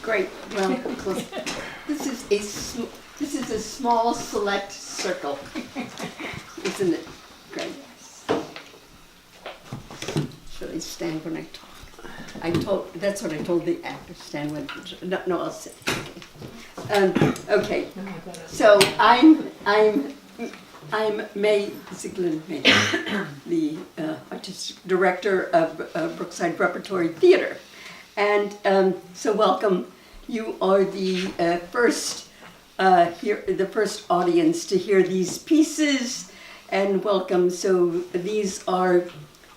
Great. Well, this is a small select circle, isn't it? Great. Should I stand when I talk? That's what I told the actor. Stand when. No, I'll sit. Okay. So I'm May Zieglin May, the artistic director of Brookside Repertory Theater, and so welcome. You are the first audience to hear these pieces, and welcome. So these are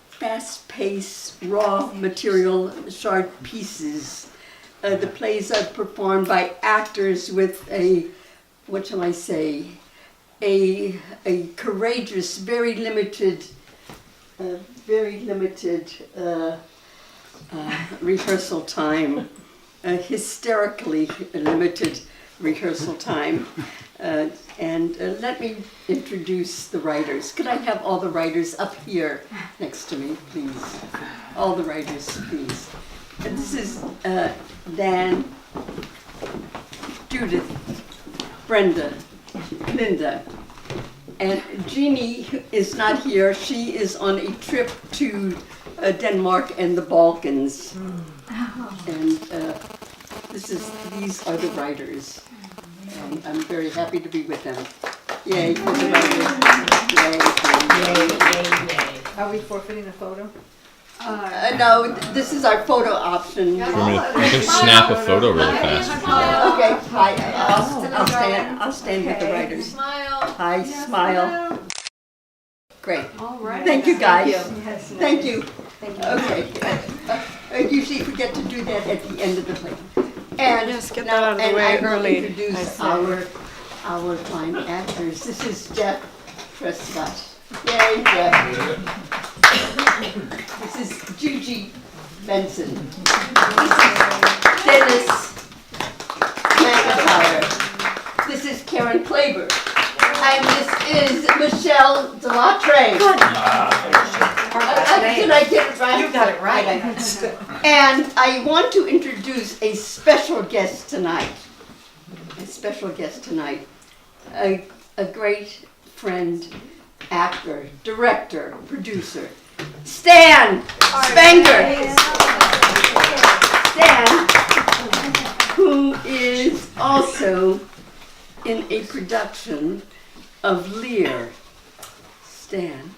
fast-paced, raw material, short pieces. The plays are performed by actors with a courageous, very limited rehearsal time, hysterically limited rehearsal time. And let me introduce the writers. Could I have all the writers up here next to me, please? All the writers, please. And this is Dan, Judith, Brenda, Linda, and Jeannie is not here. She is on a trip to Denmark and the Balkans. And these are the writers. And I'm very happy to be with them. Yay for the writers. Yay. Are we forfeiting a photo? No, this is our photo option. You can snap a photo really fast. Okay, hi. I'll stand with the writers. Smile. Hi, smile. Great. All right. Thank you, guys. Yes. Thank you. Okay. I usually forget to do that at the end of the play. And Yes, get that now, out of the and way I will early. introduce our fine actors. This is Jeff Prescott. Yay, Jeff. This is Juji Benson. This is Dennis McIntyre. This is Karen Klaber. And this is Michelle Delatre. Did I get it right? You got it right. And I want to introduce a special guest tonight. A great friend, actor, director, producer, Stan Spenger. Stan, who is also in a production of Lear. Stan,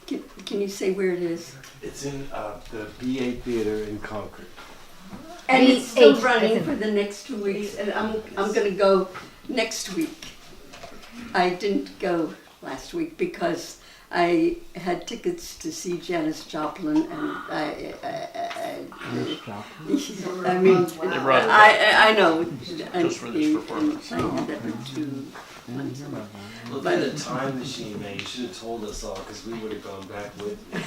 can you say where it is? It's in the BA Theater in Concord. And it's still running for the next 2 weeks, and I'm going to go next week. I didn't go last week because I had tickets to see Janis Joplin, and I know. Just for this performance. I had that for 2 months. Look at the time machine, man. You should have told us all because we would have gone back with you.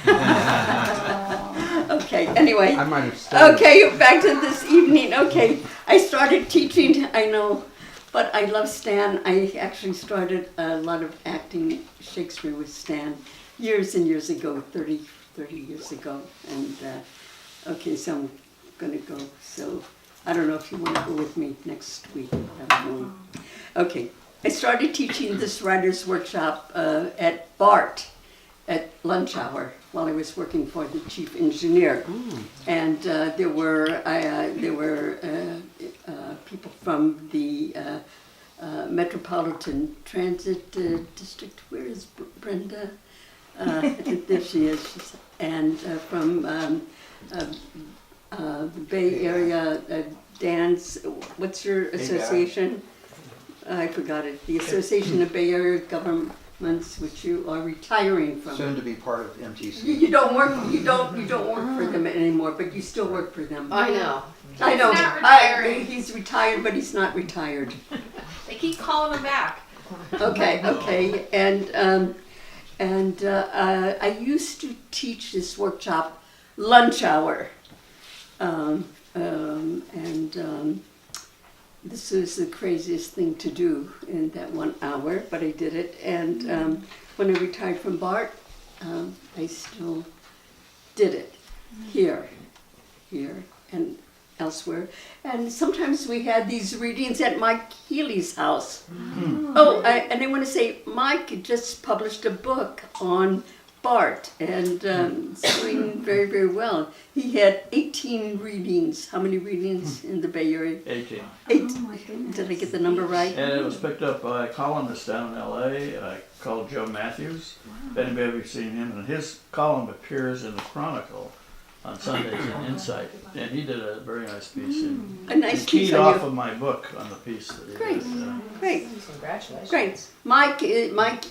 Okay, anyway. I might have stayed. Okay, back to this evening. Okay, I started teaching, I know, but I love Stan. I actually started a lot of acting Shakespeare with Stan years and years ago, 30 years ago. And okay, so I'm going to go. So I don't know if you want to go with me next week. I don't know. Okay, I started teaching this writer's workshop at BART at lunch hour while I was working for the chief engineer. And there were people from the Metropolitan Transit District. Where is Brenda? There she is. And from the Bay Area, Dan's, what's your association? I forgot it. The Association of Bay Area Governments, which you are retiring from. Soon to be part of MTC. You don't work for them anymore, but you still work for them. I know. I know. He's not retiring. He's retired, but he's not retired. They keep calling him back. Okay. And I used to teach this workshop lunch hour, this was the craziest thing to do in that 1 hour, but I did it. And when I retired from BART, I still did it here, and elsewhere. And sometimes we had these readings at Mike Healy's house. Oh, and I want to say, Mike just published a book on Bart, and it's doing very, very well. He had 18 readings. How many readings in the Bay Area? 18. 8. Did I get the number right? And it was picked up by a columnist down in LA called Joe Matthews. If anybody ever seen him, and his column appears in the Chronicle on Sundays in Insight. And he did a very nice piece. And A nice he piece keyed on off you. of my book on the piece that he Great. did. Great. Congratulations. Great. Mike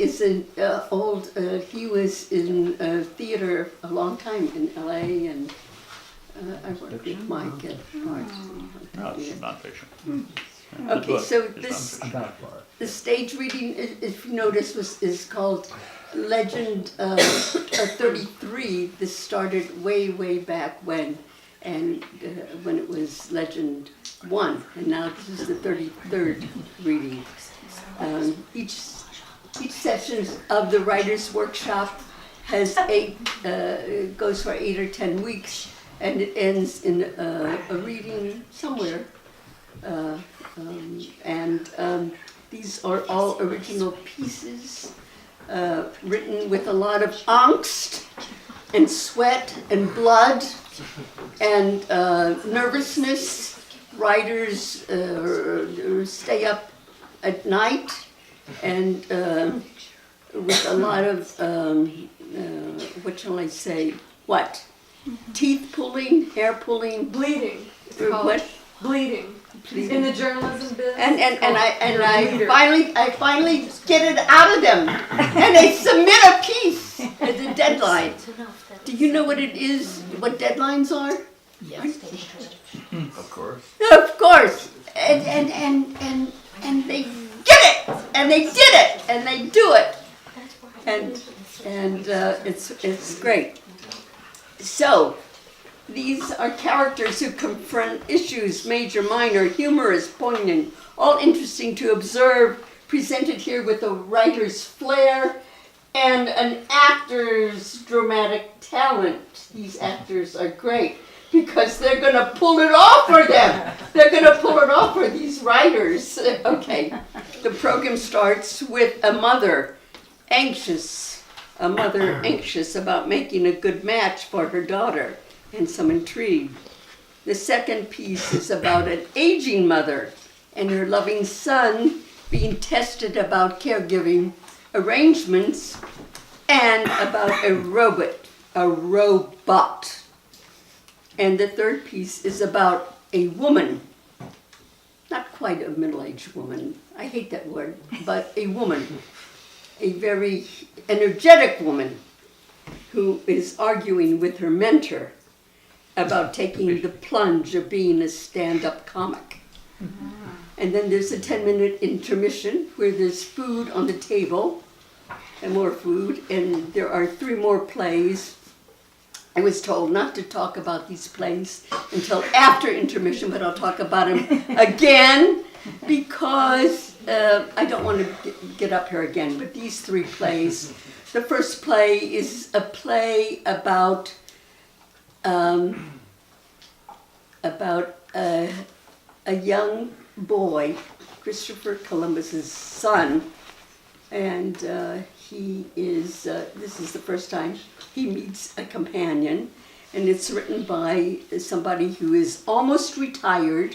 is an old. He was in theater a long time in L.A. and I worked with Mike at Bart. No, it's nonfiction. The Okay, book so is this nonfiction. About Bart. the stage reading, if you notice, is called Legend 33. This started way back when, and when it was Legend 1, and now this is the 33rd reading. Each session of the writer's workshop has goes for 8 or 10 weeks, and it ends in a reading somewhere. These are all original pieces, written with a lot of angst and sweat and blood and nervousness. Writers stay up at night and with a lot of, what shall I say, what? Teeth pulling, hair pulling, Bleeding. It's or called what? bleeding. Bleeding. In the journalism biz. And it's called I bleeder. finally get it out of them, and they submit a piece at the deadline. Do you know what it is? What deadlines are? Of course. Of course. And they get it, and they did it, and they do it, and it's great. So. These are characters who confront issues, major, minor, humorous, poignant, all interesting to observe, presented here with a writer's flair and an actor's dramatic talent. These actors are great because they're going to pull it off for them. They're going to pull it off for these writers. Okay, the program starts with a mother anxious about making a good match for her daughter. And some intrigue. The second piece is about an aging mother and her loving son being tested about caregiving arrangements and about a robot. And the third piece is about a woman, not quite a middle-aged woman, I hate that word, but a woman, a very energetic woman who is arguing with her mentor about taking the plunge of being a stand-up comic. And then there's a 10-minute intermission where there's food on the table and more food, and there are 3 more plays. I was told not to talk about these plays until after intermission, but I'll talk about them again because I don't want to get up here again. But these 3 plays, the first play is a play about a young boy, Christopher Columbus's son, and he is, this is the first time he meets a companion, and it's written by somebody who is almost retired.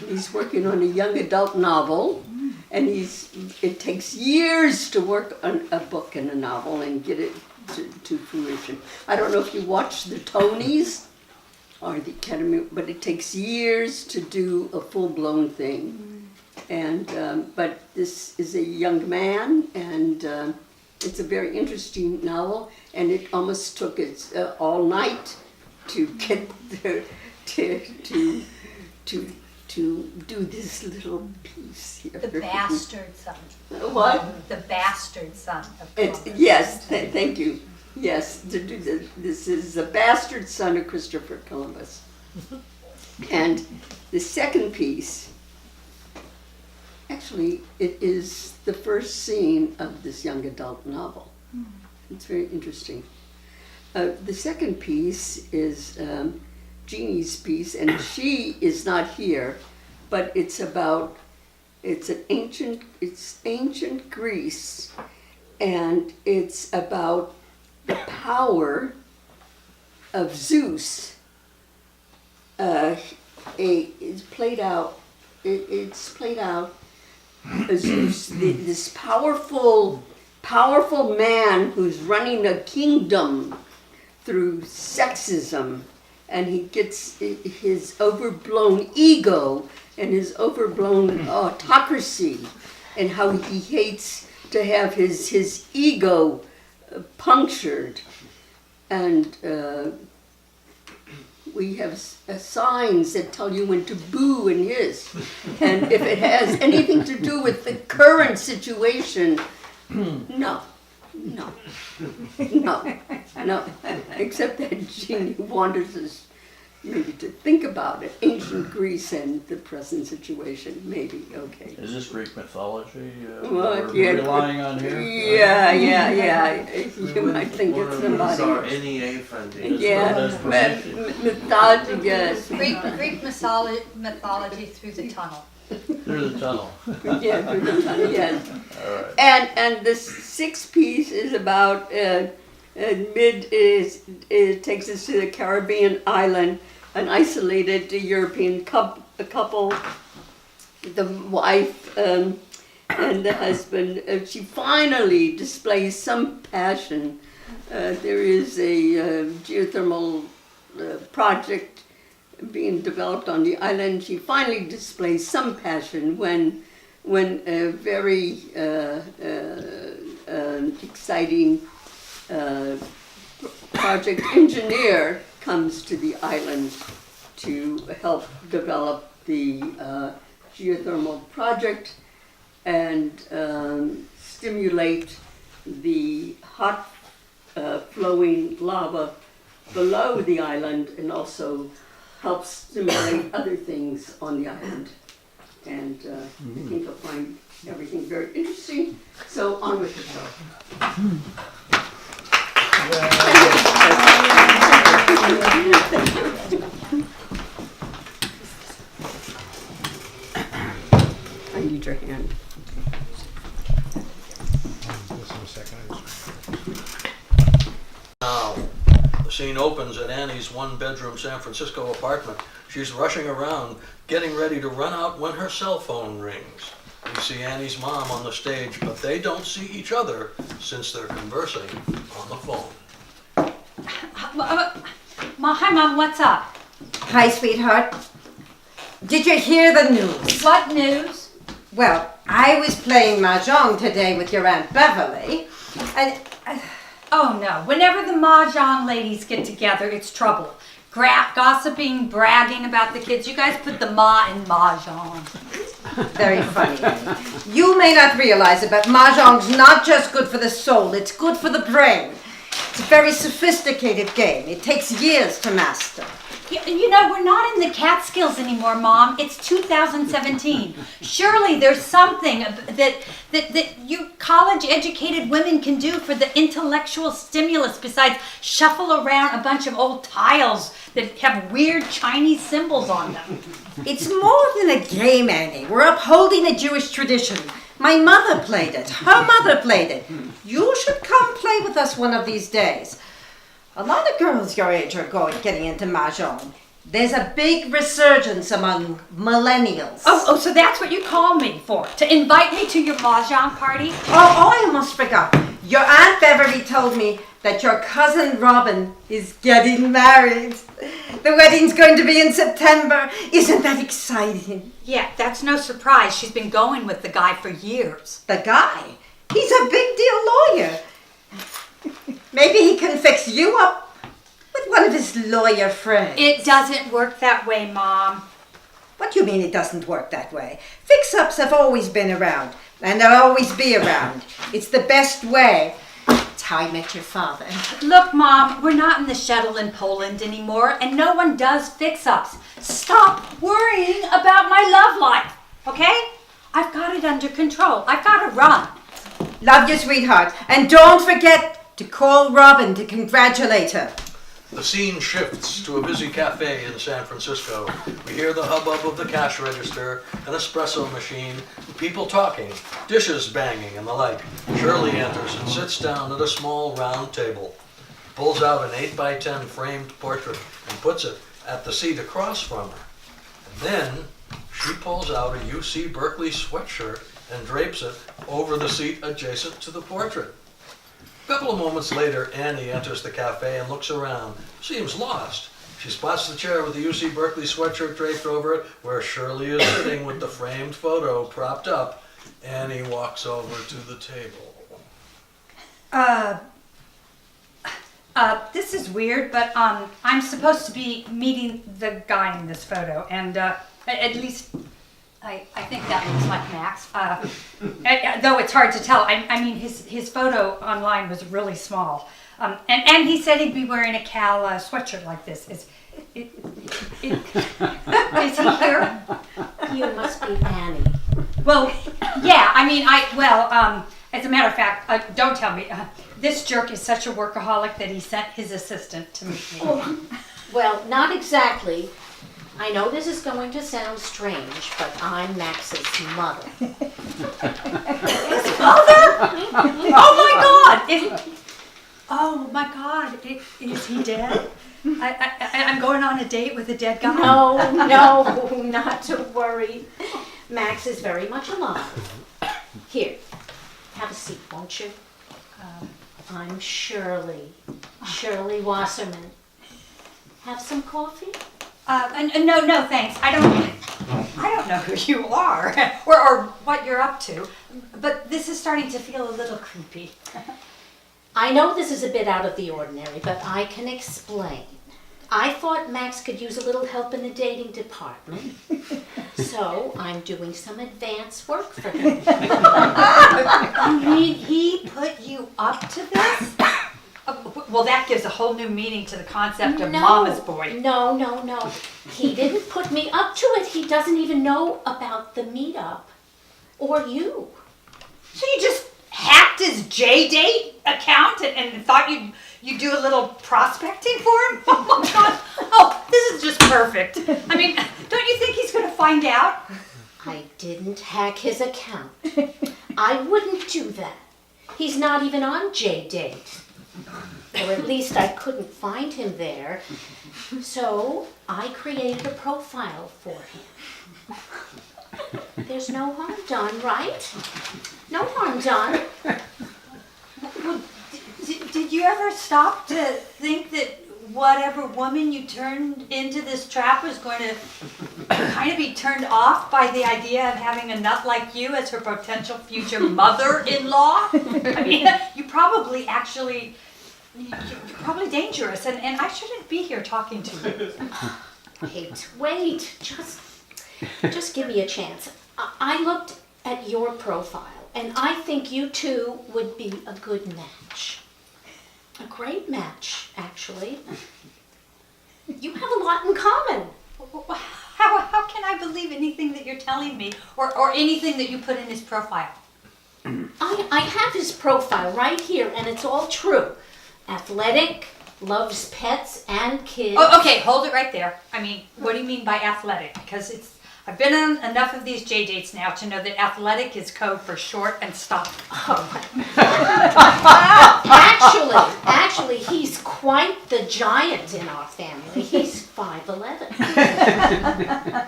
He's working on a young adult novel, and it takes years to work on a book and a novel and get it to fruition. I don't know if you watch the Tonys or the Academy, but it takes years to do a full-blown thing. And but this is a young man, and it's a very interesting novel, and it almost took it all night to get to do this little piece here. The bastard son. What? The bastard son of It's, Columbus. yes, thank you. Yes, this is the bastard son of Christopher Columbus. And the second piece, actually, it is the first scene of this young adult novel. It's very interesting. The second piece is Jeannie's piece, and she is not here, but it's ancient Greece, and it's about the power of Zeus. It's played out as Zeus, this powerful man who's running a kingdom through sexism, and he gets his overblown ego and his overblown autocracy, and how he hates to have his ego punctured. And we have signs that tell you when to boo and hiss. And if it has anything to do with the current situation, no. Except that Jeannie wanted us maybe to think about it. Ancient Greece and the present situation, maybe, okay. Is this Greek mythology Well, we're yeah, relying on here? Yeah. You might think it's These are somebody. NEA funding. Yeah, mythology, yes. Greek mythology through the tunnel. Through the tunnel. Yeah, yes. All right. And the sixth piece is about it takes us to the Caribbean island, an isolated European couple, the wife and the husband. She finally displays some passion. There is a geothermal project being developed on the island. She finally displays some passion when a very exciting project engineer comes to the island to help develop the geothermal project and stimulate the hot flowing lava below the island, and also help stimulate other things on the island. And I think you'll find everything very interesting. So on with the show. I need your hand. Now, the scene opens at Annie's one-bedroom San Francisco apartment. She's rushing around, getting ready to run out when her cell phone rings. We see Annie's mom on the stage, but they don't see each other since they're conversing on the phone. Hi, Mom, what's up? Hi, sweetheart. Did you hear the news? What news? Well, I was playing mahjong today with your Aunt Beverly, and Oh, no. Whenever the Mahjong ladies get together, it's trouble. Gossiping, bragging about the kids. You guys put the Ma in Mahjong. very funny. You may not realize it, but mahjong's not just good for the soul, it's good for the brain. It's a very sophisticated game. It takes years to master. You know, we're not in the Catskills anymore, Mom. It's 2017. Surely there's something that you college-educated women can do for the intellectual stimulus besides shuffle around a bunch of old tiles that have weird Chinese symbols on them. It's more than a game, Annie. We're upholding a Jewish tradition. My mother played it. Her mother played it. You should come play with us one of these days. A lot of girls your age are getting into mahjong. There's a big resurgence among millennials. Oh, so that's what you call me for? To invite me to your Mahjong party? Oh, I almost forgot. Your Aunt Beverly told me that your cousin Robin is getting married. The wedding's going to be in September. Isn't that exciting? Yeah, that's no surprise. She's been going with the guy for years. The guy? He's a big deal lawyer. Maybe he can fix you up with one of his lawyer friends. It doesn't work that way, Mom. What do you mean it doesn't work that way? Fix-ups have always been around, and they'll always be around. It's the best way. It's how I met your father. Look, Mom, we're not in the shuttle in Poland anymore, and no one does fix-ups. Stop worrying about my love life, okay? I've got it under control. I've got to run. Love you, sweetheart. And don't forget to call Robin to congratulate her. The scene shifts to a busy cafe in San Francisco. We hear the hubbub of the cash register, an espresso machine, people talking, dishes banging, and the like. Shirley enters and sits down at a small round table, pulls out an 8x10 framed portrait and puts it at the seat across from her. And then she pulls out a UC Berkeley sweatshirt and drapes it over the seat adjacent to the portrait. A couple of moments later, Annie enters the cafe and looks around. Seems lost. She spots the chair with the UC Berkeley sweatshirt draped over it, where Shirley is sitting with the framed photo propped up. Annie walks over to the table. This is weird, but I'm supposed to be meeting the guy in this photo, and at least I think that looks like Max. Though it's hard to tell. I mean, his photo online was really small, and he said he'd be wearing a Cal sweatshirt like this. Is he here? You must be Annie. Well, yeah. I mean, as a matter of fact, don't tell me. This jerk is such a workaholic that he sent his assistant to meet me. Oh, well, not exactly. I know this is going to sound strange, but I'm Max's mother. His mother? Oh my God! Is he dead? I'm going on a date with a dead guy. No, not to worry. Max is very much alive. Here, have a seat, won't you? I'm Shirley Wasserman. Have some coffee? No, thanks. I don't know who you are or what you're up to, but this is starting to feel a little creepy. I know this is a bit out of the ordinary, but I can explain. I thought Max could use a little help in the dating department, so I'm doing some advance work for him. He put you up to this? Well, that gives a whole new meaning to the concept of mama's boy. No. He didn't put me up to it. He doesn't even know about the meetup. Or you. So you just hacked his J-Date account and thought you'd do a little prospecting for him? Oh my God. Oh, this is just perfect. I mean, don't you think he's going to find out? I didn't hack his account. I wouldn't do that. He's not even on J-Date. Or at least I couldn't find him there. So I created a profile for him. There's no harm done, right? No harm done. Did you ever stop to think that whatever woman you turned into this trap was going to kind of be turned off by the idea of having a nut like you as her potential future mother-in-law? I mean, you're probably dangerous, and I shouldn't be here talking to you. Wait, just give me a chance. I looked at your profile, and I think you two would be a good match. A great match, actually. You have a lot in common. How can I believe anything that you're telling me, or anything that you put in his profile? I have his profile right here, and it's all true. Athletic, loves pets and kids. Oh, okay, hold it right there. I mean, what do you mean by athletic? Because I've been on enough of these J-Dates now to know that athletic is code for short and stuff. Actually, he's quite the giant in our family. He's 5'11".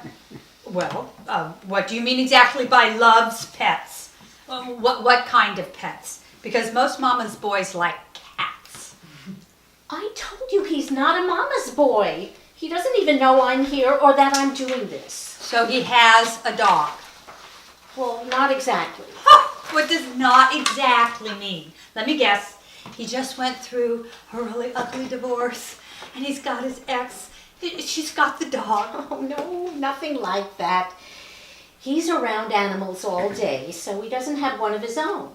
Well, what do you mean exactly by loves pets? What kind of pets? Because most mama's boys like cats. I told you he's not a mama's boy. He doesn't even know I'm here or that I'm doing this. So he has a dog. Well, not exactly. What does not exactly mean? Let me guess. He just went through a really ugly divorce, and he's got his ex. She's got the dog. Oh, no, nothing like that. He's around animals all day, so he doesn't have one of his own.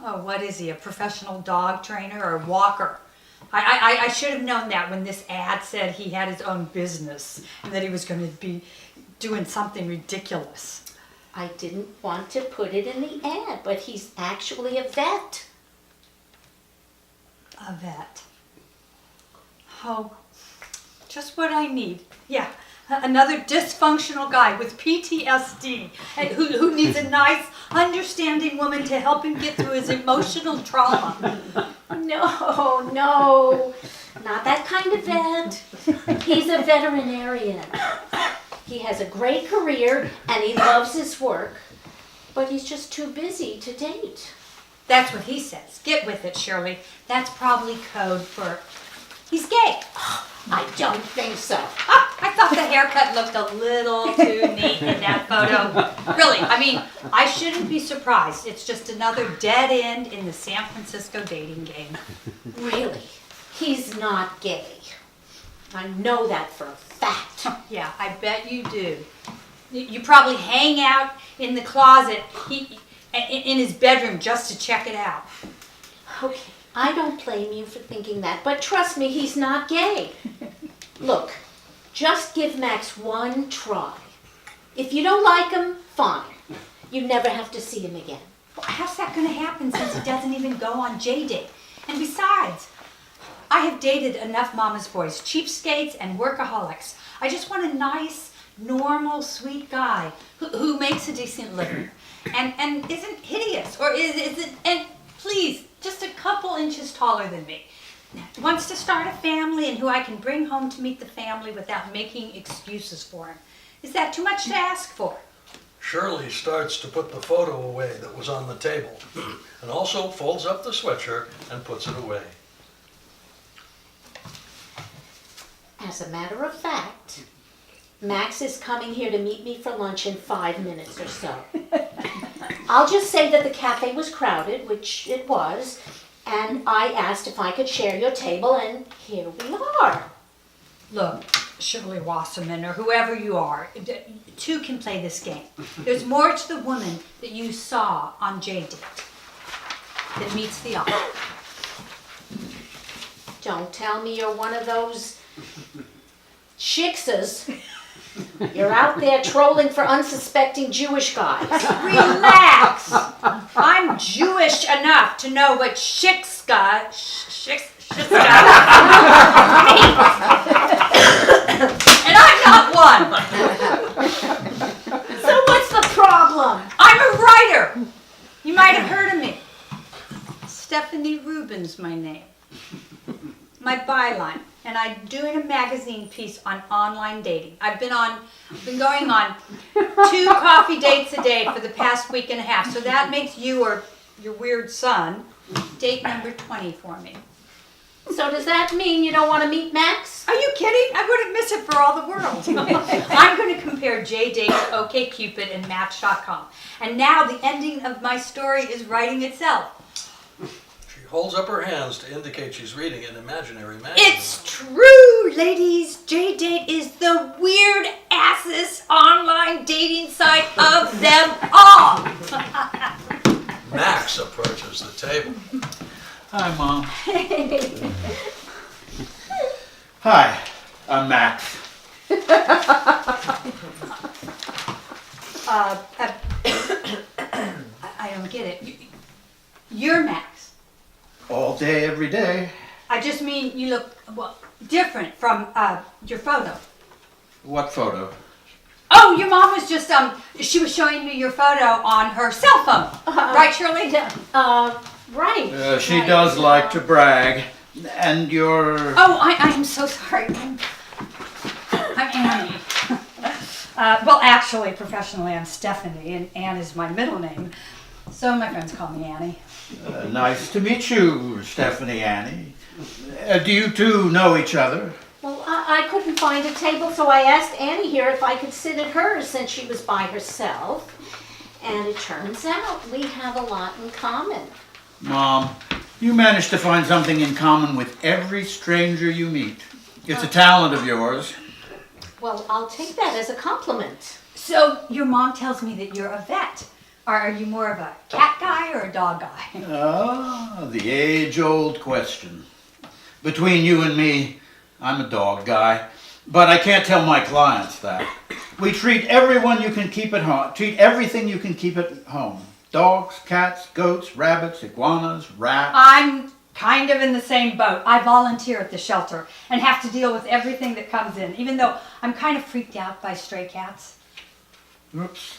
Oh, what is he, a professional dog trainer or walker? I should have known that when this ad said he had his own business and that he was going to be doing something ridiculous. I didn't want to put it in the ad, but he's actually a vet. A vet. Oh, just what I need. Yeah, another dysfunctional guy with PTSD and who needs a nice, understanding woman to help him get through his emotional trauma. No, no, not that kind of vet. He's a veterinarian. He has a great career and he loves his work, but he's just too busy to date. That's what he says. Get with it, Shirley. That's probably code for he's gay. I don't think so. Ah, I thought the haircut looked a little too neat in that photo. Really, I mean, I shouldn't be surprised. It's just another dead end in the San Francisco dating game. Really, he's not gay. I know that for a fact. Yeah, I bet you do. You probably hang out in the closet in his bedroom just to check it out. Okay, I don't blame you for thinking that, but trust me, he's not gay. Look, just give Max one try. If you don't like him, fine. You never have to see him again. Well, how's that going to happen since he doesn't even go on J-Date? And besides, I have dated enough mama's boys, cheapskates and workaholics. I just want a nice, normal, sweet guy who makes a decent living and isn't hideous or isn't, and please, just a couple inches taller than me. Wants to start a family and who I can bring home to meet the family without making excuses for him. Is that too much to ask for? Shirley starts to put the photo away that was on the table and also folds up the sweatshirt and puts it away. As a matter of fact, Max is coming here to meet me for lunch in 5 minutes or so. I'll just say that the cafe was crowded, which it was, and I asked if I could share your table, and here we are. Look, Shirley Wasserman, or whoever you are, two can play this game. There's more to the woman that you saw on J-Date that meets the eye. Don't tell me you're one of those chickses. You're out there trolling for unsuspecting Jewish guys. Relax! I'm Jewish enough to know what shikska means. And I'm not one. So what's the problem? I'm a writer. You might have heard of me. Stephanie Rubin's my name. My byline. And I'm doing a magazine piece on online dating. I've been going on 2 coffee dates a day for the past week and a half. So that makes you or your weird son date number 20 for me. So does that mean you don't want to meet Max? Are you kidding? I wouldn't miss it for all the world. I'm going to compare J-Date to OkCupid and Match.com. And now the ending of my story is writing itself. She holds up her hands to indicate she's reading an imaginary magazine. It's true, ladies. J-Date is the weird assest online dating site of them all. Max approaches the table. Hi, Mom. Hi, I'm Max. I don't get it. You're Max. All day, every day. I just mean you look, well, different from your photo. What photo? Oh, your mom was just, she was showing me your photo on her cell phone. Right, Shirley? Right. She right. does like to brag. And you're... Oh, I'm so sorry. I'm Annie. Well, actually, professionally, I'm Stephanie, and Anne is my middle name. So my friends call me Annie. nice to meet you, Stephanie Annie. Do you two know each other? Well, I couldn't find a table, so I asked Annie here if I could sit at hers since she was by herself. And it turns out we have a lot in common. Mom, you managed to find something in common with every stranger you meet. It's a talent of yours. Well, I'll take that as a compliment. So your mom tells me that you're a vet. Are you more of a cat guy or a dog guy? Ah, the age-old question. Between you and me, I'm a dog guy, but I can't tell my clients that. We treat everyone you can keep at home, treat everything you can keep at home. Dogs, cats, goats, rabbits, iguanas, rats. I'm kind of in the same boat. I volunteer at the shelter and have to deal with everything that comes in, even though I'm kind of freaked out by stray cats. Oops.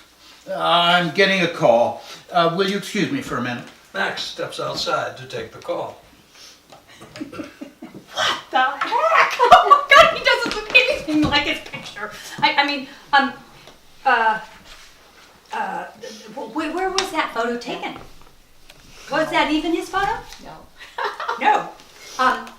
I'm getting a call. Will you excuse me for a minute? Max steps outside to take the call. What the heck? Oh my God, he doesn't look anything like his picture. Where was that photo taken? Was that even his photo? No. No.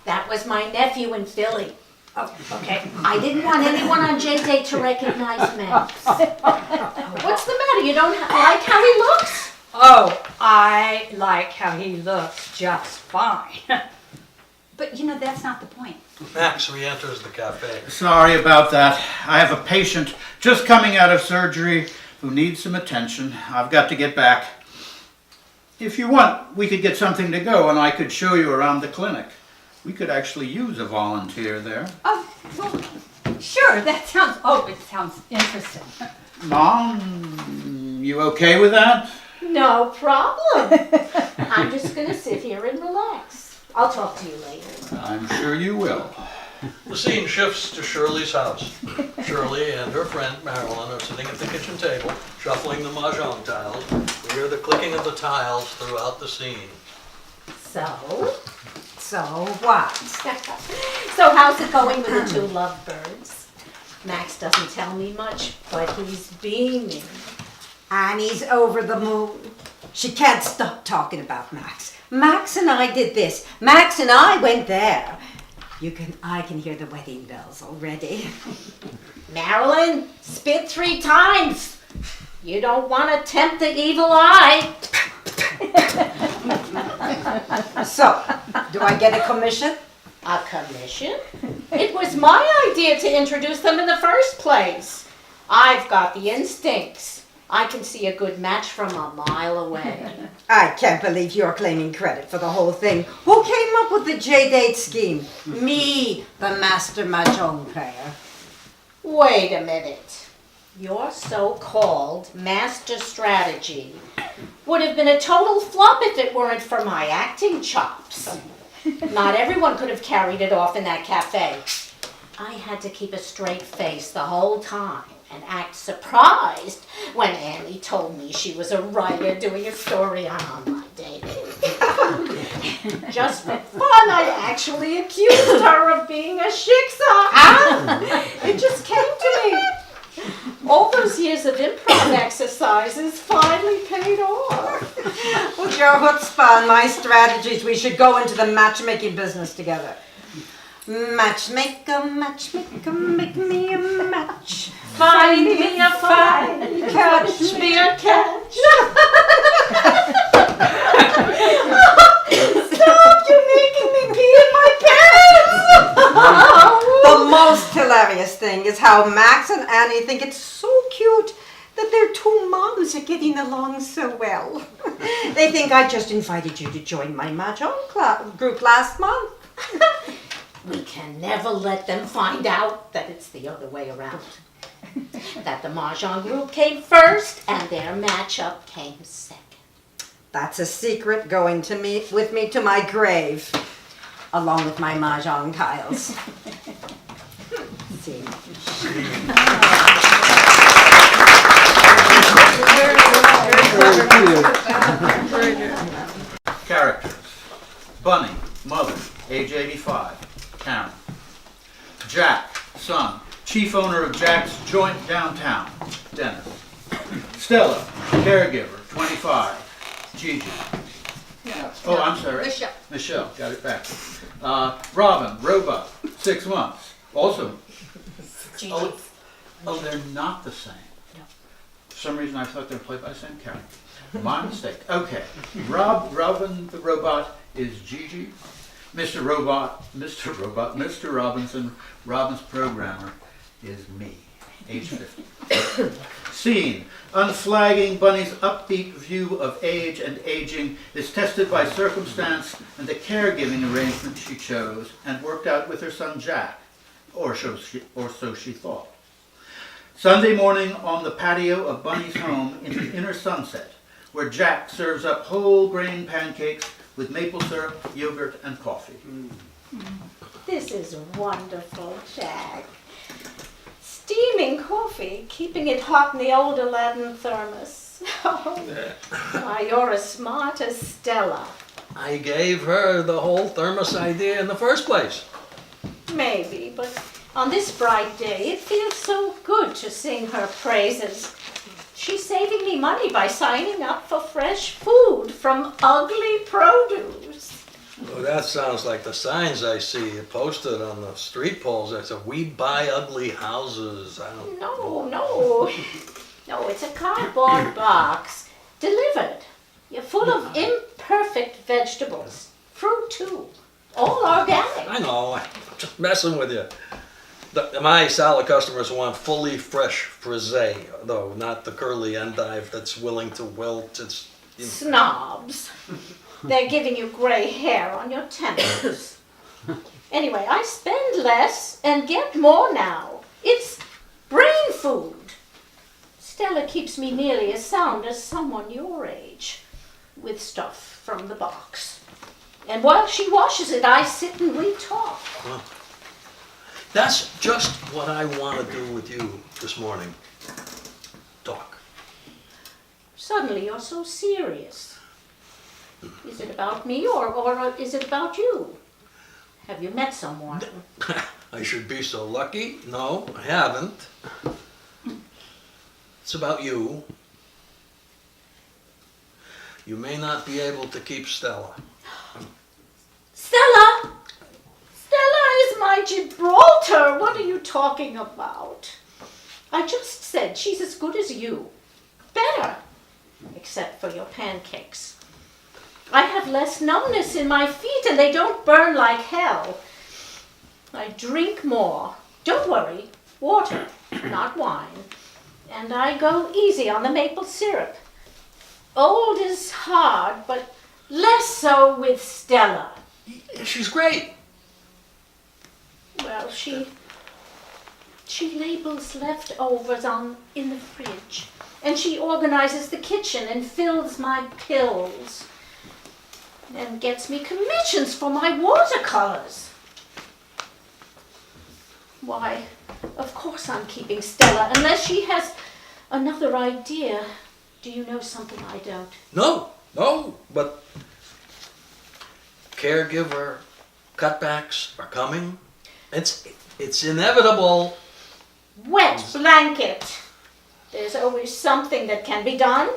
That was my nephew in Philly. Oh, okay. I didn't want anyone on J-Date to recognize Max. What's the matter? You don't like how he looks? Oh, I like how he looks just fine. But you know, that's not the point. Max re-enters the cafe. Sorry about that. I have a patient just coming out of surgery who needs some attention. I've got to get back. If you want, we could get something to go and I could show you around the clinic. We could actually use a volunteer there. Oh, well, sure, it sounds interesting. Mom, you okay with that? No problem. I'm just gonna sit here and relax. I'll talk to you later. I'm sure you will. The scene shifts to Shirley's house. Shirley and her friend Marilyn are sitting at the kitchen table, shuffling the mahjong tiles. We hear the clicking of the tiles throughout the scene. So what? So how's it going with the two lovebirds? Max doesn't tell me much, but he's beaming. Annie's over the moon. She can't stop talking about Max. Max and I did this. Max and I went there. I can hear the wedding bells already. Marilyn, spit 3 times. You don't want to tempt the evil eye. So, do I get a commission? A commission? It was my idea to introduce them in the first place. I've got the instincts. I can see a good match from a mile away. I can't believe you're claiming credit for the whole thing. Who came up with the J-Date scheme? Me, the master mahjong player. Wait a minute. Your so-called master strategy would have been a total flop if it weren't for my acting chops. Not everyone could have carried it off in that cafe. I had to keep a straight face the whole time and act surprised when Annie told me she was a writer doing a story on online dating. Just for fun, I actually accused her of being a shiksa. It just came to me. All those years of improv exercises finally paid off. With your chutzpah and my strategies, we should go into the matchmaking business together. Matchmaker, matchmaker, make me a match. Find me a find, catch me a catch. Stop, you're making me pee in my pants. The most hilarious thing is how Max and Annie think it's so cute that their two moms are getting along so well. They think I just invited you to join my mahjong group last month. We can never let them find out that it's the other way around. That the mahjong group came first and their matchup came second. That's a secret going with me to my grave, along with my mahjong tiles. See. Characters. Bunny, mother, age 85, Karen. Jack, son, chief owner of Jack's Joint downtown, Dennis. Stella, caregiver, 25, Gigi. Oh, I'm sorry. Michelle, got it back. Robin, robot, 6 months. Also, oh, they're not the same. For some reason I thought they were played by the same character. My mistake. Okay. Robin the robot is Gigi. Mr. Robinson, Robin's programmer is me, age 50. Scene. Unflagging Bunny's upbeat view of age and aging is tested by circumstance and the caregiving arrangement she chose and worked out with her son Jack, or so she thought. Sunday morning on the patio of Bunny's home in the inner Sunset, where Jack serves up whole grain pancakes with maple syrup, yogurt, and coffee. This is wonderful, Jack. Steaming coffee, keeping it hot in the old Aladdin thermos. Oh, why, you're as smart as Stella. I gave her the whole thermos idea in the first place. Maybe, but on this bright day, it feels so good to sing her praises. She's saving me money by signing up for fresh food from Ugly Produce. Oh, that sounds like the signs I see posted on the street poles. That said, "We buy ugly houses." I don't No, no, it's a cardboard box, delivered. You're full of imperfect vegetables, fruit too, all organic. I know, I'm just messing with you. My salad customers want fully fresh frisee, though, not the curly endive that's willing to wilt. It's Snobs. They're giving you gray hair on your temples. Anyway, I spend less and get more now. It's brain food. Stella keeps me nearly as sound as someone your age, with stuff from the box. And while she washes it, I sit and we talk. That's just what I want to do with you this morning. Talk. Suddenly you're so serious. Is it about me or is it about you? Have you met someone? I should be so lucky. No, I haven't. It's about you. You may not be able to keep Stella. Stella! Stella is my Gibraltar. What are you talking about? I just said she's as good as you. Better. Except for your pancakes. I have less numbness in my feet and they don't burn like hell. I drink more. Don't worry. Water, not wine. And I go easy on the maple syrup. Old is hard, but less so with Stella. She's great. Well, she labels leftovers in the fridge. And she organizes the kitchen and fills my pills. And gets me commissions for my watercolors. Why, of course I'm keeping Stella, unless she has another idea. Do you know something I don't? No, but caregiver cutbacks are coming. It's inevitable. Wet blanket. There's always something that can be done.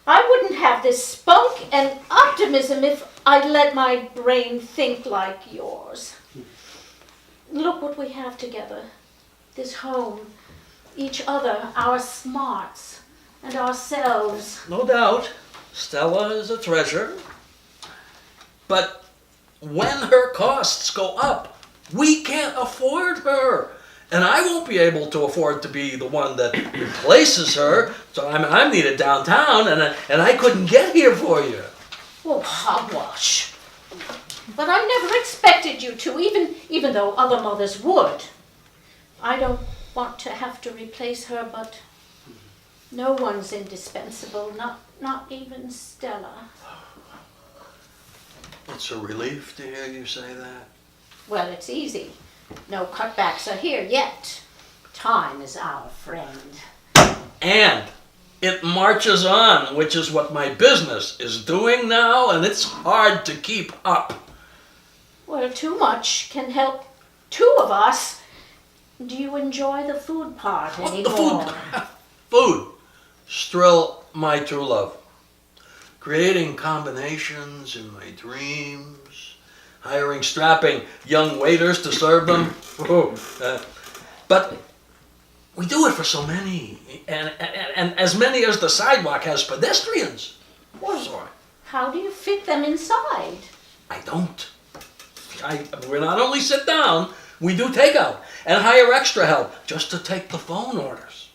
I wouldn't have this spunk and optimism if I let my brain think like yours. Look what we have together. This home, each other, our smarts, and ourselves. No doubt, Stella is a treasure. But when her costs go up, we can't afford her. And I won't be able to afford to be the one that replaces her. So I'm needed downtown, and I couldn't get here for you. Oh, hogwash. But I never expected you to, even though other mothers would. I don't want to have to replace her, but no one's indispensable, not even Stella. It's a relief to hear you say that. Well, it's easy. No cutbacks are here yet. Time is our friend. And it marches on, which is what my business is doing now, and it's hard to keep up. Well, too much can help two of us. Do you enjoy the food part anymore? The food. Still my true love. Creating combinations in my dreams, hiring strapping young waiters to serve them. But we do it for so many, and as many as the sidewalk has pedestrians. Well, how do you fit them inside? I don't. We not only sit down, we do takeout and hire extra help just to take the phone orders.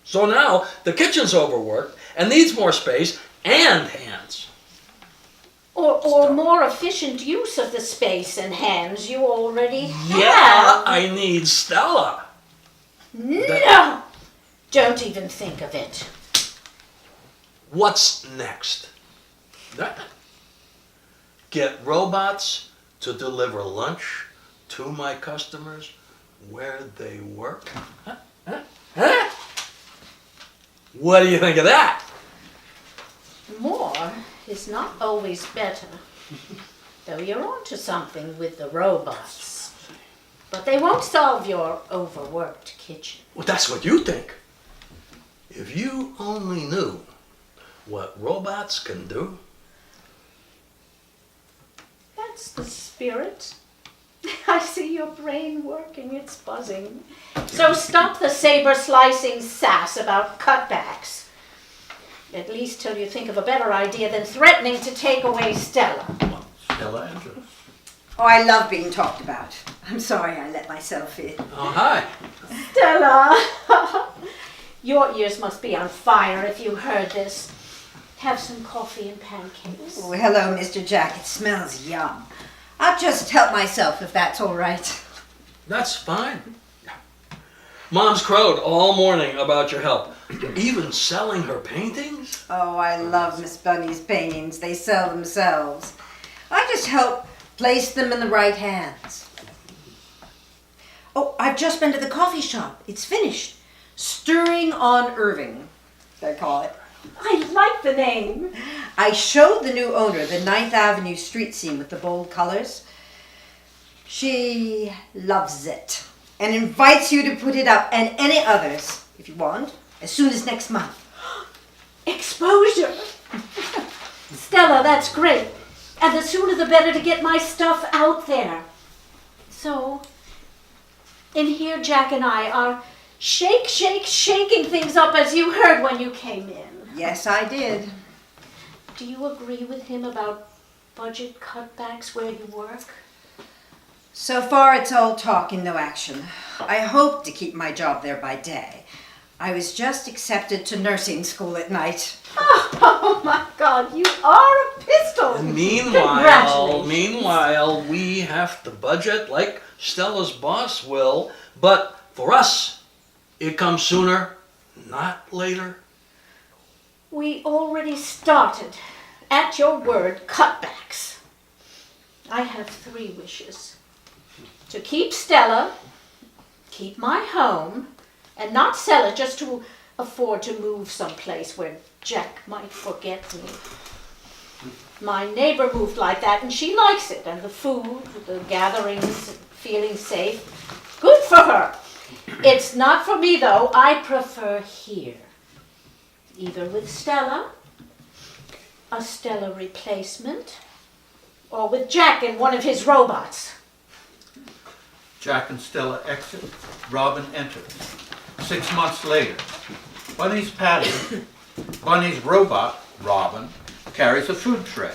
So now the kitchen's overworked and needs more space and hands. Or more efficient use of the space and hands you already have. Yeah, I need Stella. No! Don't even think of it. What's next? get robots to deliver lunch to my customers where they work. Huh? What do you think of that? More is not always better. Though you're onto something with the robots. But they won't solve your overworked kitchen. Well, that's what you think. If you only knew what robots can do. That's the spirit. I see your brain working, it's buzzing. So stop the saber-slicing sass about cutbacks. At least till you think of a better idea than threatening to take away Stella. Stella Andrews. Oh, I love being talked about. I'm sorry I let myself in. Oh, hi. Stella! Your ears must be on fire if you heard this. Have some coffee and pancakes. Oh, hello, Mr. Jack. It smells yum. I'll just help myself if that's all right. That's fine. Mom's crowed all morning about your help. Even selling her paintings? Oh, I love Miss Bunny's paintings. They sell themselves. I just help place them in the right hands. Oh, I've just been to the coffee shop. It's finished. Stirring on Irving, they call it. I like the name. I showed the new owner the 9th Avenue street scene with the bold colors. She loves it and invites you to put it up and any others, if you want, as soon as next month. Exposure. Stella, that's great. And the sooner the better to get my stuff out there. So, in here Jack and I are shaking things up as you heard when you came in. Yes, I did. Do you agree with him about budget cutbacks where you work? So far, it's all talk and no action. I hope to keep my job there by day. I was just accepted to nursing school at night. Oh my God, you are a pistol! And Congratulations. meanwhile, we have to budget like Stella's boss will, but for us, it comes sooner, not later. We already started, at your word, cutbacks. I have 3 wishes. To keep Stella, keep my home, and not sell it just to afford to move someplace where Jack might forget me. My neighbor moved like that and she likes it, and the food, the gatherings, feeling safe. Good for her. It's not for me though, I prefer here. Either with Stella, a Stella replacement, or with Jack in one of his robots. Jack and Stella exit. Robin enters. 6 months later, Bunny's patio. Bunny's robot, Robin, carries a food tray.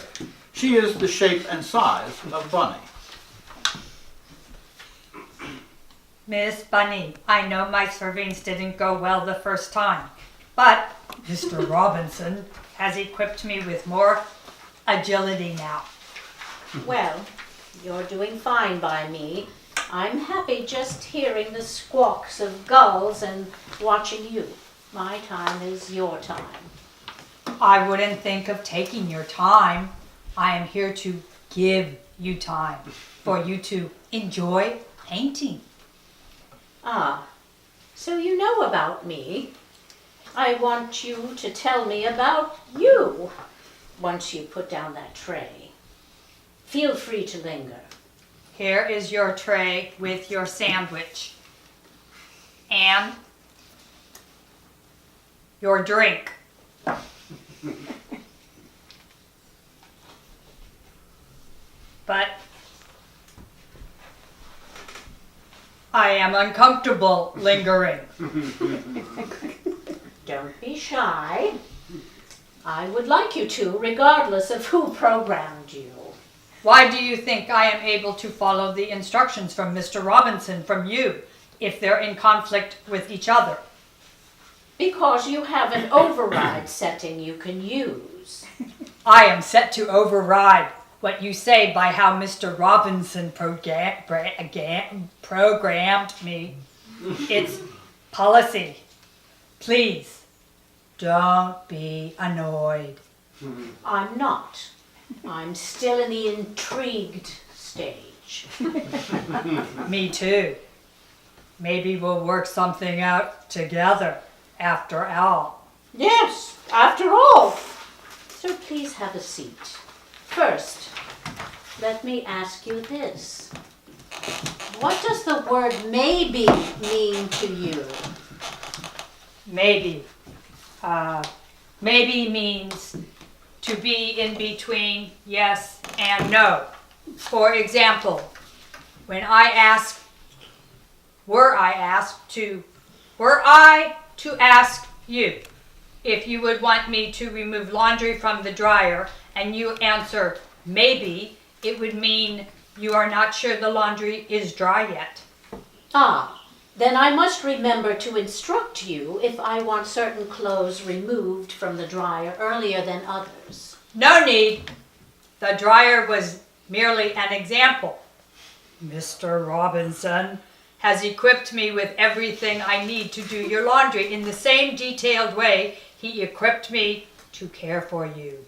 She is the shape and size of Bunny. Miss Bunny, I know my servings didn't go well the first time, but Mr. Robinson has equipped me with more agility now. Well, you're doing fine by me. I'm happy just hearing the squawks of gulls and watching you. My time is your time. I wouldn't think of taking your time. I am here to give you time for you to enjoy painting. Ah, so you know about me. I want you to tell me about you once you put down that tray. Feel free to linger. Here is your tray with your sandwich and your drink. But I am uncomfortable lingering. Don't be shy. I would like you to, regardless of who programmed you. Why do you think I am able to follow the instructions from Mr. Robinson from you if they're in conflict with each other? Because you have an override setting you can use. I am set to override what you say by how Mr. Robinson programmed me. It's policy. Please, don't be annoyed. I'm not. I'm still in the intrigued stage. Me too. Maybe we'll work something out together after all. Yes, after all. So please have a seat. First, let me ask you this. What does the word maybe mean to you? Maybe. Maybe means to be in between yes and no. For example, were I to ask you if you would want me to remove laundry from the dryer and you answer maybe, it would mean you are not sure the laundry is dry yet. Ah, then I must remember to instruct you if I want certain clothes removed from the dryer earlier than others. No need. The dryer was merely an example. Mr. Robinson has equipped me with everything I need to do your laundry in the same detailed way he equipped me to care for you.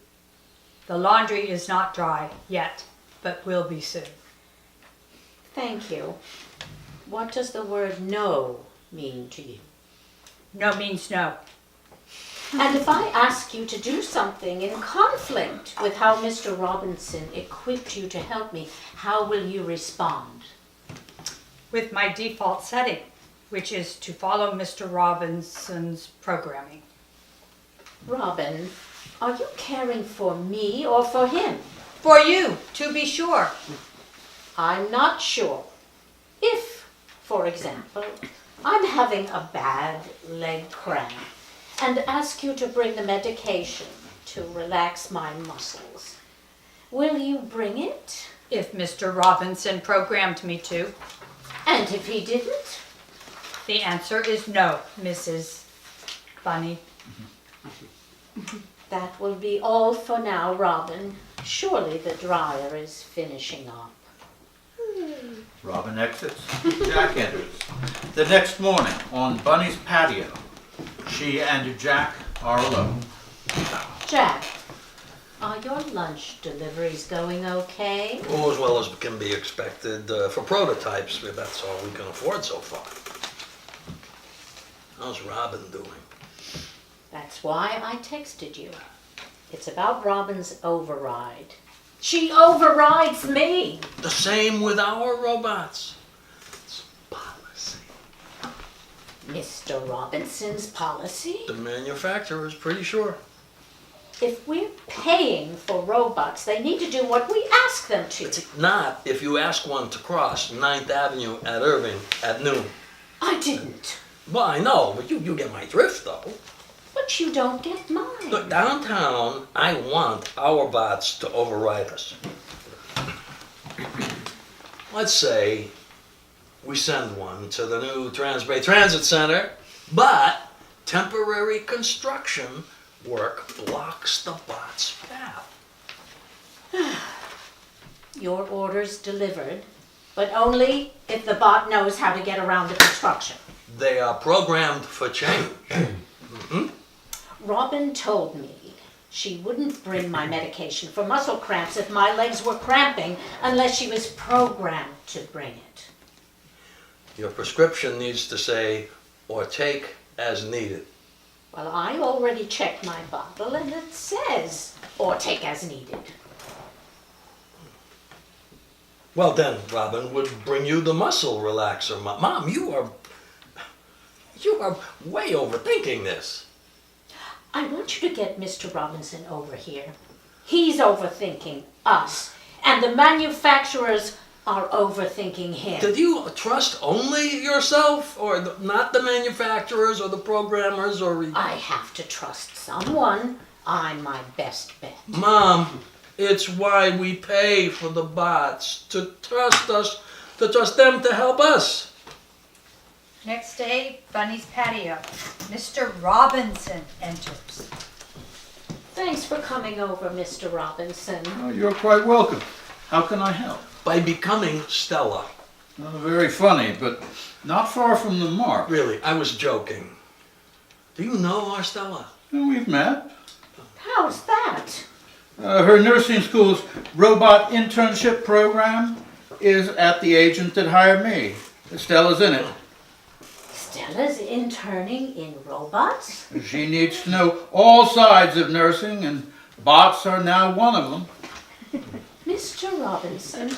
The laundry is not dry yet, but will be soon. Thank you. What does the word no mean to you? No means no. And if I ask you to do something in conflict with how Mr. Robinson equipped you to help me, how will you respond? With my default setting, which is to follow Mr. Robinson's programming. Robin, are you caring for me or for him? For you, to be sure. I'm not sure. If, for example, I'm having a bad leg cramp and ask you to bring the medication to relax my muscles, will you bring it? If Mr. Robinson programmed me to. And if he didn't? The answer is no, Mrs. Bunny. That will be all for now, Robin. Surely the dryer is finishing up. Robin exits. Jack enters. The next morning, on Bunny's patio, she and Jack are alone. Jack, are your lunch deliveries going okay? Oh, as well as can be expected. For prototypes, that's all we can afford so far. How's Robin doing? That's why I texted you. It's about Robin's override. She overrides me. The same with our robots. It's policy. Mr. Robinson's policy? The manufacturer is pretty sure. If we're paying for robots, they need to do what we ask them to. Not if you ask one to cross 9th Avenue at Irving at noon. I didn't. Well, I know, but you get my drift, though. But you don't get mine. Look, downtown, I want our bots to override us. Let's say we send one to the new Transbay Transit Center, but temporary construction work blocks the bot's path. Your order's delivered, but only if the bot knows how to get around the construction. They are programmed for change. Robin told me she wouldn't bring my medication for muscle cramps if my legs were cramping unless she was programmed to bring it. Your prescription needs to say, or take as needed. Well, I already checked my bottle and it says, or take as needed. Well then, Robin would bring you the muscle relaxer. Mom, you are way overthinking this. I want you to get Mr. Robinson over here. He's overthinking us, and the manufacturers are overthinking him. Did you trust only yourself, or not the manufacturers, or the programmers, or... I have to trust someone. I'm my best bet. Mom, it's why we pay for the bots, to trust us, to trust them to help us. Next day, Bunny's patio. Mr. Robinson enters. Thanks for coming over, Mr. Robinson. Oh, you're quite welcome. How can I help? By becoming Stella. Very funny, but not far from the mark. Really, I was joking. Do you know our Stella? We've met. How's that? Her nursing school's robot internship program is at the agent that hired me. Stella's in it. Stella's interning in robots? She needs to know all sides of nursing, and bots are now one of them. Mr. Robinson,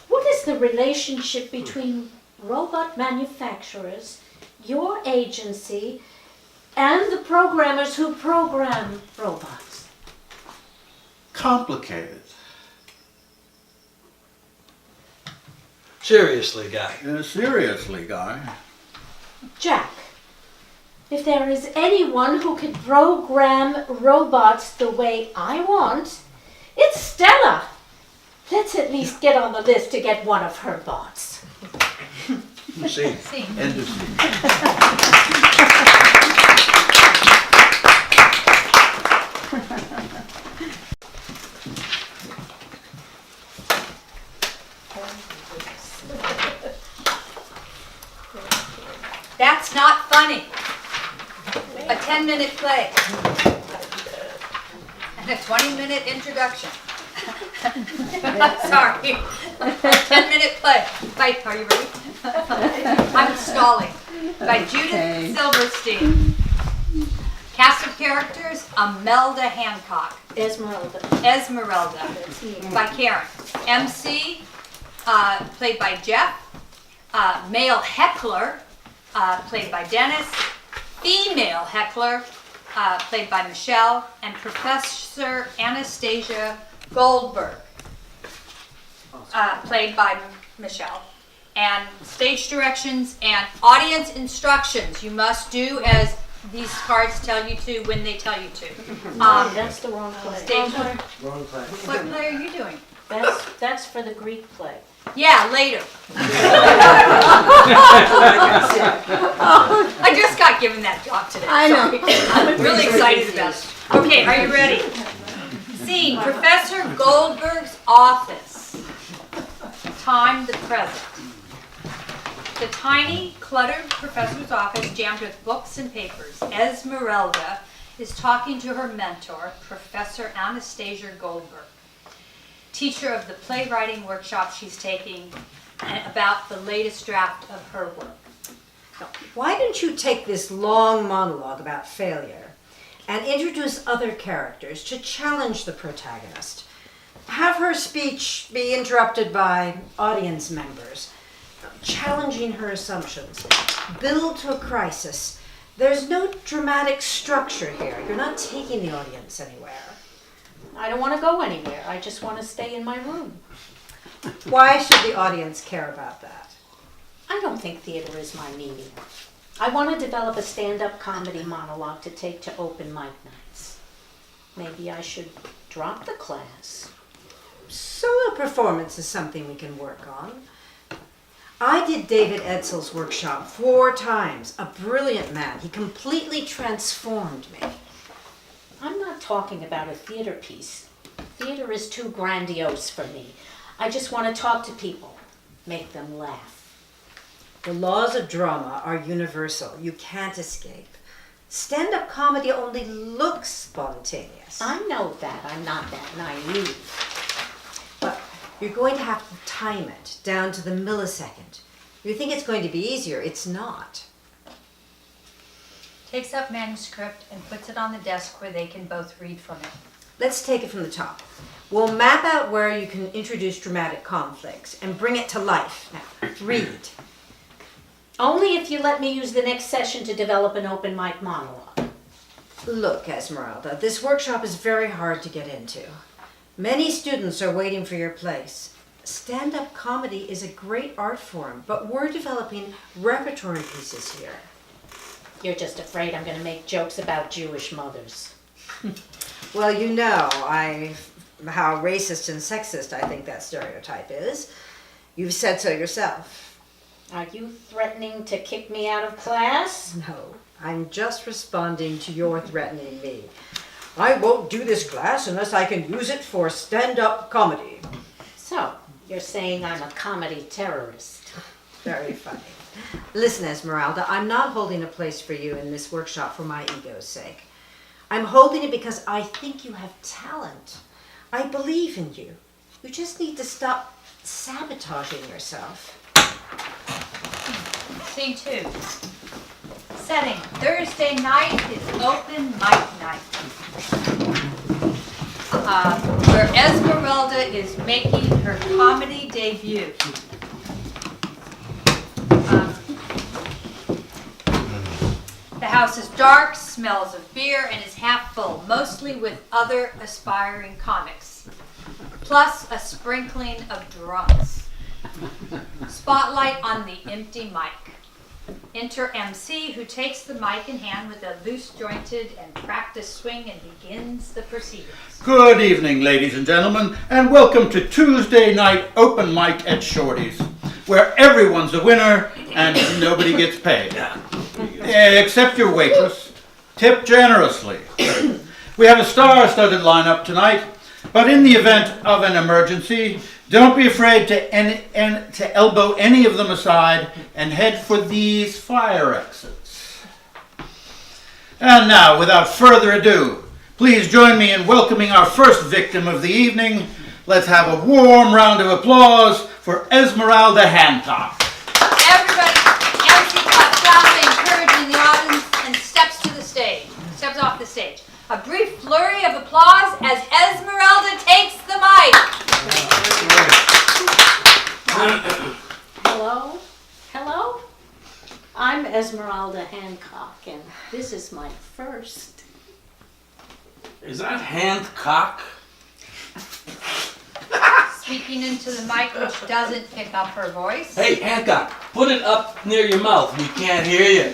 what is the relationship between robot manufacturers, your agency, and the programmers who program robots? Complicated. Seriously, Guy. Seriously, Guy. Jack, if there is anyone who can program robots the way I want, it's Stella. Let's at least get on the list to get one of her bots. See, End of scene. That's not funny. A 10-minute play. And a 20-minute introduction. Sorry. A 10-minute play. Right, are you ready? I'm stalling. By Judith Silverstein. Cast of characters, Imelda Hancock. Esmeralda. By Karen. MC, played by Jeff. Male heckler, played by Dennis. Female heckler, played by Michelle. And Professor Anastasia Goldberg, played by Michelle. And stage directions and audience instructions. You must do as these cards tell you to when they tell you to. That's the wrong play. Stage, Wrong play. what play are you doing? That's for the Greek play. Yeah, later. I just got given that job today. I know. Sorry. I'm really excited about it. Okay, are you ready? Scene, Professor Goldberg's office. Time, the present. The tiny, cluttered professor's office jammed with books and papers. Esmeralda is talking to her mentor, Professor Anastasia Goldberg, teacher of the playwriting workshop she's taking, and about the latest draft of her work. Why don't you take this long monologue about failure and introduce other characters to challenge the protagonist? Have her speech be interrupted by audience members, challenging her assumptions. Build to a crisis. There's no dramatic structure here. You're not taking the audience anywhere. I don't want to go anywhere. I just want to stay in my room. Why should the audience care about that? I don't think theater is my medium. I want to develop a stand-up comedy monologue to take to open mic nights. Maybe I should drop the class. Solo performance is something we can work on. I did David Edsall's workshop 4 times. A brilliant man. He completely transformed me. I'm not talking about a theater piece. Theater is too grandiose for me. I just want to talk to people, make them laugh. The laws of drama are universal. You can't escape. Stand-up comedy only looks spontaneous. I know that. I'm not that naive. But you're going to have to time it down to the millisecond. You think it's going to be easier. It's not. Takes up manuscript and puts it on the desk where they can both read from it. Let's take it from the top. We'll map out where you can introduce dramatic conflicts and bring it to life. Now, read. Only if you let me use the next session to develop an open mic monologue. Look, Esmeralda, this workshop is very hard to get into. Many students are waiting for your place. Stand-up comedy is a great art form, but we're developing repertory pieces here. You're just afraid I'm going to make jokes about Jewish mothers. Well, you know how racist and sexist I think that stereotype is. You've said so yourself. Are you threatening to kick me out of class? No, I'm just responding to your threatening me. I won't do this class unless I can use it for stand-up comedy. So, you're saying I'm a comedy terrorist. Very funny. Listen, Esmeralda, I'm not holding a place for you in this workshop for my ego's sake. I'm holding it because I think you have talent. I believe in you. You just need to stop sabotaging yourself. Scene 2. Setting. Thursday night is open mic night. Where Esmeralda is making her comedy debut. The house is dark, smells of beer, and is half full, mostly with other aspiring comics, plus a sprinkling of drunks. Spotlight on the empty mic. Enter MC, who takes the mic in hand with a loose-jointed and practiced swing and begins the proceedings. Good evening, ladies and gentlemen, and welcome to Tuesday night open mic at Shorty's, where everyone's a winner and nobody gets paid. Except your waitress. Tip generously. We have a star-studded lineup tonight, but in the event of an emergency, don't be afraid to elbow any of them aside and head for these fire exits. And now, without further ado, please join me in welcoming our first victim of the evening. Let's have a warm round of applause for Esmeralda Hancock. Everybody, MC claps loudly, encouraging the audience, and steps off the stage. A brief flurry of applause as Esmeralda takes the mic. Hello? Hello? I'm Esmeralda Hancock, and this is my first. Is that Hancock? Speaking into the mic, which doesn't pick up her voice. Hey, Hancock, put it up near your mouth. We can't hear you.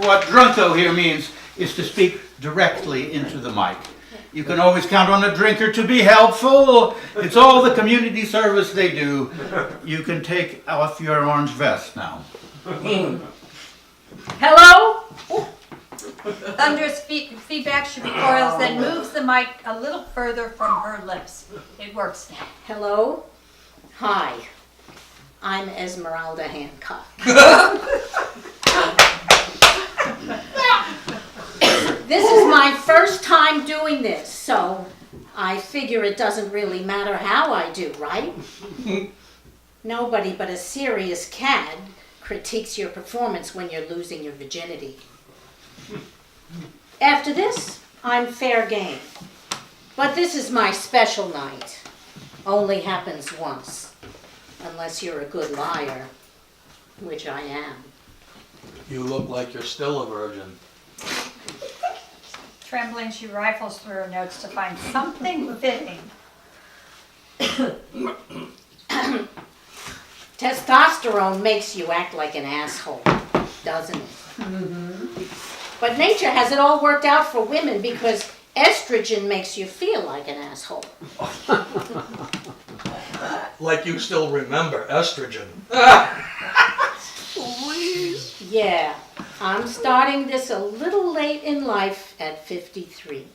What Drunko here means is to speak directly into the mic. You can always count on a drinker to be helpful. It's all the community service they do. You can take off your orange vest now. Hello? Thunderous feedback should be Coils, then moves the mic a little further from her lips. It works now. Hello? Hi. I'm Esmeralda Hancock. This is my first time doing this, so I figure it doesn't really matter how I do, right? Nobody but a serious cad critiques your performance when you're losing your virginity. After this, I'm fair game. But this is my special night. Only happens once. Unless you're a good liar, which I am. You look like you're still a virgin. Trembling, she rifles through her notes to find something fitting. Testosterone makes you act like an asshole, doesn't it? Mm-hmm. But nature has it all worked out for women because estrogen makes you feel like an asshole. Like you still remember estrogen. Please. Yeah, I'm starting this a little late in life at 53.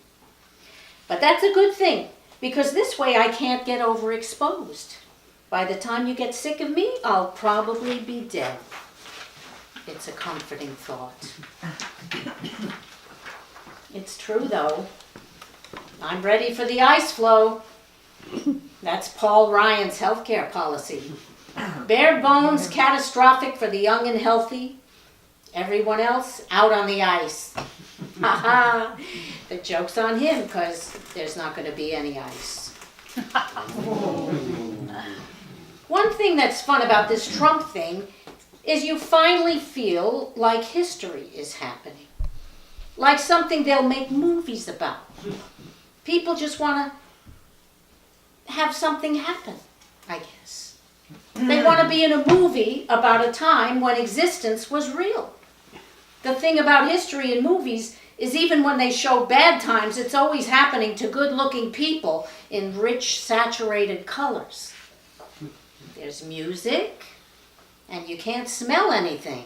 But that's a good thing, because this way I can't get overexposed. By the time you get sick of me, I'll probably be dead. It's a comforting thought. It's true, though. I'm ready for the ice flow. That's Paul Ryan's healthcare policy. Bare bones, catastrophic for the young and healthy. Everyone else out on the ice. Ha The joke's on him, because there's not going to be any ice. One thing that's fun about this Trump thing is you finally feel like history is happening. Like something they'll make movies about. People just want to have something happen, I guess. They want to be in a movie about a time when existence was real. The thing about history in movies is even when they show bad times, it's always happening to good-looking people in rich, saturated colors. There's music, and you can't smell anything.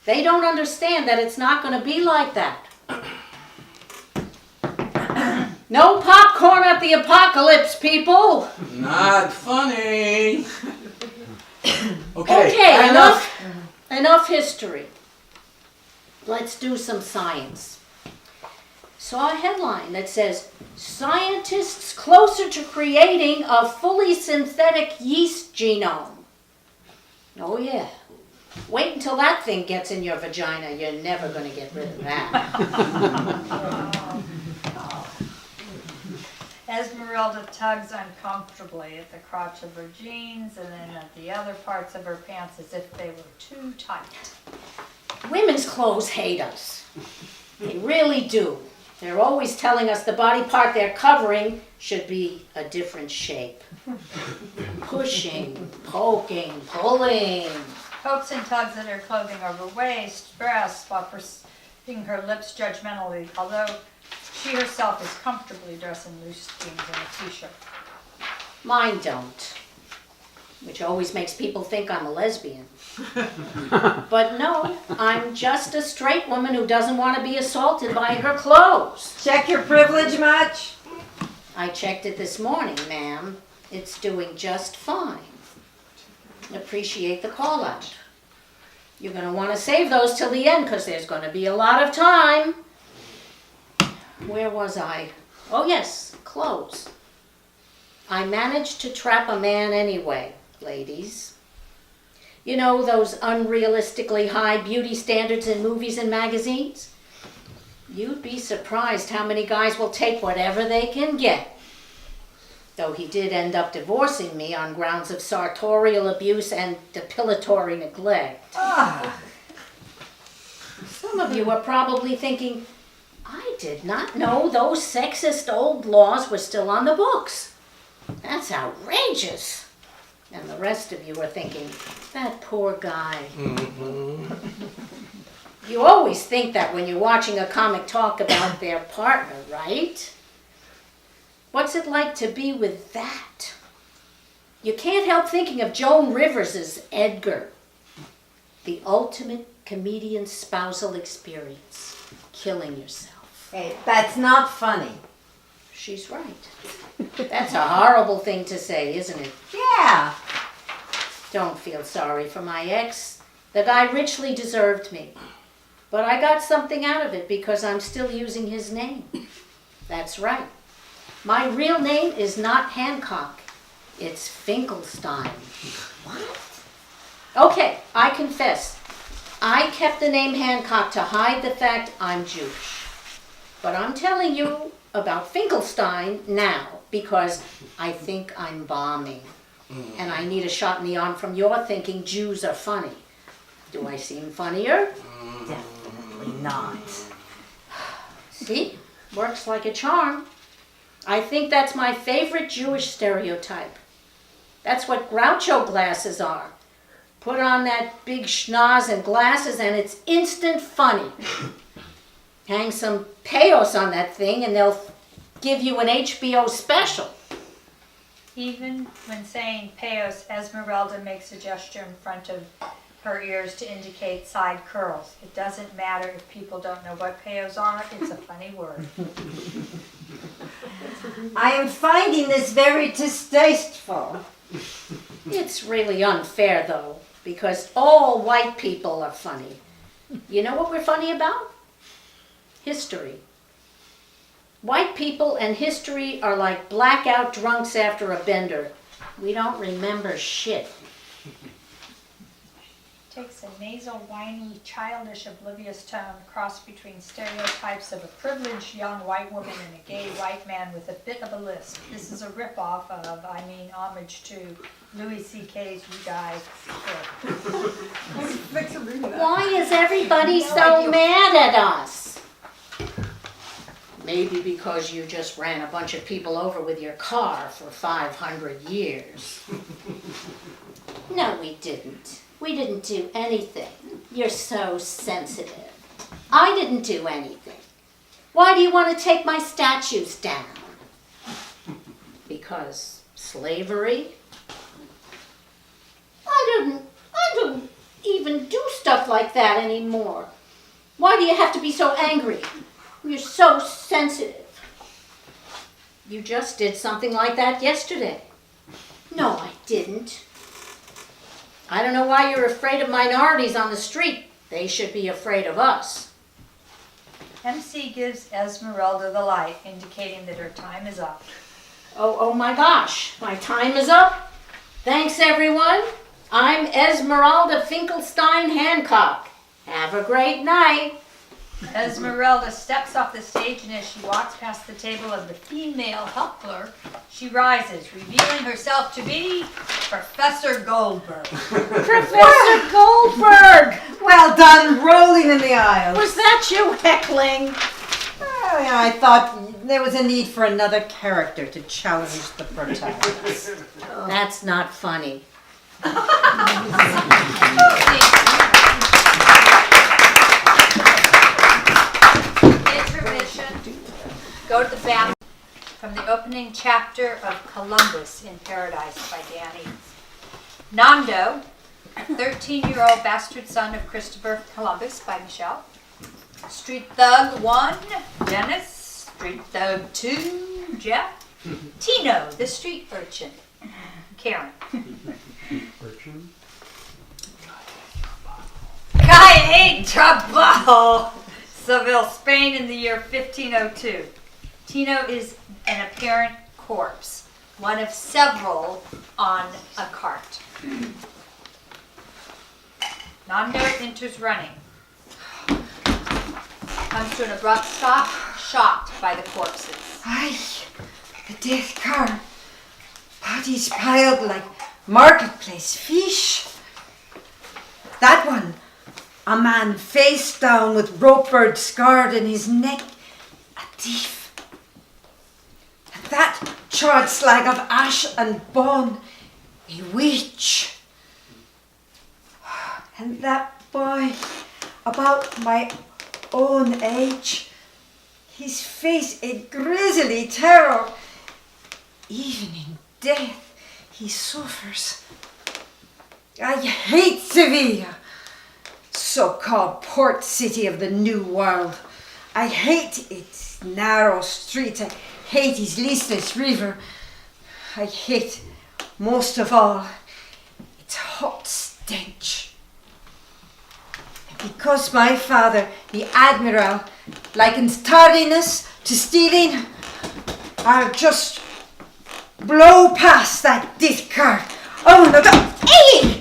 They don't understand that it's not going to be like that. No popcorn at the apocalypse, people! Not funny. Okay, enough history. Let's do some science. saw a headline that says, "Scientists closer to creating a fully synthetic yeast genome." Oh yeah. Wait until that thing gets in your vagina. You're never going to get rid of that. Esmeralda tugs uncomfortably at the crotch of her jeans and then at the other parts of her pants as if they were too tight. Women's clothes hate us. They really do. They're always telling us the body part they're covering should be a different shape. Pushing, poking, pulling. Pokes and tugs at her clothing over waist, breasts, while pursing her lips judgmentally, although she herself is comfortably dressed in loose jeans and a t-shirt. Mine don't. Which always makes people think I'm a lesbian. But no, I'm just a straight woman who doesn't want to be assaulted by her clothes. Check your privilege much? I checked it this morning, ma'am. It's doing just fine. Appreciate the call out. You're going to want to save those till the end because there's going to be a lot of time. Where was I? Oh yes, clothes. I managed to trap a man anyway, ladies. You know those unrealistically high beauty standards in movies and magazines? You'd be surprised how many guys will take whatever they can get. Though he did end up divorcing me on grounds of sartorial abuse and depilatory neglect. Some of you are probably thinking, I did not know those sexist old laws were still on the books. That's outrageous. And the rest of you are thinking, that poor guy. You always think that when you're watching a comic talk about their partner, right? What's it like to be with that? You can't help thinking of Joan Rivers' Edgar. The ultimate comedian spousal experience. Killing yourself. Hey, that's not funny. She's right. That's a horrible thing to say, isn't it? Yeah. Don't feel sorry for my ex. The guy richly deserved me. But I got something out of it because I'm still using his name. That's right. My real name is not Hancock. It's Finkelstein. What? Okay, I confess. I kept the name Hancock to hide the fact I'm Jewish. But I'm telling you about Finkelstein now because I think I'm bombing. And I need a shot in the arm from your thinking Jews are funny. Do I seem funnier? Definitely not. See? Works like a charm. I think that's my favorite Jewish stereotype. That's what Groucho glasses are. Put on that big schnoz and glasses and it's instant funny. Hang some payos on that thing and they'll give you an HBO special. Even when saying payos, Esmeralda makes a gesture in front of her ears to indicate side curls. It doesn't matter if people don't know what payos are, it's a funny word. I am finding this very distasteful. It's really unfair though, because all white people are funny. You know what we're funny about? History. White people and history are like blackout drunks after a bender. We don't remember shit. Takes a nasal, whiny, childish, oblivious tone, cross between stereotypes of a privileged young white woman and a gay white man with a bit of a lisp. This is a ripoff of, homage to Louis C.K.'s You Guys. Why is everybody so mad at us? Maybe because you just ran a bunch of people over with your car for 500 years. No, we didn't. We didn't do anything. You're so sensitive. I didn't do anything. Why do you want to take my statues down? Because slavery? I don't even do stuff like that anymore. Why do you have to be so angry? You're so sensitive. You just did something like that yesterday. No, I didn't. I don't know why you're afraid of minorities on the street. They should be afraid of us. MC gives Esmeralda the light, indicating that her time is up. Oh my gosh, my time is up. Thanks, everyone. I'm Esmeralda Finkelstein Hancock. Have a great night. Esmeralda steps off the stage, and as she walks past the table of the female help clerk, she rises, revealing herself to be Professor Goldberg. Professor Goldberg! Well done, rolling in the aisles. Was that you heckling? Oh, yeah, I thought there was a need for another character to challenge the protagonist. That's not funny. Intermission. Go to the bathroom. From the opening chapter of Columbus in Paradise by Danny. Nando, 13-year-old bastard son of Christopher Columbus by Michelle. Street Thug 1, Dennis. Street Thug 2, Jeff. Tino, the street urchin, Karen. Guy Trabajo, Seville, Spain in the year 1502. Tino is an apparent corpse, one of several on a cart. Nando enters running. Comes to an abrupt stop, shocked by the corpses. Aye, the death car. Bodies piled like marketplace fish. That one, a man face down with rope bird scarred in his neck, a thief. And that charred slag of ash and bone, a witch. And that boy, about my own age, his face a grisly terror. Even in death, he suffers. I hate Sevilla, so-called port city of the New World. I hate its narrow streets. I hate its listless river. I hate, most of all, its hot stench. Because my father, the Admiral, likens tardiness to stealing, I'll just blow past that death cart. Oh no, hey!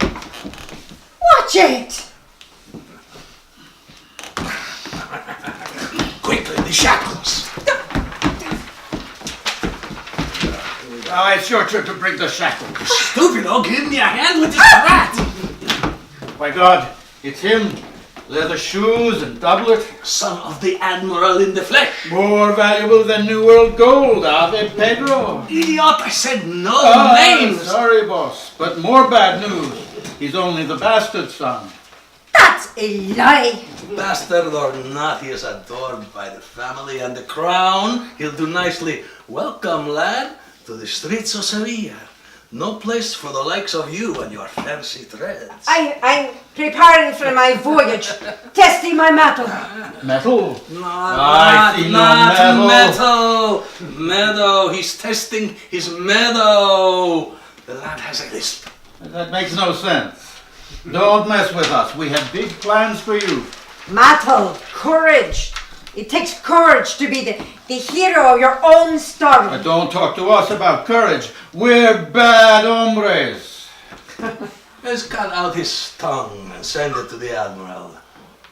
Watch it! Quickly, the shackles. It's your turn to break the shackles. Stupido, give me a hand with this rat. By God, it's him. Leather shoes and doublet. Son of the Admiral in the flesh. More valuable than New World gold, Ave Pedro. Idiot, I said no names. Sorry, boss, but more bad news. He's only the bastard son. That's a lie. Bastard or not, he is adored by the family and the crown. He'll do nicely. Welcome, lad, to the streets of Sevilla. No place for the likes of you and your fancy threads. I'm preparing for my voyage, testing my metal. Metal? Not metal. Meadow. He's testing his meadow. The lad has a lisp. That makes no sense. Don't mess with us. We have big plans for you. Metal, courage. It takes courage to be the hero of your own story. Don't talk to us about courage. We're bad hombres. Let's cut out his tongue and send it to the Admiral.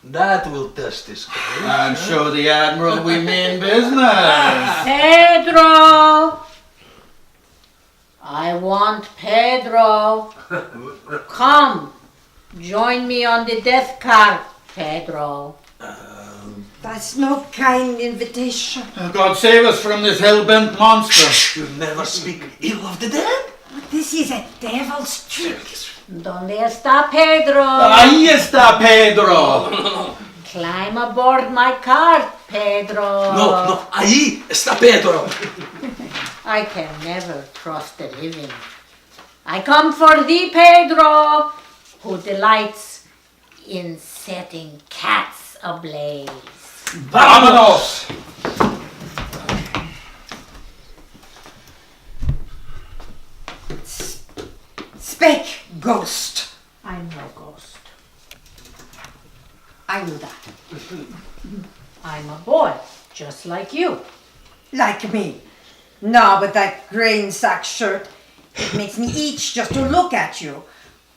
That will test his courage. And show the Admiral we mean business. Pedro! I want Pedro. Come, join me on the death cart, Pedro. That's no kind invitation. God save us from this hell-bent monster. You never speak ill of the dead? This is a devil's trick. ¿Dónde está Pedro? Ahí está Pedro. Climb aboard my cart, Pedro. No, ahí está Pedro. I can never trust the living. I come for thee, Pedro, who delights in setting cats ablaze. Vámonos. Speak, ghost. I'm no ghost. I knew that. I'm I'm a boy, just like you. Like me. Now with that grain sack shirt, it makes me itch just to look at you.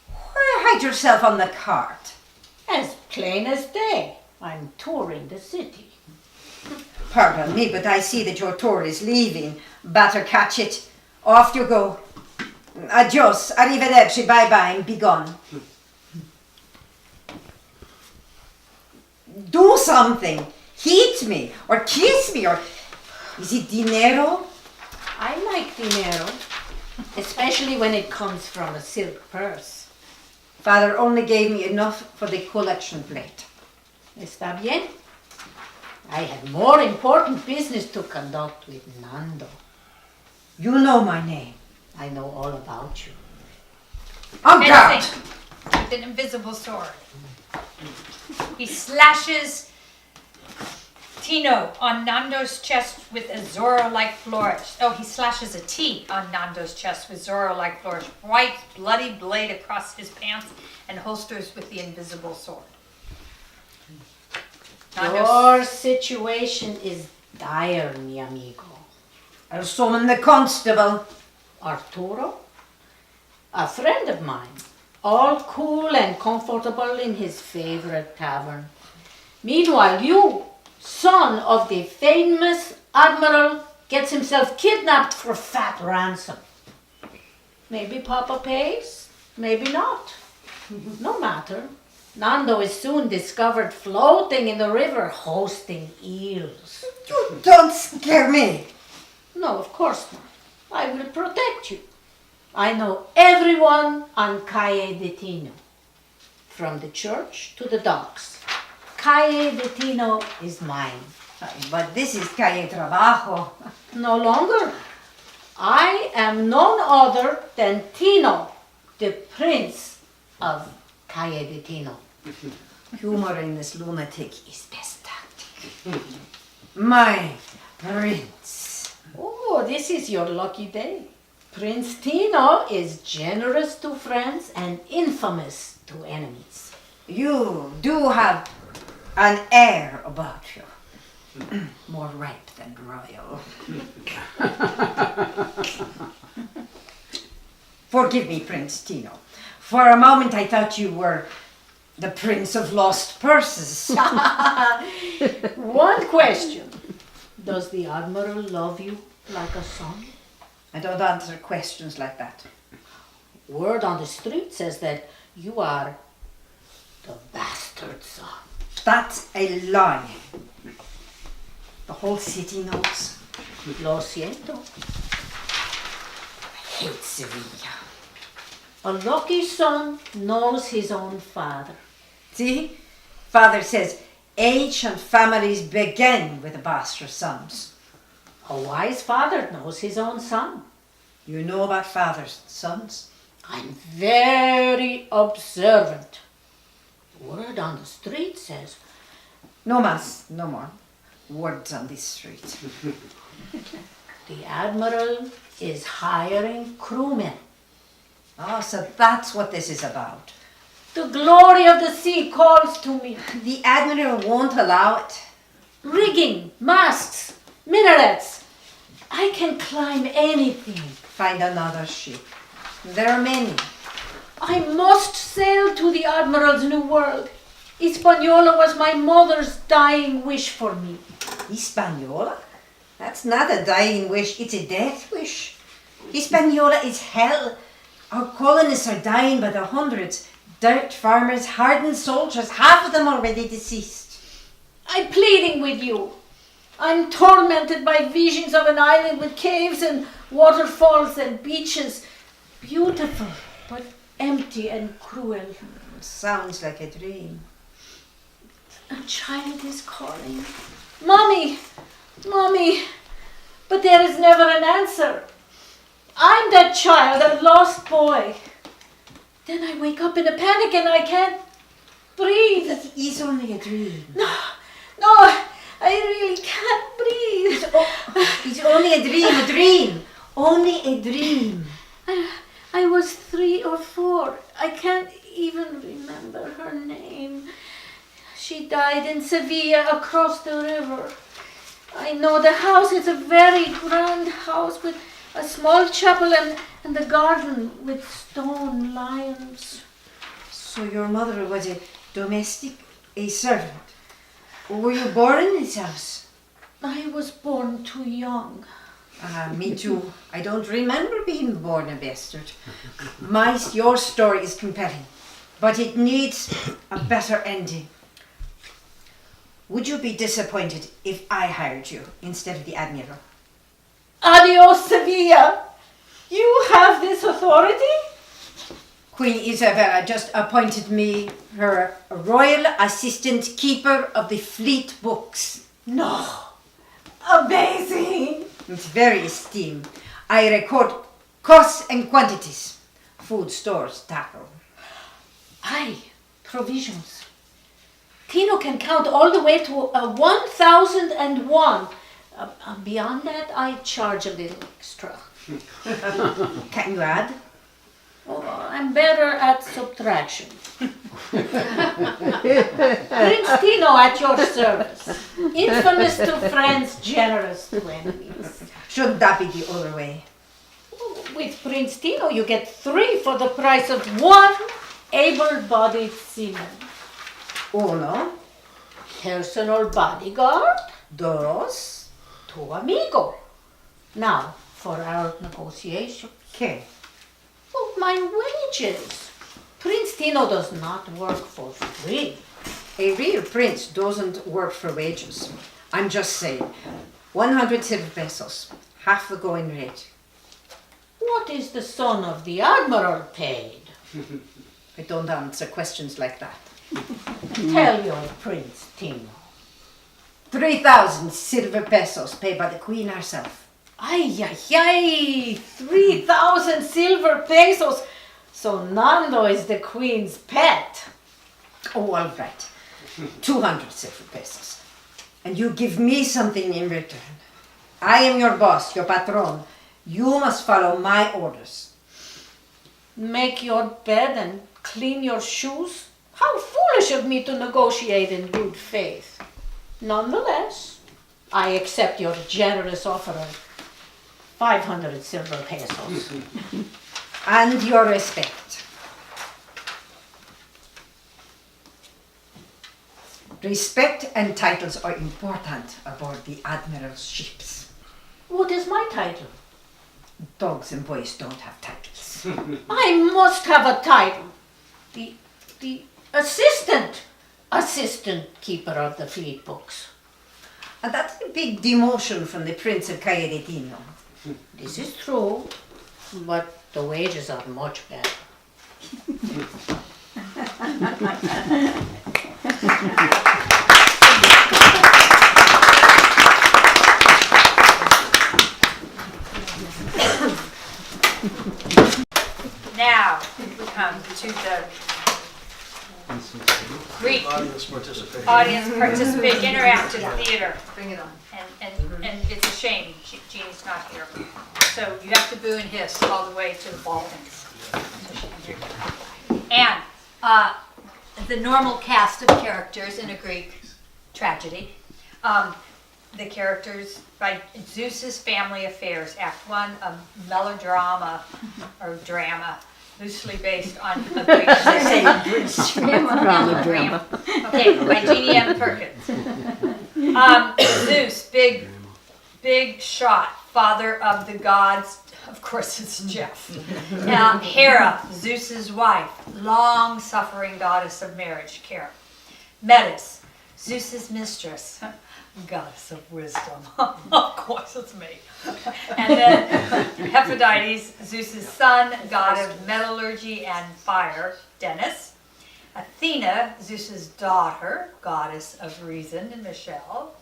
Why hide yourself on the cart? As plain as day. I'm touring the city. Pardon me, but I see that your tour is leaving. Better catch it. Off you go. Adios, arrivederci, bye-bye, and be gone. Do something. Hit me, or kiss me, or... Is it dinero? I like dinero, especially when it comes from a silk purse. Father only gave me enough for the collection plate. Está bien? I have more important business to conduct with Nando. You know my name. I know all about you. On guard! Fencing with an invisible sword. He slashes Tino on Nando's chest with a Zorro-like flourish. Oh, he slashes a T on Nando's chest with Zorro-like flourish. White, bloody blade across his pants and holsters with the invisible sword. Your situation is dire, mi amigo. I'll summon the constable. Arturo? A friend of mine. All cool and comfortable in his favorite tavern. Meanwhile, you, son of the famous admiral, gets himself kidnapped for fat ransom. Maybe Papa pays, maybe not. No matter. Nando is soon discovered floating in the river, hosting eels. You don't scare me. No, of course not. I will protect you. I know everyone on Calle de Tino, from the church to the docks. Calle de Tino is mine. But this is Calle Trabajo. No longer. I am none other than Tino, the prince of Calle de Tino. Humoring this lunatic is best tactic. My prince. Oh, this is your lucky day. Prince Tino is generous to friends and infamous to enemies. You do have an air about you. More ripe than royal. Forgive me, Prince Tino. For a moment I thought you were the prince of lost purses. One question. Does the Admiral love you like a son? I don't answer questions like that. Word on the street says that you are the bastard son. That's a lie. The whole city knows. Lo siento. I hate Sevilla. A lucky son knows his own father. See? Father says ancient families begin with the bastard sons. A wise father knows his own son. You know about fathers and sons? I'm very observant. Word on the street says... No mas, no more. Words on this street. The Admiral is hiring crewmen. Oh, so that's what this is about. The glory of the sea calls to me. The Admiral won't allow it. Rigging, masts, minarets. I can climb anything. Find another ship. There are many. I must sail to the Admiral's new world. Hispaniola was my mother's dying wish for me. Hispaniola? That's not a dying wish, it's a death wish. Hispaniola is hell. Our colonists are dying by the hundreds. Dirt farmers, hardened soldiers, half of them already deceased. I'm pleading with you. I'm tormented by visions of an island with caves and waterfalls and beaches. Beautiful, but empty and cruel. Sounds like a dream. A child is calling. Mommy! Mommy! But there is never an answer. I'm that child, that lost boy. Then I wake up in a panic and I can't breathe. It is only a dream. No, I really can't breathe. It's only a dream, Only a dream. I was 3 or 4. I can't even remember her name. She died in Sevilla across the river. I know the house is a very grand house with a small chapel and a garden with stone lions. So your mother was a domestic, a servant. Were you born in this house? I was born too young. Me too. I don't remember being born a bastard. Your story is compelling, but it needs a better ending. Would you be disappointed if I hired you instead of the Admiral? Adios, Sevilla. You have this authority? Queen Isabella just appointed me her royal assistant keeper of the fleet books. No. Amazing. It's very esteemed. I record costs and quantities. Food stores, tackle. Aye, provisions. Tino can count all the way to 1001. Beyond that, I charge a little extra. Can you add? Oh, I'm better at subtraction. Prince Tino at your service. Infamous to friends, generous to enemies. Shouldn't that be the other way? With Prince Tino, you get 3 for the price of 1 able-bodied seaman. Uno, Personal bodyguard, dos, tu amigo. Now, for our negotiation. que? Oh, my wages. Prince Tino does not work for free. A real prince doesn't work for wages. I'm just saying, 100 silver pesos, half the going rate. What is the son of the admiral paid? I don't answer questions like that. Tell your Prince Tino. 3,000 silver pesos paid by the queen herself. Ay, ay, ay, 3,000 silver pesos. So Nando is the queen's pet. Oh, all right. 200 silver pesos. And you give me something in return. I am your boss, your patron. You must follow my orders. Make your bed and clean your shoes? How foolish of me to negotiate in good faith. Nonetheless, I accept your generous offer of 500 silver pesos. And your respect. Respect and titles are important aboard the Admiral's ships. What is my title? Dogs and boys don't have titles. I must have a title. The assistant keeper of the fleet books. And that's a big demotion from the Prince of Cayeretino. This is true, but the wages are much better. Now we come to the Greek Audience participation. audience participate interactive theater. Bring it on. And it's a shame Jeannie's not here. So you have to boo and hiss all the way to the Balkans. So she can hear you. And the normal cast of characters in a Greek tragedy. The characters by Zeus's Family Affairs, Act 1, a melodrama or drama loosely based on a Greek drama. Okay, by Jeannie M. Perkins. Zeus, big shot, father of the gods. Of course, it's Jeff. Hera, Zeus's wife, long-suffering goddess of marriage, Kara. Metis, Zeus's mistress, goddess of wisdom. Of course, it's me. And then Hephaestus, Zeus's son, god of metallurgy and fire, Dennis. Athena, Zeus's daughter, goddess of reason, and Michelle.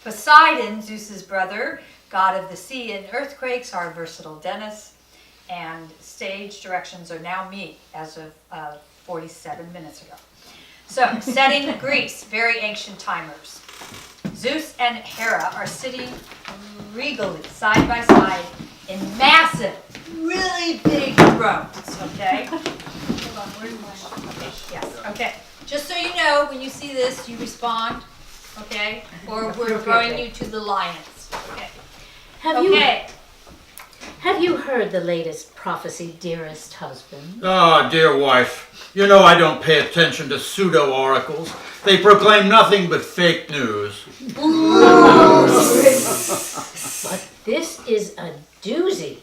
Poseidon, Zeus's brother, god of the sea and earthquakes, our versatile Dennis. And stage directions are now me as of 47 minutes ago. So, setting Greece, very ancient timers. Zeus and Hera are sitting regally, side by side, in massive, really big thrones, okay? Hold on, where's my... Okay, yes, okay. Just so you know, when you see this, you respond, okay? Or we're throwing you to the lions, okay? Have you heard the latest prophecy, dearest husband? Ah, dear wife, you know I don't pay attention to pseudo-oracles. They proclaim nothing but fake news. But this is a doozy.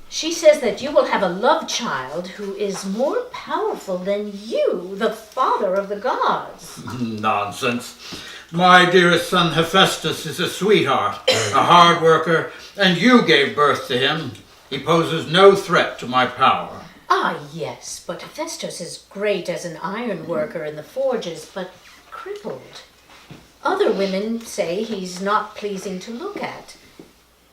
She says that you will have a love child who is more powerful than you, the father of the gods. Nonsense. My dearest son Hephaestus is a sweetheart, a hard worker, and you gave birth to him. He poses no threat to my power. Ah, yes, but Hephaestus is great as an iron worker in the forges, but crippled. Other women say he's not pleasing to look at.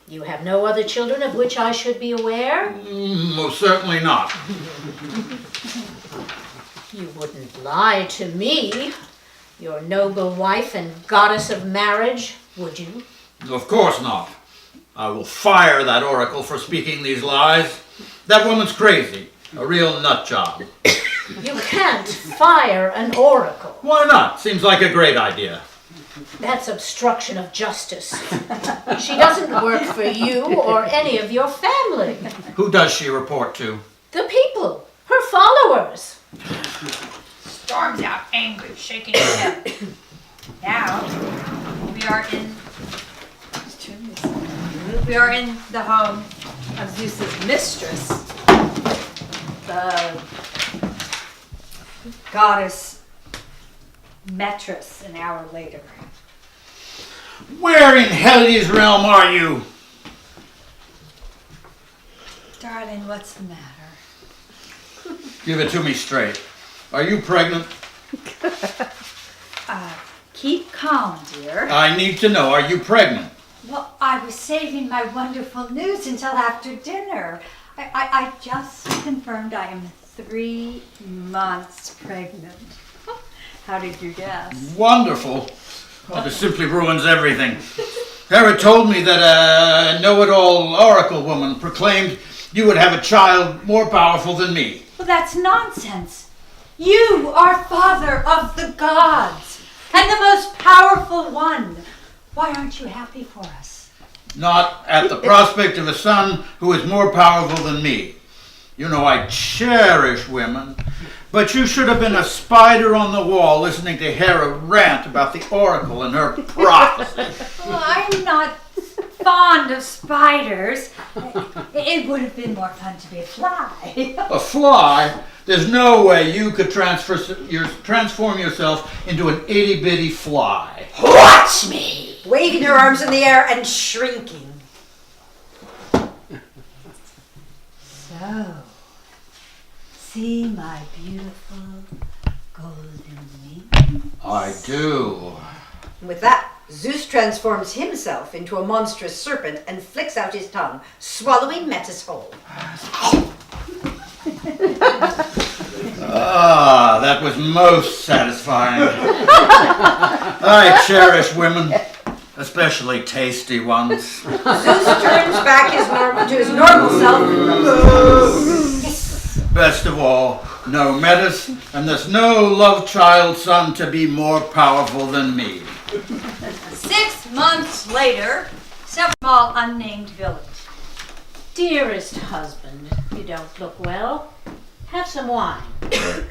You have no other children of which I should be aware? Most certainly not. You wouldn't lie to me, your noble wife and goddess of marriage, would you? Of course not. I will fire that oracle for speaking these lies. That woman's crazy, a real nut job. You can't fire an oracle. Why not? Seems like a great idea. That's obstruction of justice. She doesn't work for you or any of your family. Who does she report to? The people, her followers. Storms out, angry, shaking his head. Now, we are in the home of Zeus's mistress, the goddess Metis, an hour later. Where in Hades' realm are you? Darling, what's the matter? Give it to me straight. Are you pregnant? Keep calm, dear. I need to know, are you pregnant? Well, I was saving my wonderful news until after dinner. I just confirmed I am 3 months pregnant. How did you guess? Wonderful. Oh, this simply ruins everything. Hera told me that a know-it-all oracle woman proclaimed you would have a child more powerful than me. Well, that's nonsense. You are father of the gods and the most powerful one. Why aren't you happy for us? Not at the prospect of a son who is more powerful than me. You know I cherish women, but you should have been a spider on the wall listening to Hera rant about the oracle and her prophecy. Well, I'm not fond of spiders. It would have been more fun to be a fly. A fly? There's no way you could transform yourself into an itty-bitty fly. Watch me! Waving her arms in the air and shrinking. So, see my beautiful golden wing? I do. With that, Zeus transforms himself into a monstrous serpent and flicks out his tongue, swallowing Metis whole. Ah, that was most satisfying. I cherish women, especially tasty ones. Zeus turns back to his normal self. Yes. Best of all, no Metis, and there's no love child son to be more powerful than me. 6 months later, some small unnamed village. Dearest husband, you don't look well. Have some wine.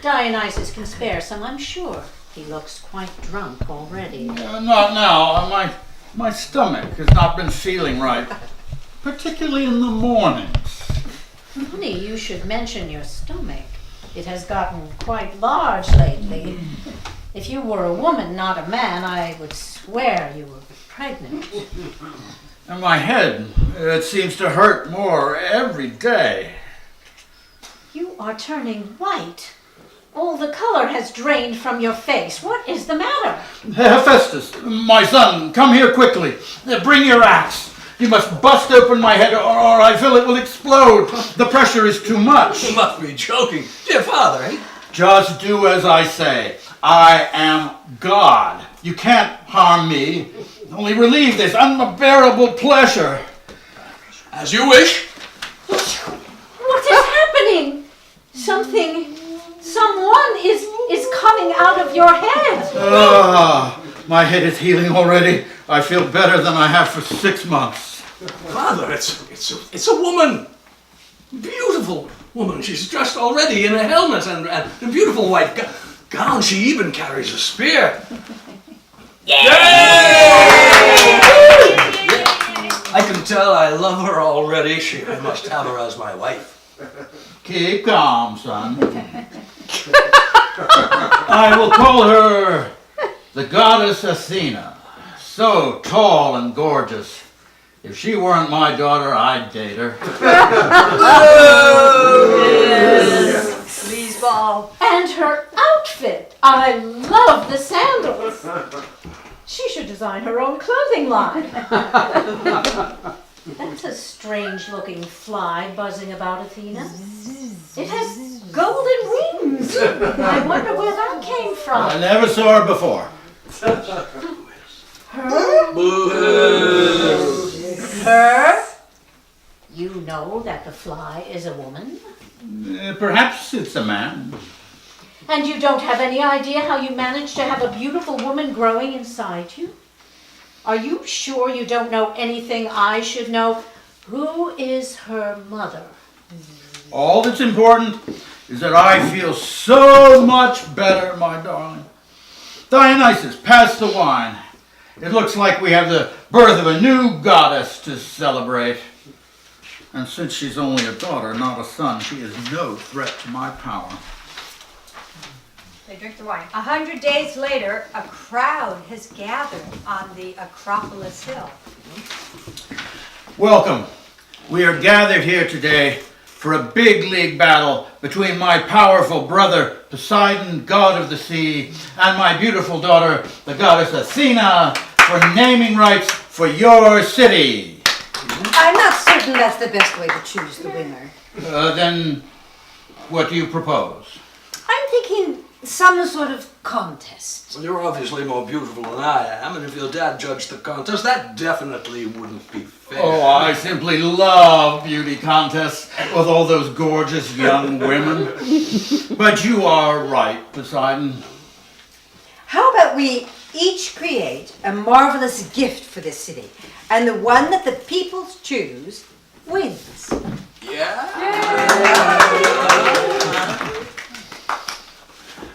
Dionysus can spare some, I'm sure. He looks quite drunk already. Not now. My stomach has not been feeling right, particularly in the mornings. Honey, you should mention your stomach. It has gotten quite large lately. If you were a woman, not a man, I would swear you were pregnant. And my head, it seems to hurt more every day. You are turning white. All the color has drained from your face. What is the matter? Hephaestus, my son, come here quickly. Bring your axe. You must bust open my head or I feel it will explode. The pressure is too much. You must be joking. Dear father, eh? Just do as I say. I am God. You can't harm me. Only relieve this unbearable pleasure. As you wish. What is happening? Someone is is coming out of your head. My head is healing already. I feel better than I have for 6 months. Father, it's a woman. Beautiful woman. She's dressed already in a helmet and a beautiful white gown. She even carries a spear. I can tell I love her already. I must have her as my wife. Keep calm, son. I will call her the goddess Athena. So tall and gorgeous. If she weren't my daughter, I'd date her. Sleazeball. And her outfit. I love the sandals. She should design her own clothing line. That's a strange looking fly buzzing about Athena. It has golden wings. I wonder where that came I from. never saw her before. Her? You know that the fly is a woman? Perhaps it's a man. And you don't have any idea how you managed to have a beautiful woman growing inside you? Are you sure you don't know anything I should know? Who is her mother? All that's important is that I feel so much better, my darling. Dionysus, pass the wine. It looks like we have the birth of a new goddess to celebrate. And since she's only a daughter, not a son, she is no threat to my power. They drink the wine. 100 days later, a crowd has gathered on the Acropolis Hill. Welcome. We are gathered here today for a big league battle between my powerful brother, Poseidon, god of the sea, and my beautiful daughter, the goddess Athena, for naming rights for your city. I'm not certain that's the best way to choose the winner. Then what do you propose? I'm thinking some sort of contest. Well, you're obviously more beautiful than I am, and if your dad judged the contest, that definitely wouldn't be fair. Oh, I simply love beauty contests with all those gorgeous young women. But you are right, Poseidon. How about we each create a marvelous gift for this city, and the one that the people choose wins.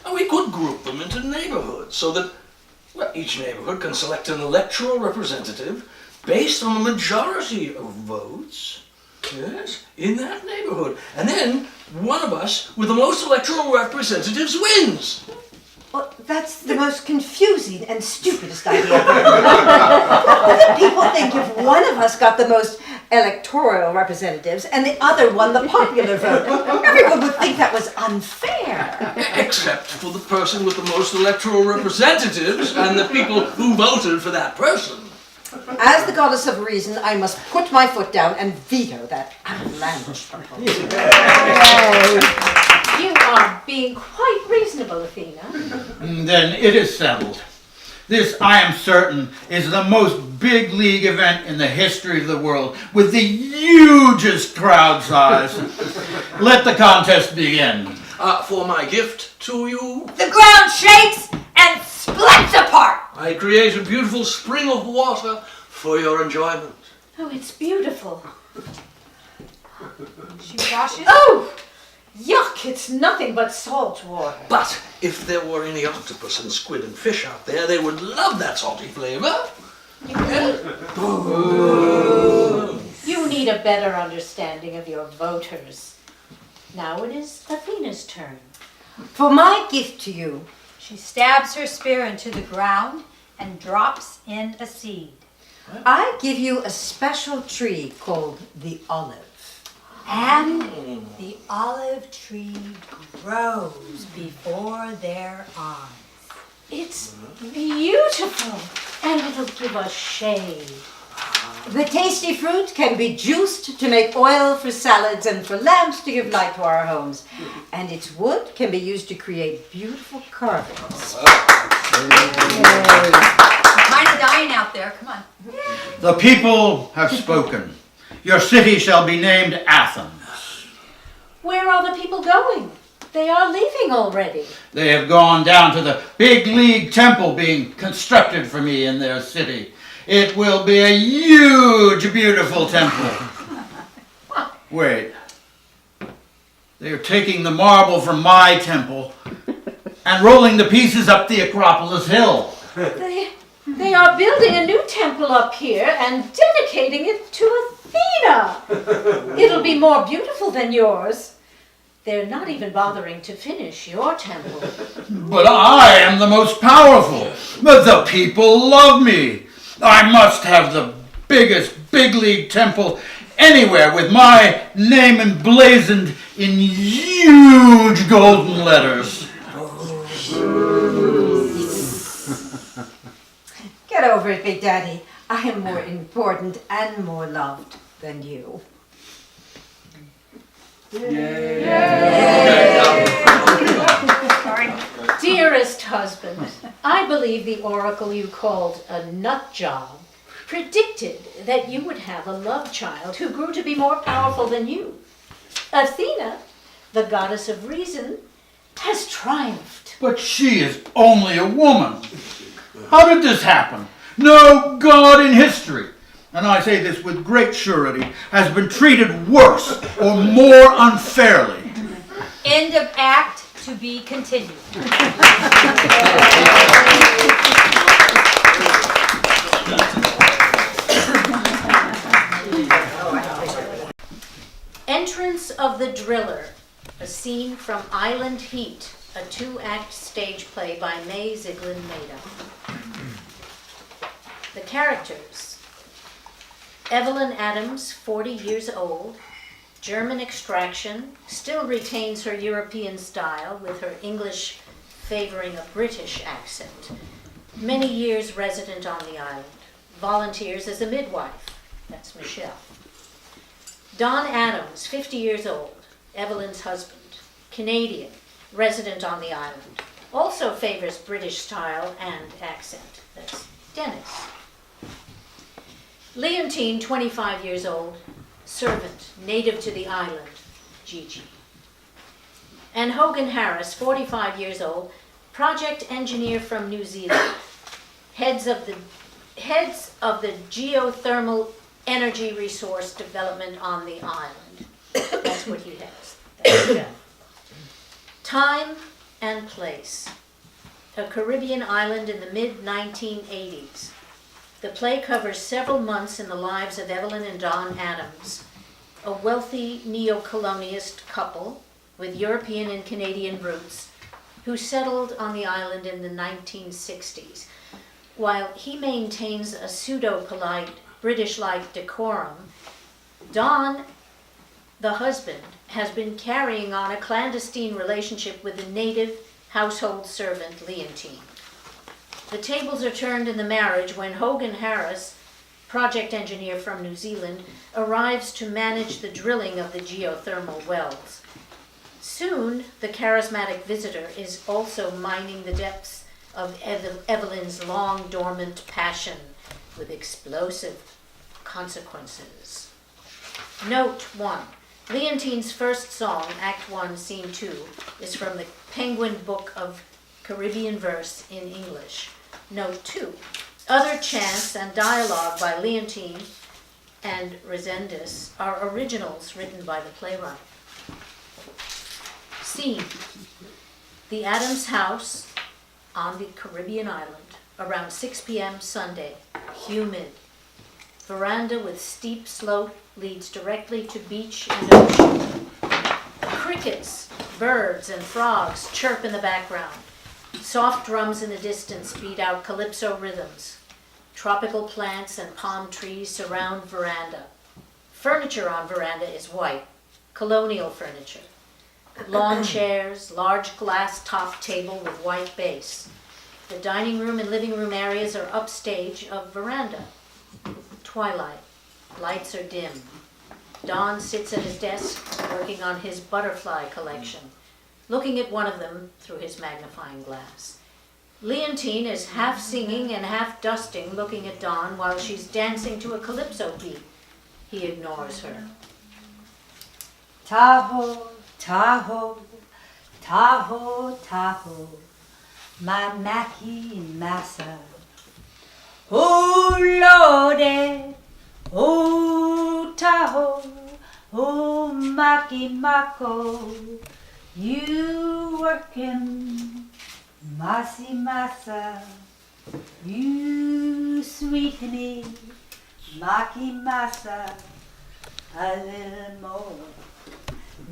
And we could group them into neighborhoods so that each neighborhood can select an electoral representative based on the majority of votes, in that neighborhood. And then one of us with the most electoral representatives wins. Well, that's the most confusing and stupidest idea I've ever heard. What would the people think if one of us got the most electoral representatives and the other won the popular vote? Everyone would think that was unfair. Except for the person with the most electoral representatives and the people who voted for that person. As the goddess of reason, I must put my foot down and veto that outlandish proposal. You are being quite reasonable, Athena. Then it is settled. This, I am certain, is the most big league event in the history of the world, with the hugest crowd size. Let the contest begin. For my gift to you, The ground shakes and splits apart. I create a beautiful spring of water for your enjoyment. Oh, it's beautiful. She washes. Oh! Yuck, it's nothing but salt water. But if there were any octopus and squid and fish out there, they would love that salty flavor. You need a better understanding of your voters. Now it is Athena's turn. For my gift to you, She stabs her spear into the ground and drops in a seed. I give you a special tree called the olive. And the olive tree grows before their eyes. It's beautiful, and it'll give us shade. The tasty fruit can be juiced to make oil for salads and for lamps to give light to our homes. And its wood can be used to create beautiful carvings. Kind of dying out there. Come on. The people have spoken. Your city shall be named Athens. Where are the people going? they are leaving already. They have gone down to the big league temple being constructed for me in their city. It will be a huge, beautiful temple. Wait. They are taking the marble from my temple and rolling the pieces up the Acropolis Hill. They are building a new temple up here and dedicating it to Athena. It'll be more beautiful than yours. They're not even bothering to finish your temple. But I am the most powerful. But the people love me. I must have the biggest big league temple anywhere with my name emblazoned in huge golden letters. Get over it, Big Daddy. I am more important and more loved than you. Dearest husband, I believe the oracle you called a nut job predicted that you would have a love child who grew to be more powerful than you. Athena, the goddess of reason, has triumphed. But she is only a woman. How did this happen? No god in history, and I say this with great surety, has been treated worse or more unfairly. End of act, to be continued. Entrance of the Driller, a scene from Island Heat, a 2-act stage play by May Ziegler Maida. The characters: Evelyn Adams, 40 years old, German extraction, still retains her European style with her English favoring a British accent. Many years resident on the island, volunteers as a midwife. That's Michelle. Don Adams, 50 years old, Evelyn's husband, Canadian, resident on the island, also favors British style and accent. That's Dennis. Leontine, 25 years old, servant, native to the island, Gigi. And Hogan Harris, 45 years old, project engineer from New Zealand, heads of the geothermal energy resource development on the island. That's what he has. That's Jeff. Time and place. A Caribbean island in the mid-1980s. The play covers several months in the lives of Evelyn and Don Adams, a wealthy neo-colonialist couple with European and Canadian roots who settled on the island in the 1960s. While he maintains a pseudo-polite, British-like decorum, Don, the husband, has been carrying on a clandestine relationship with a native household servant, Leontine. The tables are turned in the marriage when Hogan Harris, project engineer from New Zealand, arrives to manage the drilling of the geothermal wells. Soon, the charismatic visitor is also mining the depths of Evelyn's long dormant passion with explosive consequences. Note 1. Leontine's first song, Act 1, Scene 2, is from the Penguin Book of Caribbean Verse in English. Note 2. Other chants and dialogue by Leontine and Resendiz are originals written by the playwright. Scene: the Adams house on the Caribbean island, around 6 p.m. Sunday, humid. Veranda with steep slope leads directly to beach and ocean. Crickets, birds, and frogs chirp in the background. Soft drums in the distance beat out calypso rhythms. Tropical plants and palm trees surround veranda. Furniture on veranda is white, colonial furniture. Lawn chairs, large glass top table with white base. The dining room and living room areas are upstage of veranda. Twilight. Lights are dim. Don sits at his desk working on his butterfly collection, looking at one of them through his magnifying glass. Leontine is half singing and half dusting, looking at Don while she's dancing to a calypso beat. He ignores her. Tahoe, Tahoe, Tahoe, Tahoe, my Mackie massa. Oh Lordy, oh Tahoe, oh Mackie Mako, you working, Massy Massa, you sweet honey, Mackie Massa, a little more,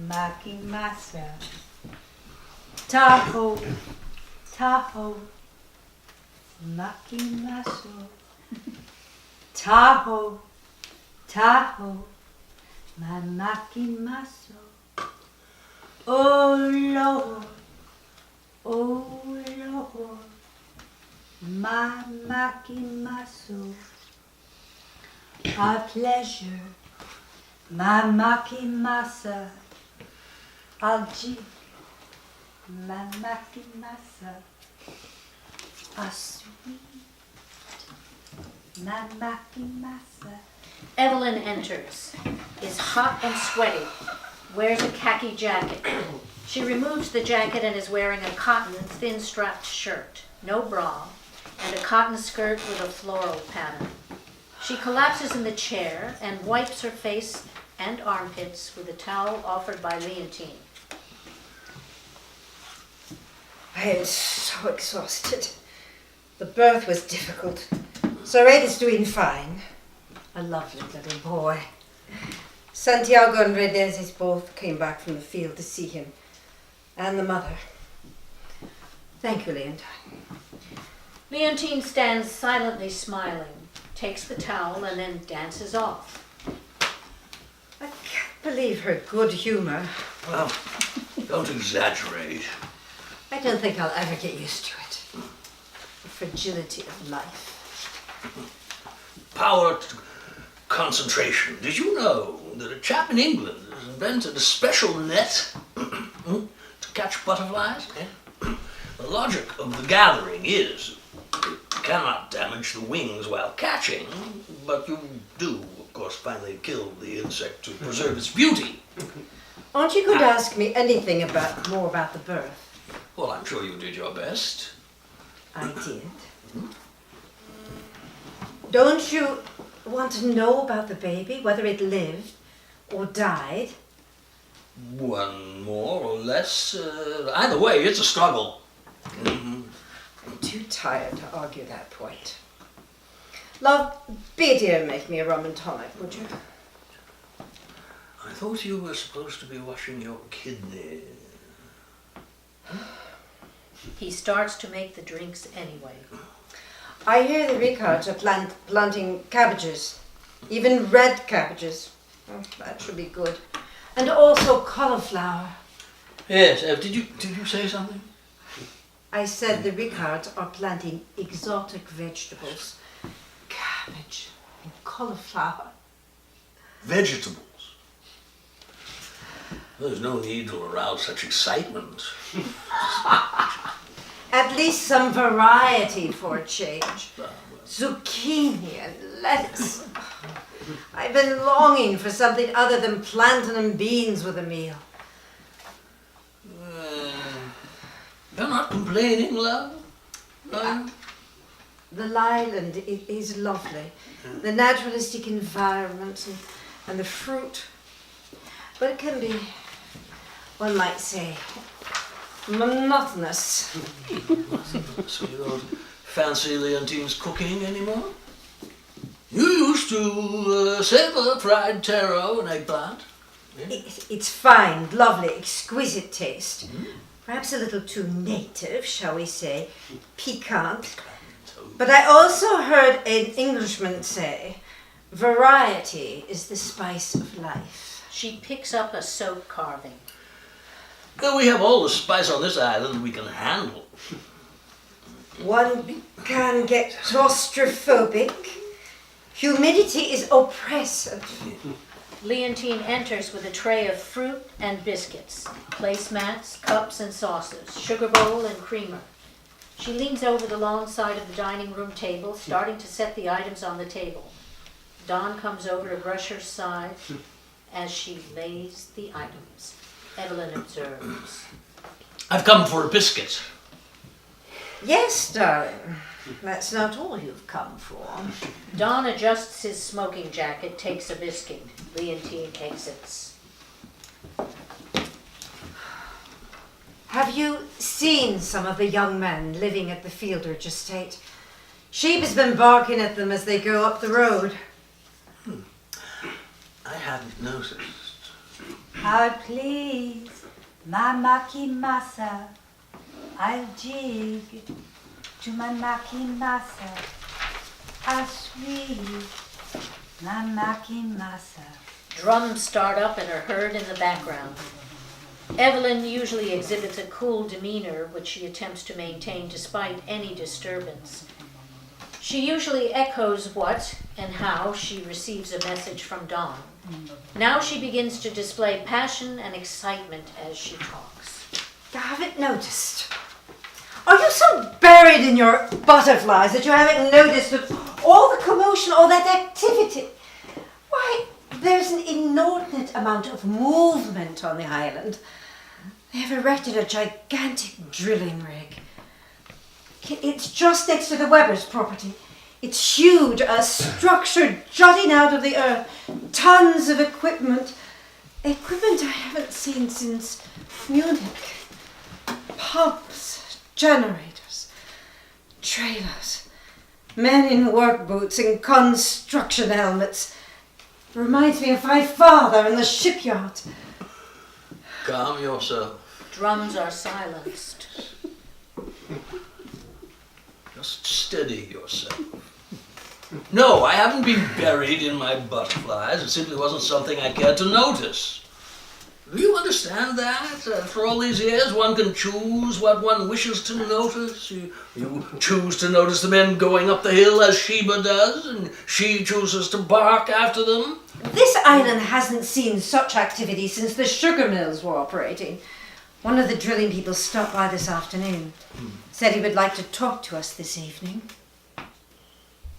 Mackie Massa. Tahoe, Tahoe, Mackie Massa. Tahoe, Tahoe, my Mackie Massa. Oh Lord, oh Lord, my Mackie Massa. A pleasure, my Mackie Massa. Algie, my Mackie Massa. A sweet, my Mackie Massa. Evelyn enters, is hot and sweaty, wears a khaki jacket. She removes the jacket and is wearing a cotton thin-strapped shirt, no bra, and a cotton skirt with a floral pattern. She collapses in the chair and wipes her face and armpits with a towel offered by Leontine. I am so exhausted. The birth was difficult. Sir Ed is doing fine. A lovely little boy. Santiago and Redeses both came back from the field to see him. And the mother. Thank you, Leontine. Leontine stands silently smiling, takes the towel, and then dances off. I can't believe her good humor. Well, don't exaggerate. I don't think I'll ever get used to it. The fragility of life. Power to concentration. Did you know that a chap in England has invented a special net to catch butterflies? The logic of the gathering is you cannot damage the wings while catching, but you do, of course, finally kill the insect to preserve its beauty. Aren't you going to ask me anything more about the birth? Well, I'm sure you did your best. I did. Don't you want to know about the baby, whether it lived or died? One more or less. Either way, it's a struggle. I'm too tired to argue that point. Love, be dear and make me a rum and tonic, would you? I thought you were supposed to be washing your kidney. He starts to make the drinks anyway. I hear the Ricards are planting cabbages, even red cabbages. Oh, that should be good. And also cauliflower. Yes, did you say something? I said the Ricards are planting exotic vegetables. Cabbage and cauliflower. Vegetables? There's no need to arouse such excitement. At least some variety for a change. Zucchini and lettuce. I've been longing for something other than plantain and beans with a meal. You're not complaining, love? No? The island is lovely. The naturalistic environment and the fruit. But it can be, one might say, monotonous. So you don't fancy Leontine's cooking anymore? You used to savor fried taro and eggplant. Yeah. It's fine, lovely, exquisite taste. Perhaps a little too native, shall we say, piquant. But I also heard an Englishman say, variety is the spice of life. She picks up a soap carving. Well, we have all the spice on this island we can handle. One can get claustrophobic. Humidity is oppressive. Leontine enters with a tray of fruit and biscuits, placemats, cups and saucers, sugar bowl and creamer. She leans over the long side of the dining room table, starting to set the items on the table. Dawn comes over to brush her side as she lays the items. Evelyn observes. I've come for a biscuit. Yes, darling. That's not all you've come for. Don adjusts his smoking jacket, takes a biscuit. Leontine exits. Have you seen some of the young men living at the Fieldridge estate? Sheep has been barking at them as they go up the road. I hadn't noticed. How please, my makimasa, I'll jig to my makimasa. How sweet, my makimasa. Drums start up and are heard in the background. Evelyn usually exhibits a cool demeanor, which she attempts to maintain despite any disturbance. She usually echoes what and how she receives a message from Don. Now she begins to display passion and excitement as she talks. I haven't noticed. Are you so buried in your butterflies that you haven't noticed that all the commotion, all that activity? Why, there's an inordinate amount of movement on the island. They have erected a gigantic drilling rig. It's just next to the Weber's property. It's huge, a structure jutting out of the earth. Tons of equipment. Equipment I haven't seen since Munich. Pumps, generators, trailers, men in work boots and construction helmets. Reminds me of my father in the shipyard. Calm yourself. Drums are silenced. Just steady yourself. No, I haven't been buried in my butterflies. It simply wasn't something I cared to notice. Do you understand that? For all these years, one can choose what one wishes to notice. You choose to notice the men going up the hill as Sheba does, and she chooses to bark after them. This island hasn't seen such activity since the sugar mills were operating. One of the drilling people stopped by this afternoon. Said he would like to talk to us this evening.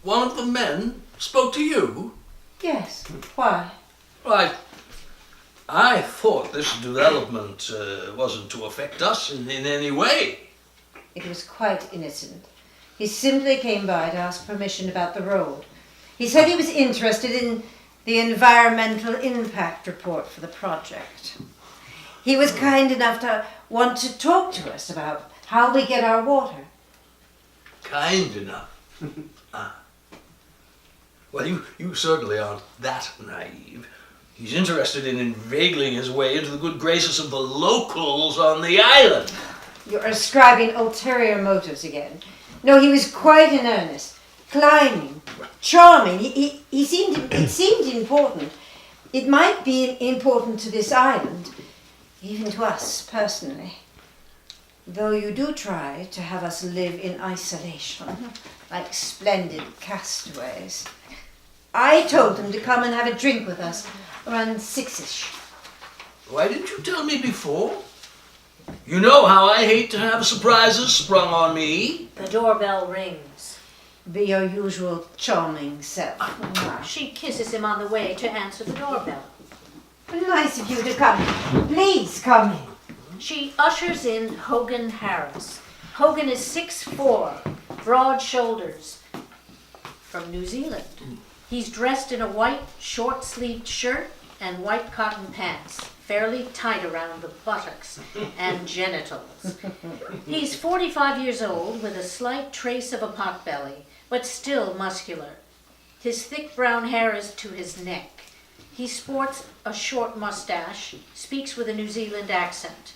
One of the men spoke to you? Yes. Why? Right. I thought this development wasn't to affect us in any way. It was quite innocent. He simply came by to ask permission about the road. He said he was interested in the environmental impact report for the project. He was kind enough to want to talk to us about how we get our water. Kind enough. Well, you certainly aren't that naive. He's interested in inveigling his way into the good graces of the locals on the island. You're ascribing ulterior motives again. No, he was quite in earnest. Climbing. Charming. It seemed important. It might be important to this island, even to us personally. Though you do try to have us live in isolation, like splendid castaways. I told him to come and have a drink with us around 6-ish. Why didn't you tell me before? You know how I hate to have surprises sprung on me. The doorbell rings. Be your usual charming self. She kisses him on the way to answer the doorbell. Nice of you to come. Please come in. She ushers in Hogan Harris. Hogan is 6'4", broad shoulders, from New Zealand. He's dressed in a white short-sleeved shirt and white cotton pants, fairly tight around the buttocks and genitals. He's 45 years old with a slight trace of a potbelly, but still muscular. His thick brown hair is to his neck. He sports a short mustache, speaks with a New Zealand accent.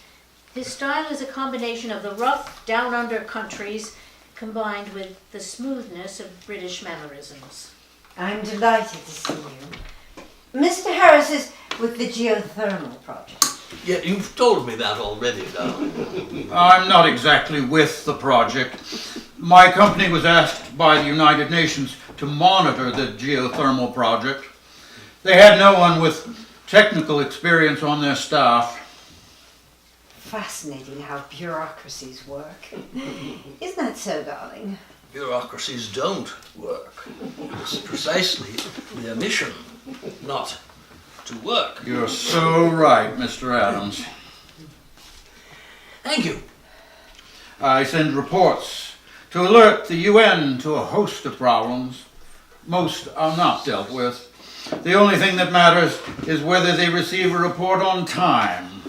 His style is a combination of the rough, down-under countries combined with the smoothness of British mannerisms. I'm delighted to see you. Mr. Harris is with the geothermal project. Yeah, you've told me that already, darling. I'm not exactly with the project. My company was asked by the United Nations to monitor the geothermal project. They had no one with technical experience on their staff. Fascinating how bureaucracies work. Isn't that so, darling? Bureaucracies don't work. It's precisely their mission, not to work. You're so right, Mr. Adams. Thank you. I send reports to alert the UN to a host of problems. Most are not dealt with. The only thing that matters is whether they receive a report on time.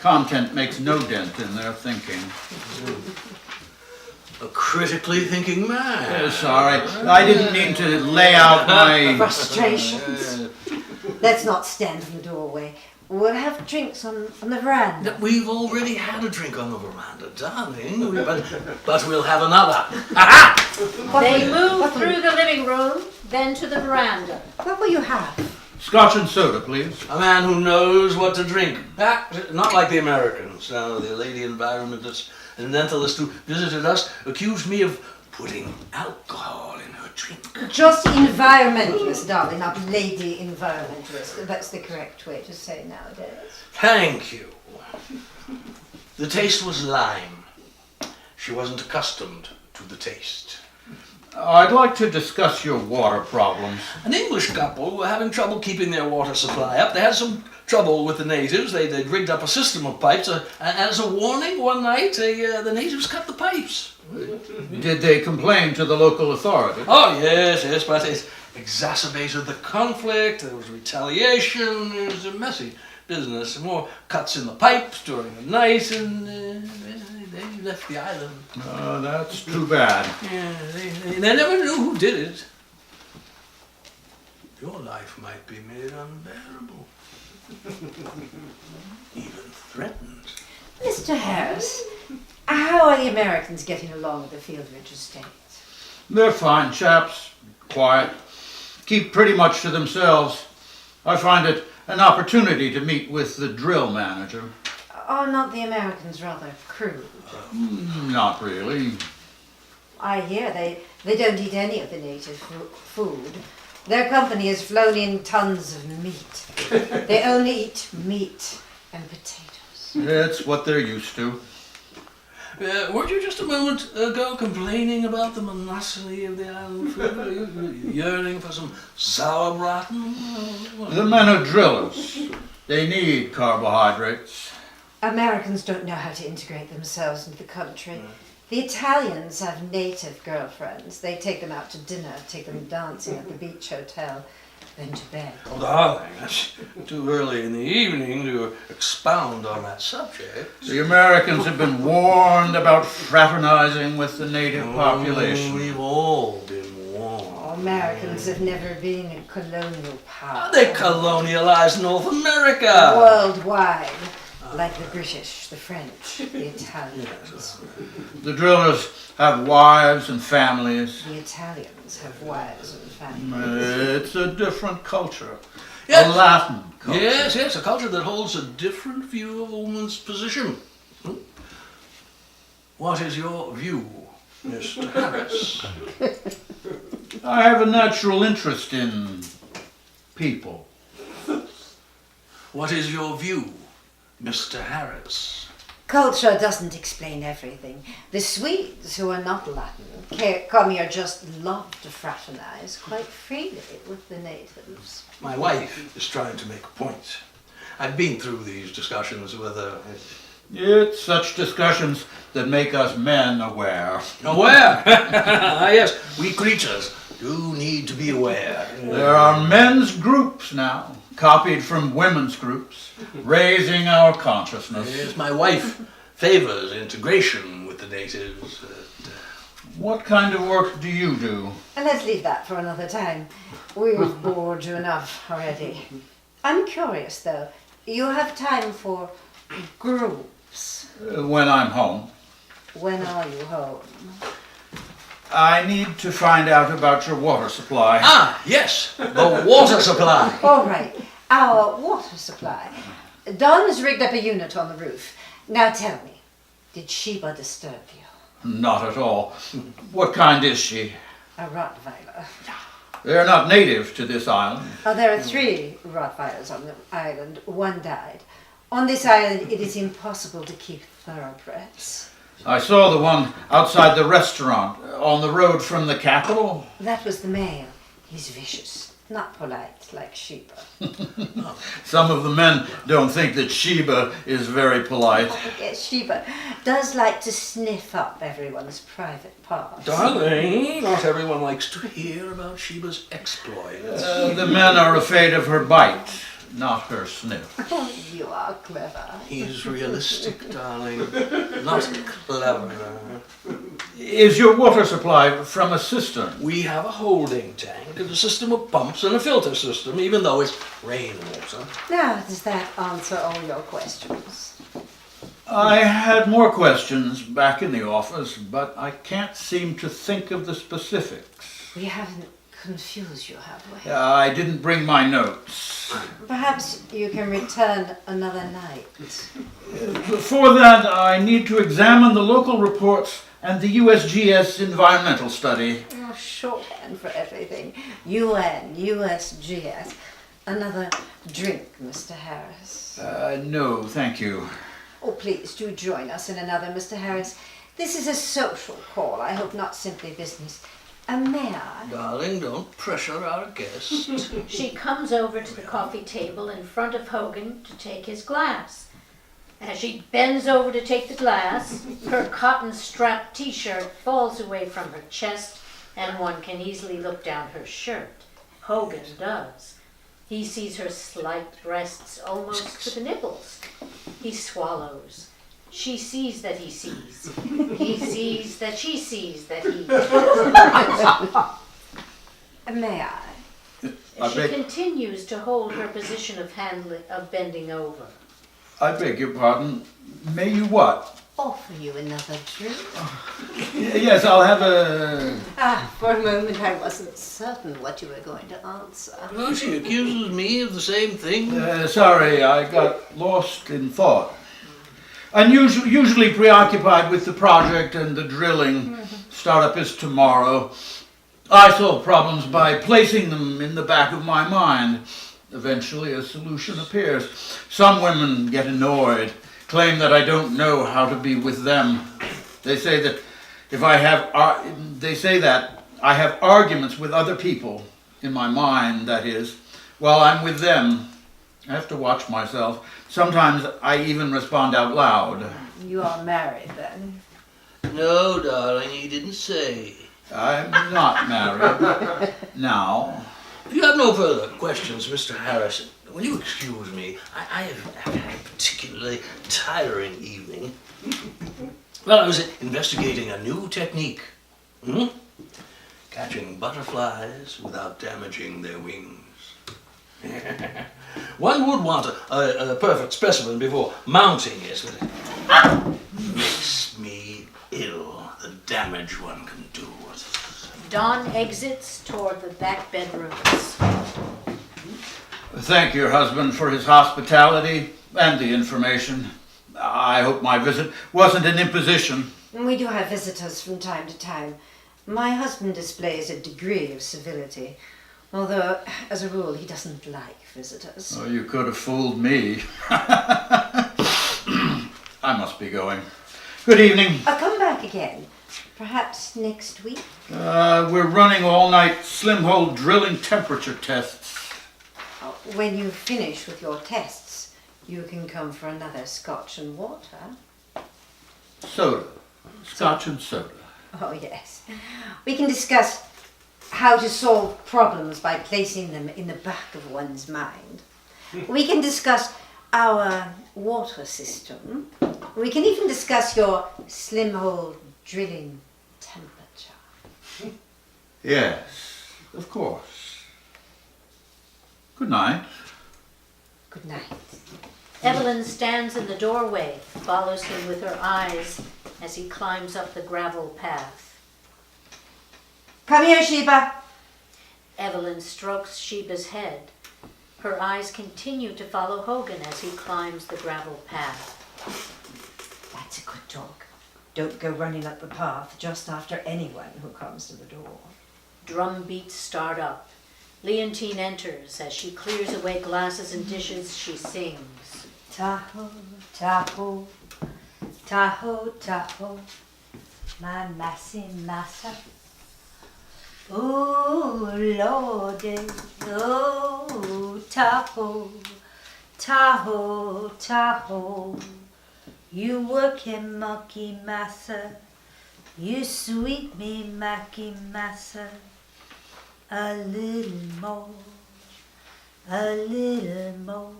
Content makes no dent in their thinking. A critically thinking man. Sorry, I didn't mean to lay out my Frustrations. Let's not stand in the doorway. We'll have drinks on the veranda. We've already had a drink on the veranda, darling, but we'll have another. They moved through the living room, then to the veranda. What will you have? Scotch and soda, please. A man who knows what to drink. Not like the Americans. Now, the lady environmentalist who visited us accused me of putting alcohol in her drink. Just environmentalist, darling, not lady environmentalist. That's the correct way to say nowadays. Thank you. The taste was lime. She wasn't accustomed to the taste. I'd like to discuss your water problems. An English couple were having trouble keeping their water supply up. They had some trouble with the natives. They'd rigged up a system of pipes. As a warning, one night, the natives cut the pipes. Did they complain to the local authority? Oh, yes, but it exacerbated the conflict. There was retaliation. It was a messy business. More cuts in the pipes during the night, and they left the island. That's too bad. Yeah, they never knew who did it. Your life might be made unbearable. Even threatened. Mr. Harris, how are the Americans getting along with the Fieldridge estate? They're fine chaps, quiet, keep pretty much to themselves. I find it an opportunity to meet with the drill manager. Are not the Americans rather crude? Not really. I hear they don't eat any of the native food. Their company has flown in tons of meat. They only eat meat and potatoes. It's what they're used to. Weren't you just a moment ago complaining about the monotony of the island food? Are you yearning for some sauerbraten? The men are drillers. They need carbohydrates. Americans don't know how to integrate themselves into the country. The Italians have native girlfriends. They take them out to dinner, take them dancing at the beach hotel, then to bed. Oh, darling, that's too early in the evening to expound on that subject. The Americans have been warned about fraternizing with the native population. We've all been warned. Americans have never been a colonial power. They colonialized North America. Worldwide. Like the British, the French, the Italians. The drillers have wives and families. The Italians have wives and families. It's a different culture. Yes. A Latin culture. Yes, a culture that holds a different view of a woman's position. What is your view, Mr. Harris? I have a natural interest in people. What is your view, Mr. Harris? Culture doesn't explain everything. The Swedes, who are not Latin, come here just love to fraternize quite freely with the natives. My wife is trying to make a point. I've been through these discussions with her. It's such discussions that make us men aware. Aware? Yes, we creatures do need to be aware. There are men's groups now, copied from women's groups, raising our consciousness. Yes, my wife favors integration with the natives. What kind of work do you do? And let's leave that for another time. We've bored you enough already. I'm curious, though. You have time for groups. When I'm home. When are you home? I need to find out about your water supply. Ah, yes, the water supply. All right, our water supply. Dawn has rigged up a unit on the roof. Now tell me, did Sheba disturb you? Not at all. What kind is she? A Rottweiler. They're not native to this island. Oh, there are 3 Rottweilers on the island. One died. On this island, it is impossible to keep thoroughbreds. I saw the one outside the restaurant on the road from the capital. That was the male. He's vicious. Not polite like Sheba. Some of the men don't think that Sheba is very polite. Yes, Sheba does like to sniff up everyone's private parts. Darling, not everyone likes to hear about Sheba's exploits. The men are afraid of her bite, not her sniff. Oh, you are clever. He's realistic, darling, not clever. Is your water supply from a cistern? We have a holding tank and a system of pumps and a filter system, even though it's rainwater. Now, does that answer all your questions? I had more questions back in the office, but I can't seem to think of the specifics. We haven't confused you, have we? I didn't bring my notes. Perhaps you can return another night. For that, I need to examine the local reports and the USGS environmental study. Oh, shorthand for everything. UN, USGS. Another drink, Mr. Harris. No, thank you. Oh, please do join us in another, Mr. Harris. This is a social call. I hope not simply business. May I? Darling, don't pressure our guest. She comes over to the coffee table in front of Hogan to take his glass. As she bends over to take the glass, her cotton-strapped t-shirt falls away from her chest, and one can easily look down her shirt. Hogan does. He sees her slight breasts almost to the nipples. He swallows. She sees that he sees. He sees that she sees that he. May I? She continues to hold her position of bending over. I beg your pardon. May you what? Offer you another drink? Yes, I'll have a... For a moment I wasn't certain what you were going to answer. Well, she accuses me of the same thing. Sorry, I got lost in thought. I'm usually preoccupied with the project and the drilling. Startup is tomorrow. I solve problems by placing them in the back of my mind. Eventually a solution appears. Some women get annoyed, claim that I don't know how to be with them. They say that I have arguments with other people, in my mind, that is, while I'm with them. I have to watch myself. Sometimes I even respond out loud. You are married then? No, darling, he didn't say. I'm not married. Now. If you have no further questions, Mr. Harris, will you excuse me? I have had a particularly tiring evening. Well, I was investigating a new technique. Catching butterflies without damaging their wings. One would want a perfect specimen before mounting it. Makes me ill, the damage one can do. Don exits toward the back bedrooms. Thank your husband for his hospitality and the information. I hope my visit wasn't an imposition. We do have visitors from time to time. My husband displays a degree of civility, although, as a rule, he doesn't like visitors. Oh, you could have fooled me. I must be going. Good evening. I'll come back again. Perhaps next week? We're running all-night slim hole drilling temperature tests. When you finish with your tests, you can come for another scotch and water. Soda. Scotch and soda. Oh, yes. We can discuss how to solve problems by placing them in the back of one's mind. We can discuss our water system. We can even discuss your slim hole drilling temperature. Yes, of course. Good night. Good night. Evelyn stands in the doorway, follows him with her eyes as he climbs up the gravel path. Come here, Sheba. Evelyn strokes Sheba's head. Her eyes continue to follow Hogan as he climbs the gravel path. That's a good dog. Don't go running up the path just after anyone who comes to the door. Drum beats start up. Leontine enters. As she clears away glasses and dishes, she sings. Tahoe, Tahoe, Tahoe, Tahoe, my massy massa. Oh, Lordy, oh, Tahoe, Tahoe, Tahoe. You working monkey massa, you sweet me Mackie massa. A little more, a little more,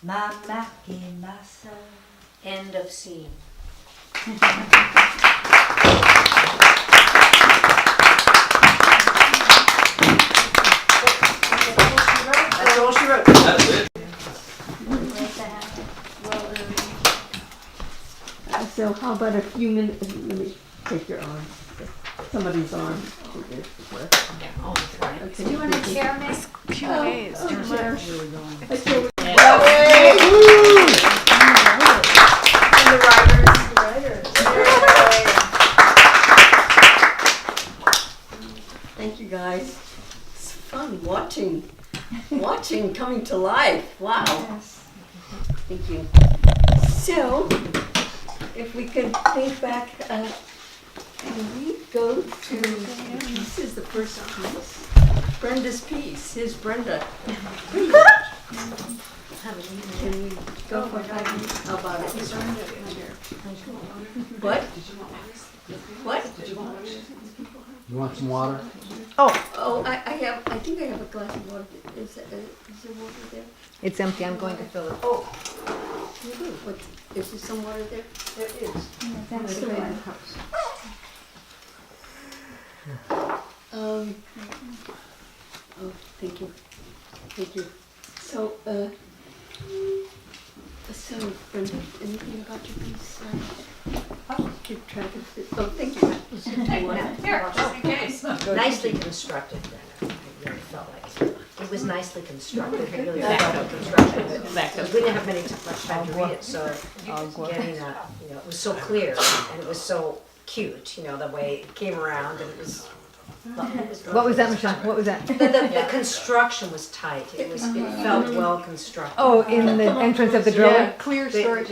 my Mackie massa. End of scene. That's all she wrote. That's it. So how about a few minutes, let me take your arm, somebody's arm. Okay. Do you want a chair, miss? Thank you guys. It's fun watching coming to life. Wow. Thank you. So, if we could think back, can we go to, this is the first piece, Brenda's piece. Here's Brenda. Please. Can we go for 5 minutes? How about it? What? What? You want some water? Oh, I think I have a glass of water. Is there water there? It's empty. I'm going to fill it. Oh, you do. What, is there some water there? There is. That's the one. Oh, thank you. Thank you. So, Brenda, anything about your piece? Keep track of it. Oh, thank you. Here, just in case. Nicely constructed, Brenda. I really felt like it was nicely constructed. It really felt constructed. We didn't have much time to read it, so getting that, it was so clear and it was so cute, the way it came around and it was. What was that, Michelle? What was that? The construction was tight. It felt well constructed. Oh, in the entrance of the driller? Clear story.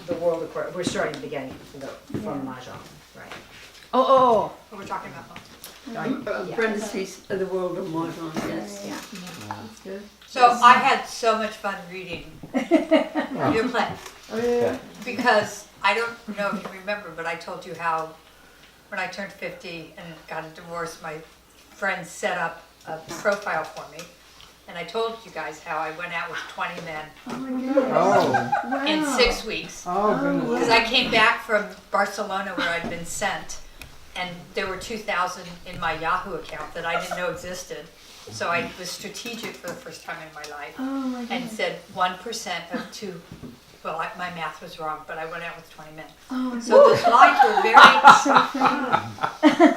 The world of course. We're starting at the beginning from Mahjong, right? Oh. What we're talking about. Brenda's piece, The World of Mahjong, yes. That's good. So I had so much fun reading your play. Because I don't know if you remember, but I told you how when I turned 50 and got a divorce, my friends set up a profile for me. And I told you guys how I went out with 20 men in 6 weeks. Because I came back from Barcelona where I'd been sent, and there were 2,000 in my Yahoo account that I didn't know existed. So I was strategic for the first time in my life and said 1% of 2. Well, my math was wrong, but I went out with 20 men. So those lines were very.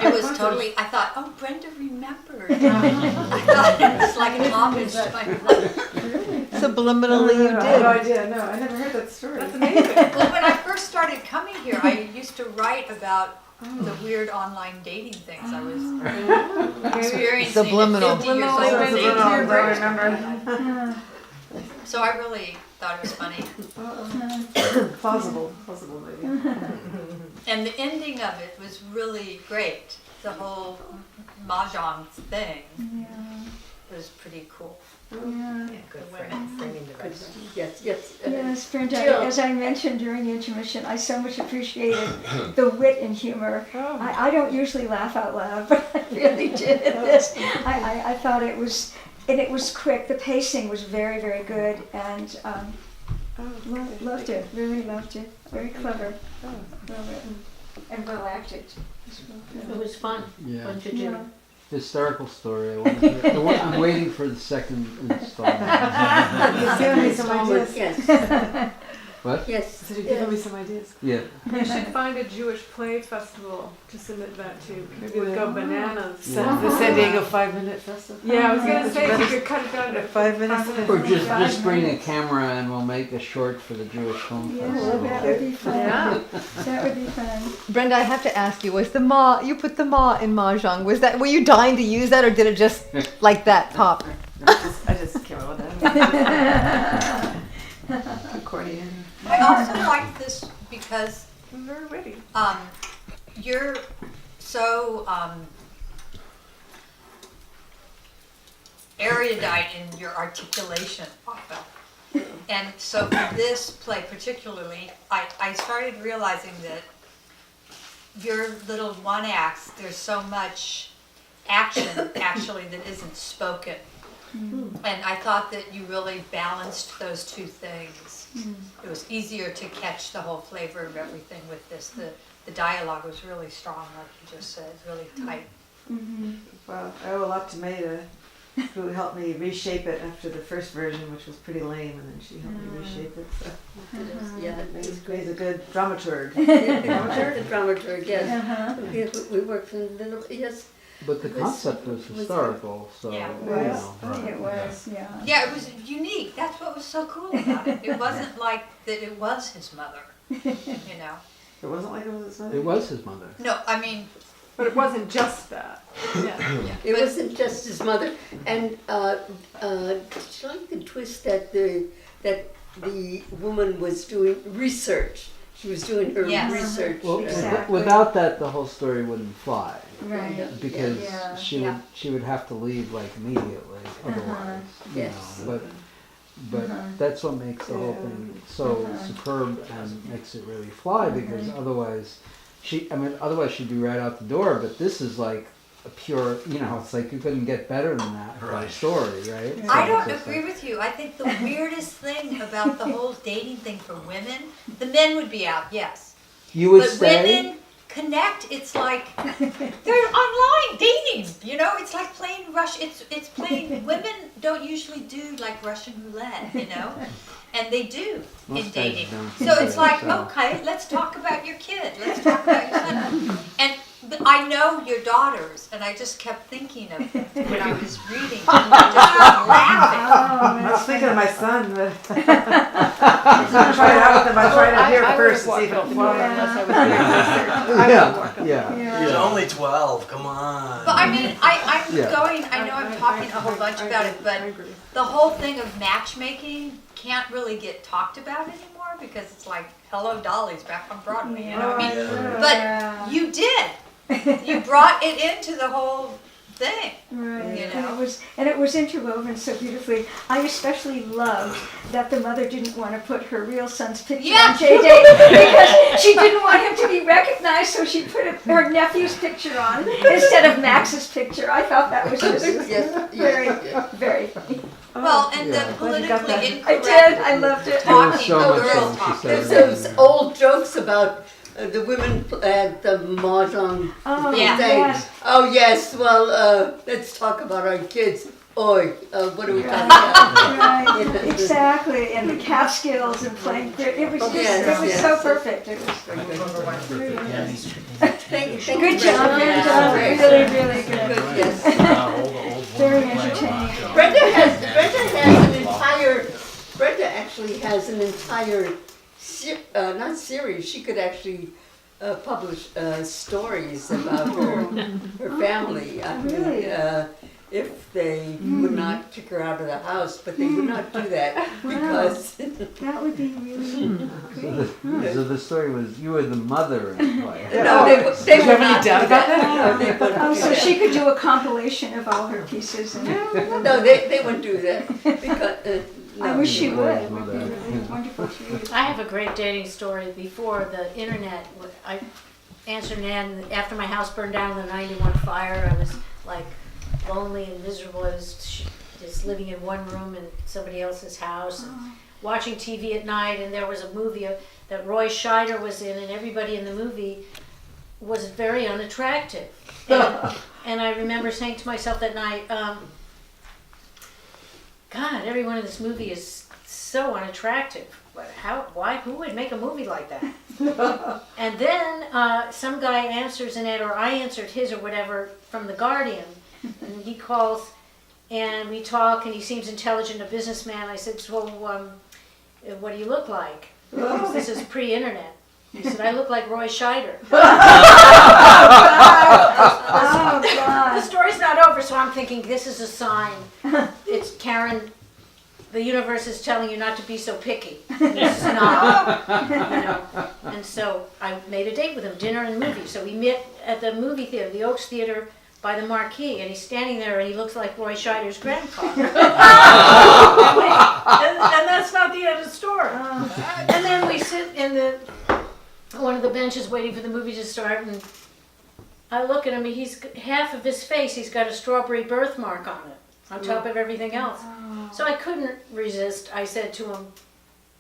It was totally. I thought, oh, Brenda remembered. I thought it was like an homage to my life. Subliminally, you No did. idea. No, I never heard that story. That's amazing. Well, when I first started coming here, I used to write about the weird online dating things I was experiencing. Subliminal. At 50 years old. I remember. So I really thought it was funny. Plausible maybe. And the ending of it was really great. The whole Mahjong thing was pretty cool. Good framing device. Yes. Yes, Brenda, as I mentioned during intermission, I so much appreciated the wit and humor. I don't usually laugh out loud, but I really did at this. I thought it was quick. The pacing was very, very good, and loved it. Really loved it. Very clever. Well written and well acted. It was fun. Yeah. Fun to do. Yeah. Historical story. I'm waiting for the second installment. You've given me some ideas. Yes. What? Yes. So you've given me some ideas. Yeah. You should find a Jewish play festival to submit that to. Maybe it would go bananas. Yeah. The San Diego 5-minute festival. Yeah, I was gonna say if you could cut it down to 5 minutes. Or just bring a camera and we'll make a short for the Jewish Film Festival. That would be fun. Yeah. That would be fun. Brenda, I have to ask you, was the ma, you put the ma in Mahjong, were you dying to use that or did it just like that pop? I just came up with that. Accordion. I also like this because I'm very witty. you're so erudite in your articulation, Otto. And so for this play particularly, I started realizing that your little one acts, there's so much action actually that isn't spoken. And I thought that you really balanced those two things. It was easier to catch the whole flavor of everything with this. The dialogue was really strong, like you just said, really tight. Well, I owe a lot to Maida, who helped me reshape it after the first version, which was pretty lame, and then she helped me reshape it. So. Yeah, it was great. He's a good dramaturg. The dramaturg, yes. We worked in the little, yes. But the concept was historical, so Yeah. you know. It was, yeah. Yeah, it was unique. That's what was so cool about it. It wasn't like that it was his mother, you know. It wasn't like it was his mother? It was his mother. No, I mean, But it wasn't just that. It wasn't just his mother, and did you like the twist that the woman was doing research? She was doing her Yes. research. Well, Exactly. without that, the whole story wouldn't fly. Right. Because Yeah. she would have to leave like immediately, otherwise. You Yes. know, but that's what makes the whole thing so superb and makes it really fly, because otherwise she'd be right out the door. But this is like a pure, you know, it's like you couldn't get better than that for a story, right? So I don't it's just agree like- with you. I think the weirdest thing about the whole dating thing for women, the men would be out, yes. You would But say. women connect. It's like they're online dating. You know, it's like playing It's playing. Women don't usually do like Russian roulette. You know, and they do in Most guys dating. don't So do it's that, like, so. okay, let's talk about your kid. Let's talk about your son. And but I know your daughters, and I just kept thinking of them when I was reading. And I just was laughing. I was thinking of my son, but I tried it out with him. I tried it here first to see if it'll fly. Yeah. He's only 12, come on. But I mean, I'm Yeah. going, I know I'm talking a whole bunch about it, but the whole thing of matchmaking can't really get talked about anymore because it's like, hello, Dolly's back on Broadway, you know what I mean? But you did. You brought it into the whole thing. Right, You and know? it was interwoven so beautifully. I especially loved that the mother didn't want to put her real son's picture Yeah. on J-Day because she didn't want him to be recognized, so she put her nephew's picture on instead of Max's picture. I thought that was just very, very funny. Well, and Yeah. the politically I incorrect did. I loved it. There was talking, so the much girl in she talk. said. There's those old jokes about the women at the mahjong Oh, Yeah. saying, yes. "Oh yes, well, let's talk about our kids." Oi, what are we talking about? Right, exactly, and the Catskills and playing. It was just, Yes, it was yes. so perfect. It was Thank good you job, very good much. job, Great. really, really good. Good, yes. Very entertaining. Brenda actually has an entire, not series, she could actually publish stories about her family. I mean, Really? if they would not kick her out of the house, but they would not do that because That would be really great. So the story was you were the mother in the play. no, they would not do doubt about that. No, they wouldn't Oh, do so that. she could do a compilation of all her pieces. And No, they wouldn't do that because. I wish she would. It Mother. would be really wonderful to read. I have a great dating story. Before the internet, I answered Nan after my house burned down in the '91 fire. I was like lonely and miserable. I was just living in one room in somebody else's house, and watching TV at night. And there was a movie that Roy Scheider was in, and everybody in the movie was very unattractive. And I remember saying to myself that night, God, everyone in this movie is so unattractive. But who would make a movie like that? And then some guy answers an ad, or I answered his or whatever from The Guardian, and he calls, and we talk, and he seems intelligent, a businessman. I said, well, what do you look like? This is pre-internet. He said, I look like Roy Scheider. Oh, God. The story's not over, so I'm thinking this is a sign. It's Karen the universe is telling you not to be so picky. You're snob, you know. And so I made a date with him, dinner and movie. So we met at the movie theater, the Oaks Theater by the Marquee, and he's standing there and he looks like Roy Scheider's grandfather. and that's not the end of the story. And then we sit in one of the benches waiting for the movie to start, and I look at him, he's half of his face, he's got a strawberry birthmark on it, on top of everything else. So I couldn't resist. I said to him,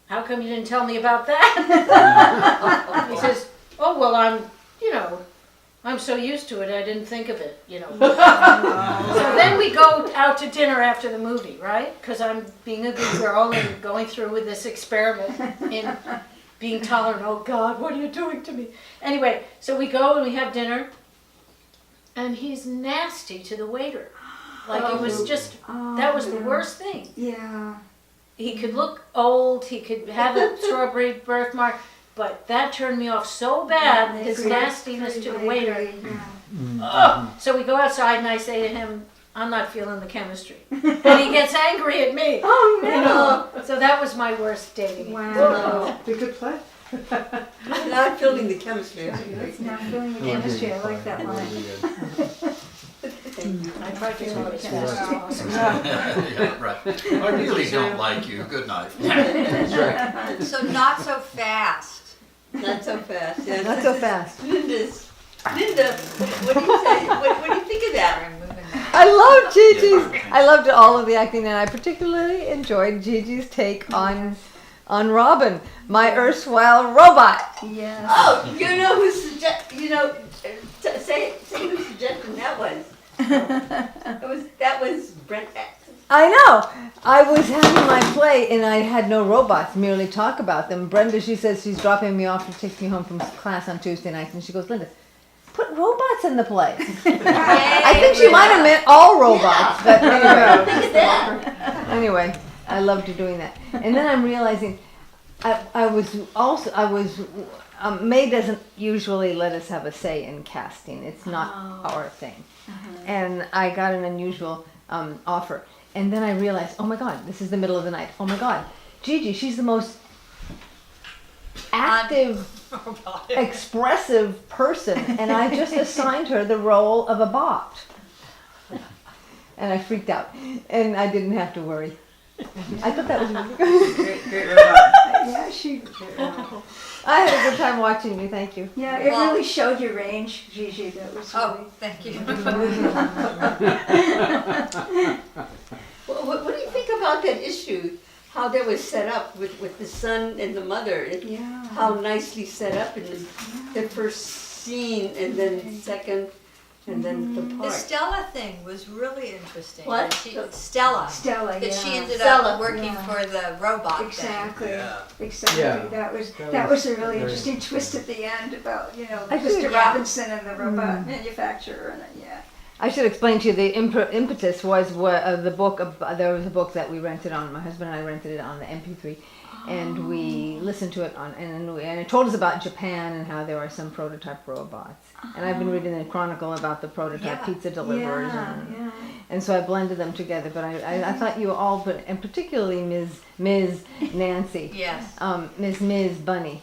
"How come you didn't tell me about that?" He says, "Oh, well, I'm so used to it, I didn't think of it, you know." So then we go out to dinner after the movie, right? Because I'm being a good girl and going through with this experiment in being tolerant. Oh God, what are you doing to me? Anyway, so we go and we have dinner, and he's nasty to the waiter. Like it was just, that was the worst thing. Yeah. He could look old, he could have a strawberry birthmark, but that turned me off so bad, his nastiness to the waiter. So we go outside and I say to him, "I'm not feeling the chemistry." And he gets angry at me. Oh no! You know? So that was my worst dating. Wow. Be good play. Not feeling the chemistry. Not feeling the chemistry. I like that line. I tried to tell it as fast as possible. Yeah, right. I really don't like you. Good night. So not so fast. Not so fast. Yeah, Not so fast. Linda, what do you say? What do you think of that? I love Gigi's. I loved all of the acting, and I particularly enjoyed Gigi's take on Robin, my erstwhile robot. Yes. Oh, you know who say who suggested that was. That was Brent X. I know. I was having my play, and I had no robots, merely talk about them. Brenda, she says she's dropping me off and takes me home from class on Tuesday nights, and she goes, "Linda, put robots in the play." I think she might have meant all robots, but anyway, I loved her doing that. And then I'm realizing, May doesn't usually let us have a say in casting. It's not our thing. And I got an unusual offer. And then I realized, oh my God, this is the middle of the night. Oh my God, Gigi, she's the most active, expressive person. And I just assigned her the role of a bot. And I freaked out. And I didn't have to worry. I thought that was really good. Great robot. Yeah, she. I had a good time watching you. Thank you. Yeah, it really showed your range, Gigi. That was. Oh, thank you. What do you think about that issue? How that was set up with the son and the mother? Yeah. How nicely set up in the first scene, and then second, and then the The part. Stella thing was really interesting. What? That Stella. Stella, That she yeah. ended Stella. up working for the robot Exactly. Yeah. Exactly. Yeah. That was That a really very interesting twist at the end about I Mr. should- Robinson and the robot manufacturer and yeah. I should explain to you the impetus was the book. There was a book that we rented on. My husband and I rented it on the MP3, and we listened to it and it told us about Japan and how there were some prototype robots. And I've been reading the Chronicle about the prototype pizza deliverers, and so I blended them together. But I thought you all, and particularly Ms. Nancy, Yes. Ms. Bunny.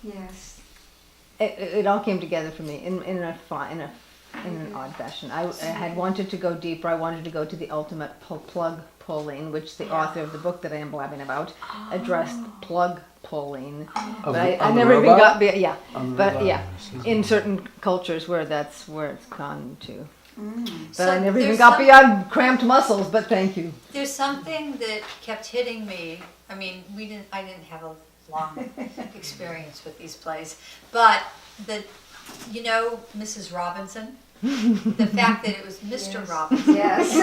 Yes. It all came together for me in an odd fashion. I had wanted to go deeper. I wanted to go to the ultimate plug pulling, which the author of the book that I am blabbing about addressed plug pulling. But I never even got in certain cultures where it's gone to. But So I never even there's got beyond cramped muscles. But thank you. There's something that kept hitting me. I mean, I didn't have a long experience with these plays, but Mrs. Robinson. The fact that it was Mr. Robinson. Yes.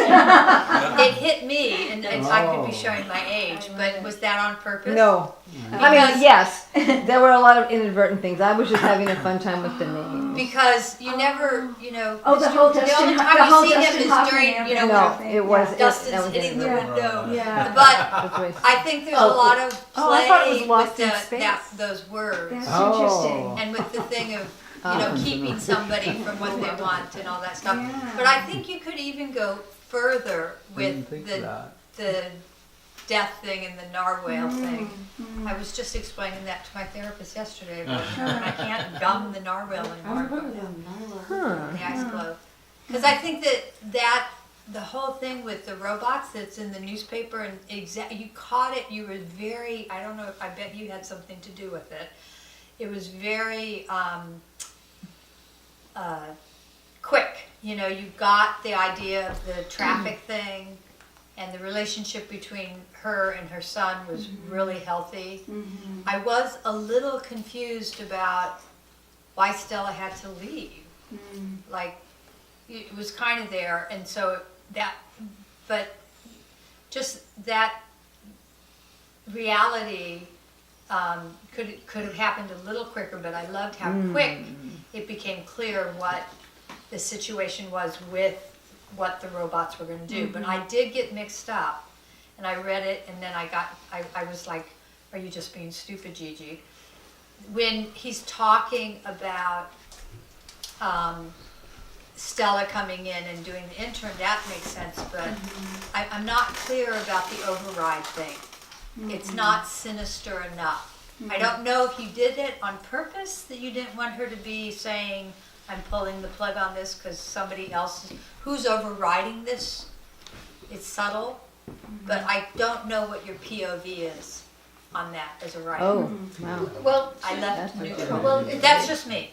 It hit me, and I could be showing my age, but was that on purpose? No. I mean, yes, there were a lot of inadvertent things. I was just having a fun time with the name. Because you never, Oh, the whole the Dustin, only the time whole you see Dustin him is Hoffman during, ambulance No, thing. it was Dustin's that was hitting the it. window. Yeah. But That's right. I think there's a lot of Oh, I thought it was play Lost with in Space. those words. That's Oh. interesting. And with the thing of keeping somebody from what they want and all that stuff. Yeah. But I think you could even go further I didn't with think of that. the death thing and the narwhal thing. I was just explaining that to my therapist yesterday. About when I can't gum the narwhal anymore. The ice glove. Because I think that the whole thing with the robots that's in the newspaper and you caught it. You were very, I don't know, I bet you had something to do with it. It was very quick. You know, you got the idea of the traffic thing, and the relationship between her and her son was really healthy. I was a little confused about why Stella had to leave. Like, it was kind of there, and so that, but just that reality could have happened a little quicker, but I loved how quick it became clear what the situation was with what the robots were going to do. But I did get mixed up, and I read it, and then I was like, are you just being stupid, Gigi? When he's talking about Stella coming in and doing the intern, that makes sense, but I'm not clear about the override thing. It's not sinister enough. I don't know if you did it on purpose, that you didn't want her to be saying, I'm pulling the plug on this because somebody else who's overriding this. It's subtle, but I don't know what your POV is on that as a writer. Oh, wow. Well, I left neutral. Well, That's just me.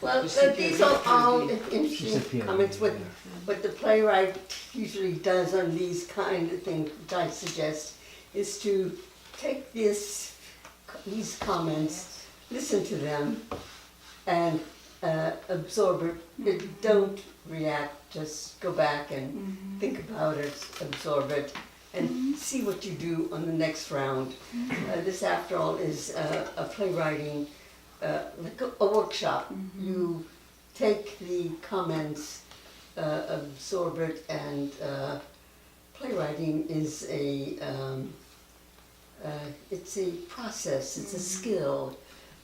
Well, these are all interesting comments. What the playwright usually does on these kind of things, which I suggest, is to take these comments, listen to them, and absorb it. Don't react. Just go back and think about it, absorb it, and see what you do on the next round. This, after all, is a playwriting, like a workshop. You take the comments, absorb it, and playwriting is it's a process. It's a skill.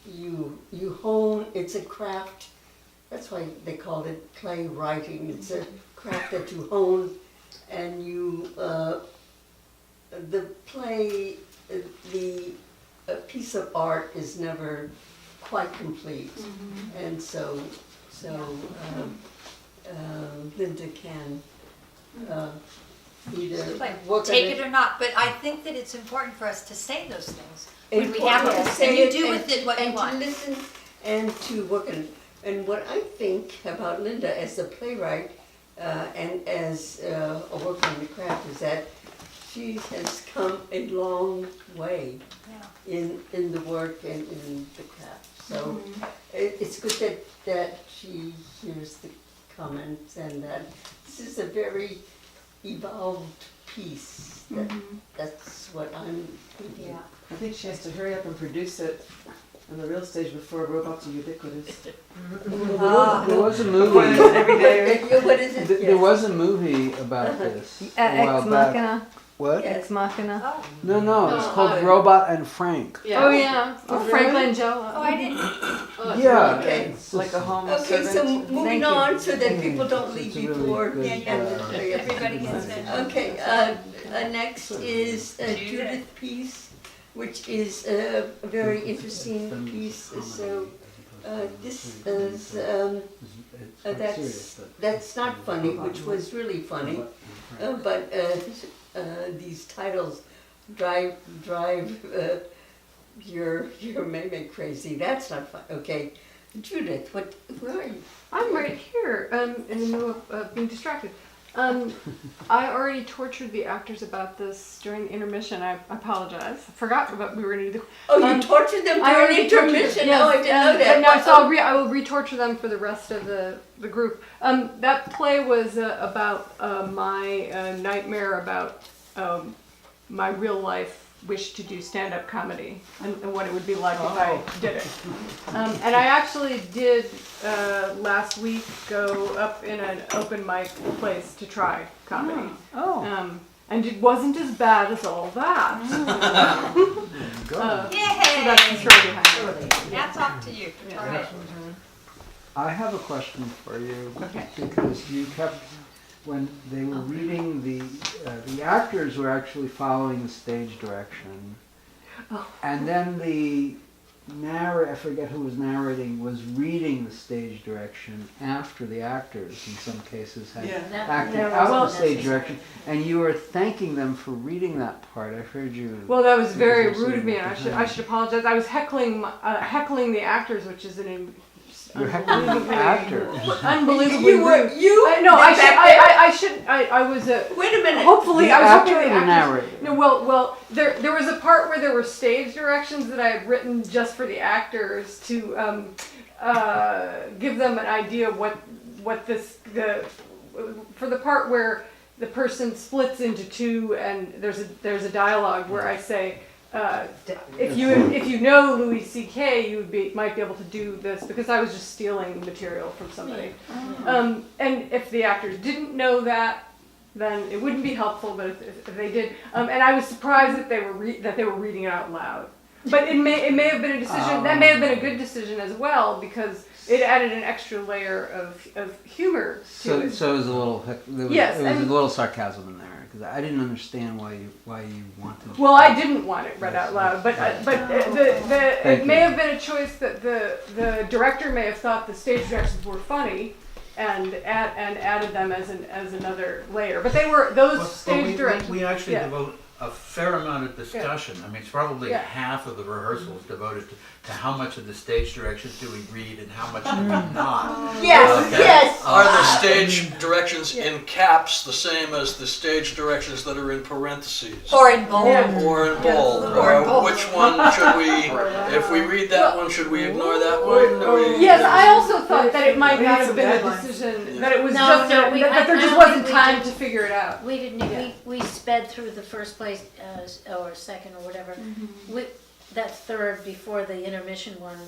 You hone. It's a craft. That's why they call it playwriting. It's a craft that you hone, and you the play, a piece of art is never quite complete, and so Linda can either work Take on it or not, but I think that it's important for us to say those things when we have to it, say and you it do with it what you and want. to listen and to work on it. And what I think about Linda as a playwright and as a worker in the craft is that she has come a long way in the work and in the craft. So it's good that she hears the comments and that this is a very evolved piece. That's what I'm thinking. Yeah. I think she has to hurry up and produce it on the real stage before robots are ubiquitous. There was a movie. What is it? There was a movie about this a while Ex back. Machina. What? Ex Machina. No, it's called Robot and Frank. Oh yeah. Franklin Joe. Oh, I didn't. Yeah. Okay. It's Like a home Okay, so moving on so that people don't leave It's a before. really good, Everybody gets it. Okay, next is Judith piece, which is a very interesting piece. So this is that's not funny, which was really funny, but these titles drive your Meme crazy. That's not fun. Okay, Judith, where are you? I'm right here, in the middle of being distracted. I already tortured the actors about this during the intermission. I apologize. I forgot about we were going to do. Oh, you tortured them during intermission? Yes, Oh, I didn't know that. No, so I will re-torture them for the rest of the group. That play was about my nightmare about my real life wish to do stand-up comedy and what it would be like if I did it. And I actually did last week go up in an open mic place to try comedy. And it wasn't as bad as all that. So that's the story behind it. Hats off to you. All right. I have a question for you because you kept when they were reading the actors were actually following the stage direction, and then the I forget who was narrating, was reading the stage direction after the actors in some cases had acted out the stage direction, and you were thanking them for reading that part. I heard you. Well, that was very rude of me, and I should apologize. I was heckling the actors, which is an You're heckling the actors. unbelievably rude. I was Wait a minute. hopefully The I was actor hoping the or the actors. narrator? No, well, there was a part where there were stage directions that I had written just for the actors to give them an idea of what for the part where the person splits into two and there's a dialogue where I say. If you know Louis C.K., you might be able to do this, because I was just stealing material from somebody. And if the actors didn't know that, then it wouldn't be helpful. But if they did, and I was surprised that they were reading it out loud. But it may have been a decision that may have been a good decision as well, because it added an extra layer of humor to it. So it was a little there was a little sarcasm in there, because I didn't understand why you wanted. Well, I didn't want it read out loud, but it may have been a choice that the director may have thought the stage directions were funny, and added them as another layer. But they were stage directions. We actually devote a fair amount of discussion. I mean, it's probably half of the rehearsals devoted to how much of the stage directions do we read and how much do we not. Yes. Are the stage directions in caps the same as the stage directions that are in parentheses? Or in bold. Or in bold. Or which one should we, if we read that one, should we ignore that one? Yes, I also thought that it might not have been a decision, that it was that there just wasn't time to figure it out. We didn't. We sped through the first place or second or whatever. That third before the intermission one,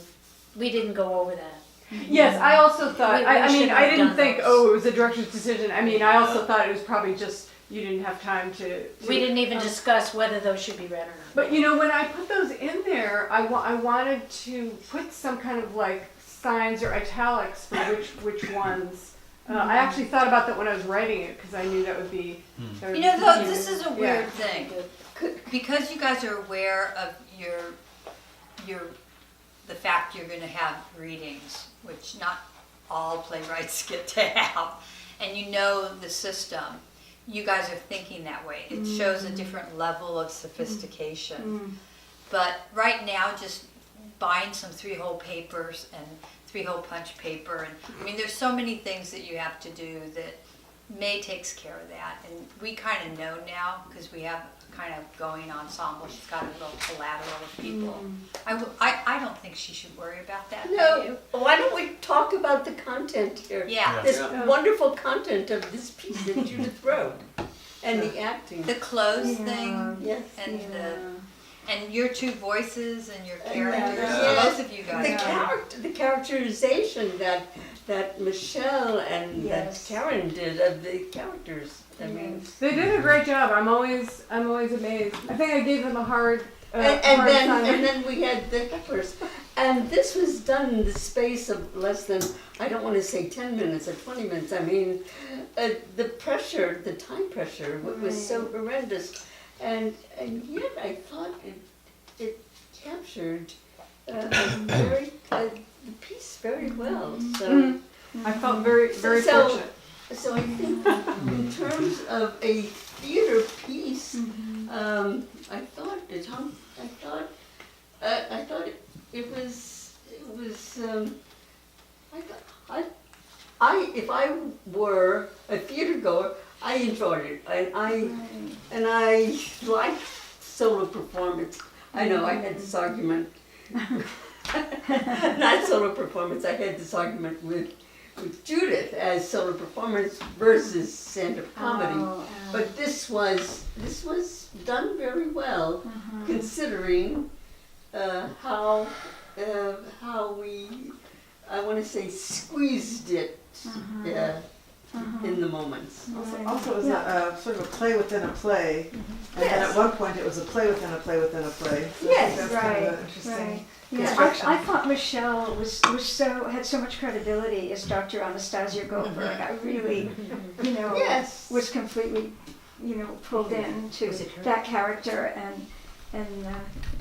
we didn't go over that. Yes, I also thought. I mean, I didn't think, those. it was a director's decision. I mean, I also thought it was probably just you didn't have time to. We didn't even discuss whether those should be read or not. But you know, when I put those in there, I wanted to put some kind of like signs or italics for which ones. I actually thought about that when I was writing it, because I knew that would be. You know, though, this is a weird thing. Because you guys are aware of the fact you're going to have readings, which not all playwrights get to have, and you know the system, you guys are thinking that way. It shows a different level of sophistication. But right now, just buying some 3-hole papers and 3-hole punch paper, and I mean, there's so many things that you have to do that May takes care of that, and we kind of know now because we have kind of going ensemble. She's got a little collateral of people. I don't think she should worry about that. No, why don't we talk about the content here? Yeah. This wonderful content of this piece that Judith wrote, and the acting. The clothes thing, Yes. and your two voices and your characters. Yes. Both of you guys. The characterization that Michelle and that Karen did of the characters. I mean, they did a great job. I'm always amazed. I think I gave them a hard. And then we had the hecklers, and this was done in the space of less than, I don't want to say 10 minutes or 20 minutes. I mean, the pressure, the time pressure was so horrendous, and yet I thought it captured the piece very well. So I felt very fortunate. So I think in terms of a theater piece, I thought it was. If I were a theater goer, I enjoyed it, and I liked solo performance. I know I had this argument. Not solo performance. I had this argument with Judith as solo performance versus stand-up comedy, but this was done very well, considering how we, I want to say, squeezed it in the moments. Also, it was a sort of a play within a play, and then at one point it was a play within a play within a play. So I think that's kind of an interesting construction. I thought Michelle had so much credibility as Dr. Anastasia Goldberg. I really, was completely, pulled into that character and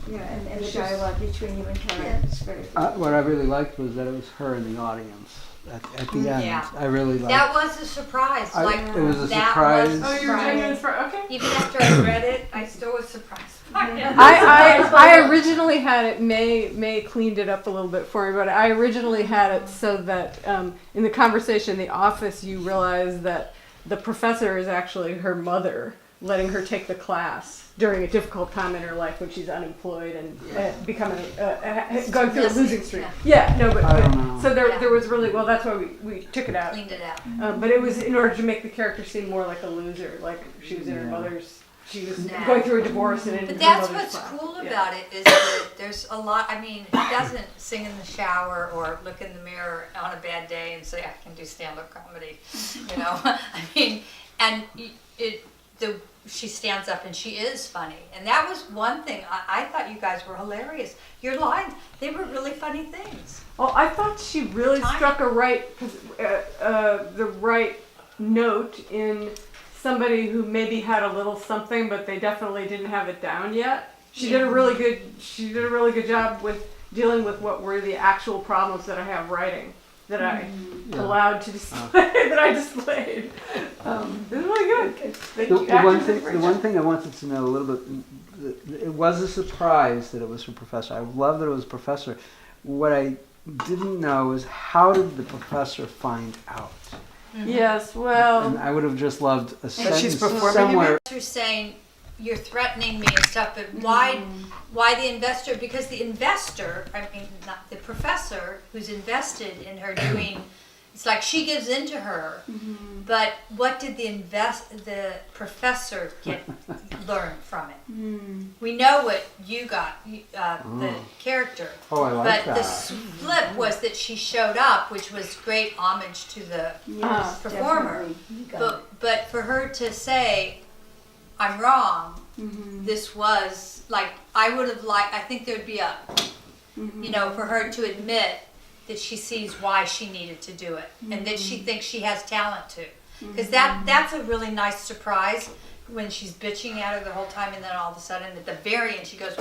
the dialogue between you and Karen. It's very good. What I really liked was that it was her in the audience at the end. Yeah. I really liked That was a surprise. it was a that surprise. Was Oh, you're taking this for okay. Even after I read it, I still was surprised. I originally had it. May cleaned it up a little bit for me, but I originally had it so that in the conversation in the office, you realize that the professor is actually her mother, letting her take the class during a difficult time in her life when she's unemployed and becoming going through a losing streak. Yeah, no, but so there was really that's why we took it out. Cleaned it out. But it was in order to make the character seem more like a loser, like she was in her mother's. She was going through a divorce and in But her that's mother's what's class. cool about it is that there's a lot. I mean, he doesn't sing in the shower or look in the mirror on a bad day and say I can do stand-up comedy. I mean, and she stands up and she is funny, and that was one thing I thought you guys were hilarious. Your lines, they were really funny things. Well, I thought she really struck the right note in somebody who maybe had a little something, but they definitely didn't have it down yet. She did a really good job with dealing with what were the actual problems that I have writing that I allowed to display that I displayed. It was really good. The one thing I wanted to know a little bit, it was a surprise that it was her professor. I love that it was a professor. What I didn't know is how did the professor find out? Yes, well, and I would have just loved a sentence somewhere. somewhere. Saying you're threatening me and stuff, but why the investor? Because the investor, I mean, not the professor who's invested in her doing. It's like she gives in to her, but what did the professor learn from it? We know what you got, the character. Oh, I like but that. the flip was that she showed up, which was great homage to the performer. But for her to say, I'm wrong, this was like, I would have liked, I think there'd be a, for her to admit that she sees why she needed to do it and that she thinks she has talent too. Because that's a really nice surprise when she's bitching at her the whole time and then all of a sudden at the very end she goes,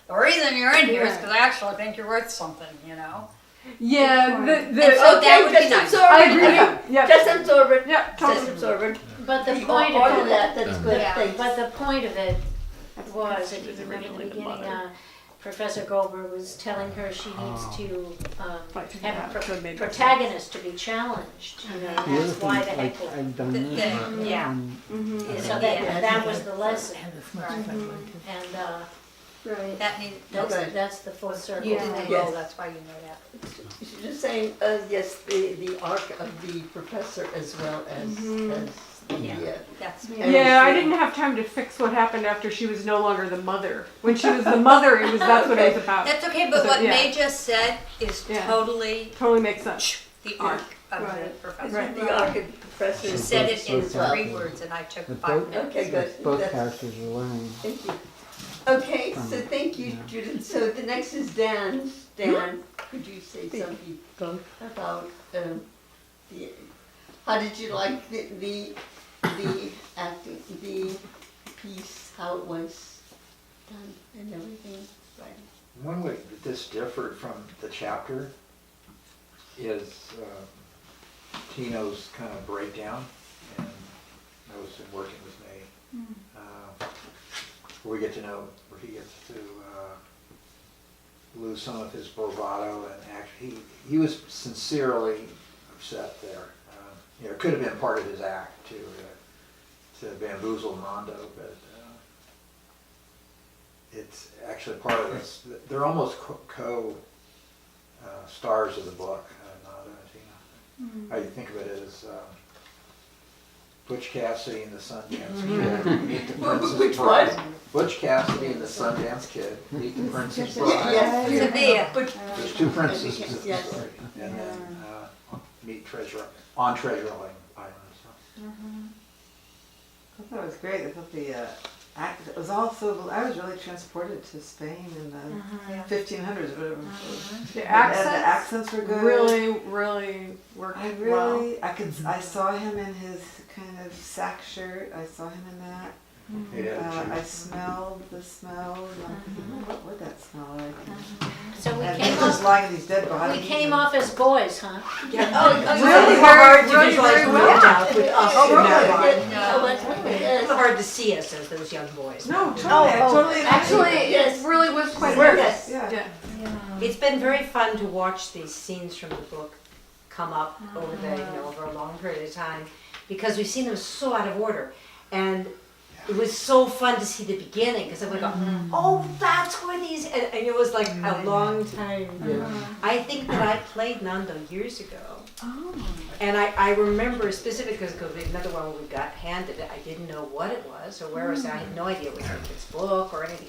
the reason you're in here is because I actually think you're worth something, Yeah, so that would be nice. I agree. Yeah. Just absorb it. Yeah, Just absorb it. But the You point all of of it, that's good. Thanks. but the point of it was, if you remember the beginning, Professor Goldberg was telling her she needs to have a protagonist to be challenged. That's why the heckler. I've done this. Yeah. So that was the lesson. And That needed. that's the full circle. You didn't Yes. know, that's why you know that. She's just saying, yes, the arc of the professor as well as the That's Yeah, I didn't have time to fix what happened after she was no longer the mother. When she was the mother, that's what it was about. That's okay, but what May just said is totally makes sense. the arc of the professor. The arc of the professor. She said it in 3 words, and I took 5 minutes. Okay, good. Both That's- characters are learning. Thank you. Okay, so thank you, Judith. So the next is Dan. Dan, could you say something about how did you like the acting, the piece, how it was done and everything? Right. One way that this differed from the chapter is Tino's kind of breakdown, and I was working with May, where we get to know, where he gets to lose some of his bravado, and actually he was sincerely upset there. It could have been part of his act to bamboozle Mondo, but it's actually part of this. They're almost co-stars of the book, Nanda and Tina. How you think of it as Butch Cassidy and the Sundance Kid meet the Princess Which Bride. one? Butch Cassidy and the Sundance Kid meet the Princess Bride. Yes, There's 2 princesses in the Yes. story, and then meet on Treasure Island. I thought it was great. I thought the it was also. I was really transported to Spain in the 1500s. Whatever. The The accents, accents were good. really worked well. I saw him in his kind of sack shirt. I saw him in that. I smelled the smell. What would that smell like? So we And came he was just off. lying in these dead bodies. We came off as boys, huh? Really hard to visualize well. moved out with us Oh, in that really? line. It's hard to see us as those young boys. No, totally. Actually, Yes. it really was quite Yes. worth it. Yeah. Yeah. It's been very fun to watch these scenes from the book come up over over a long period of time, because we've seen them so out of order, and it was so fun to see the beginning, because I would go, oh, that's where these, and it was like a long time. I think that I played Nando years ago. And I remember specifically, because another one we got handed it, I didn't know what it was or where it was. I had no idea it was like this book or anything.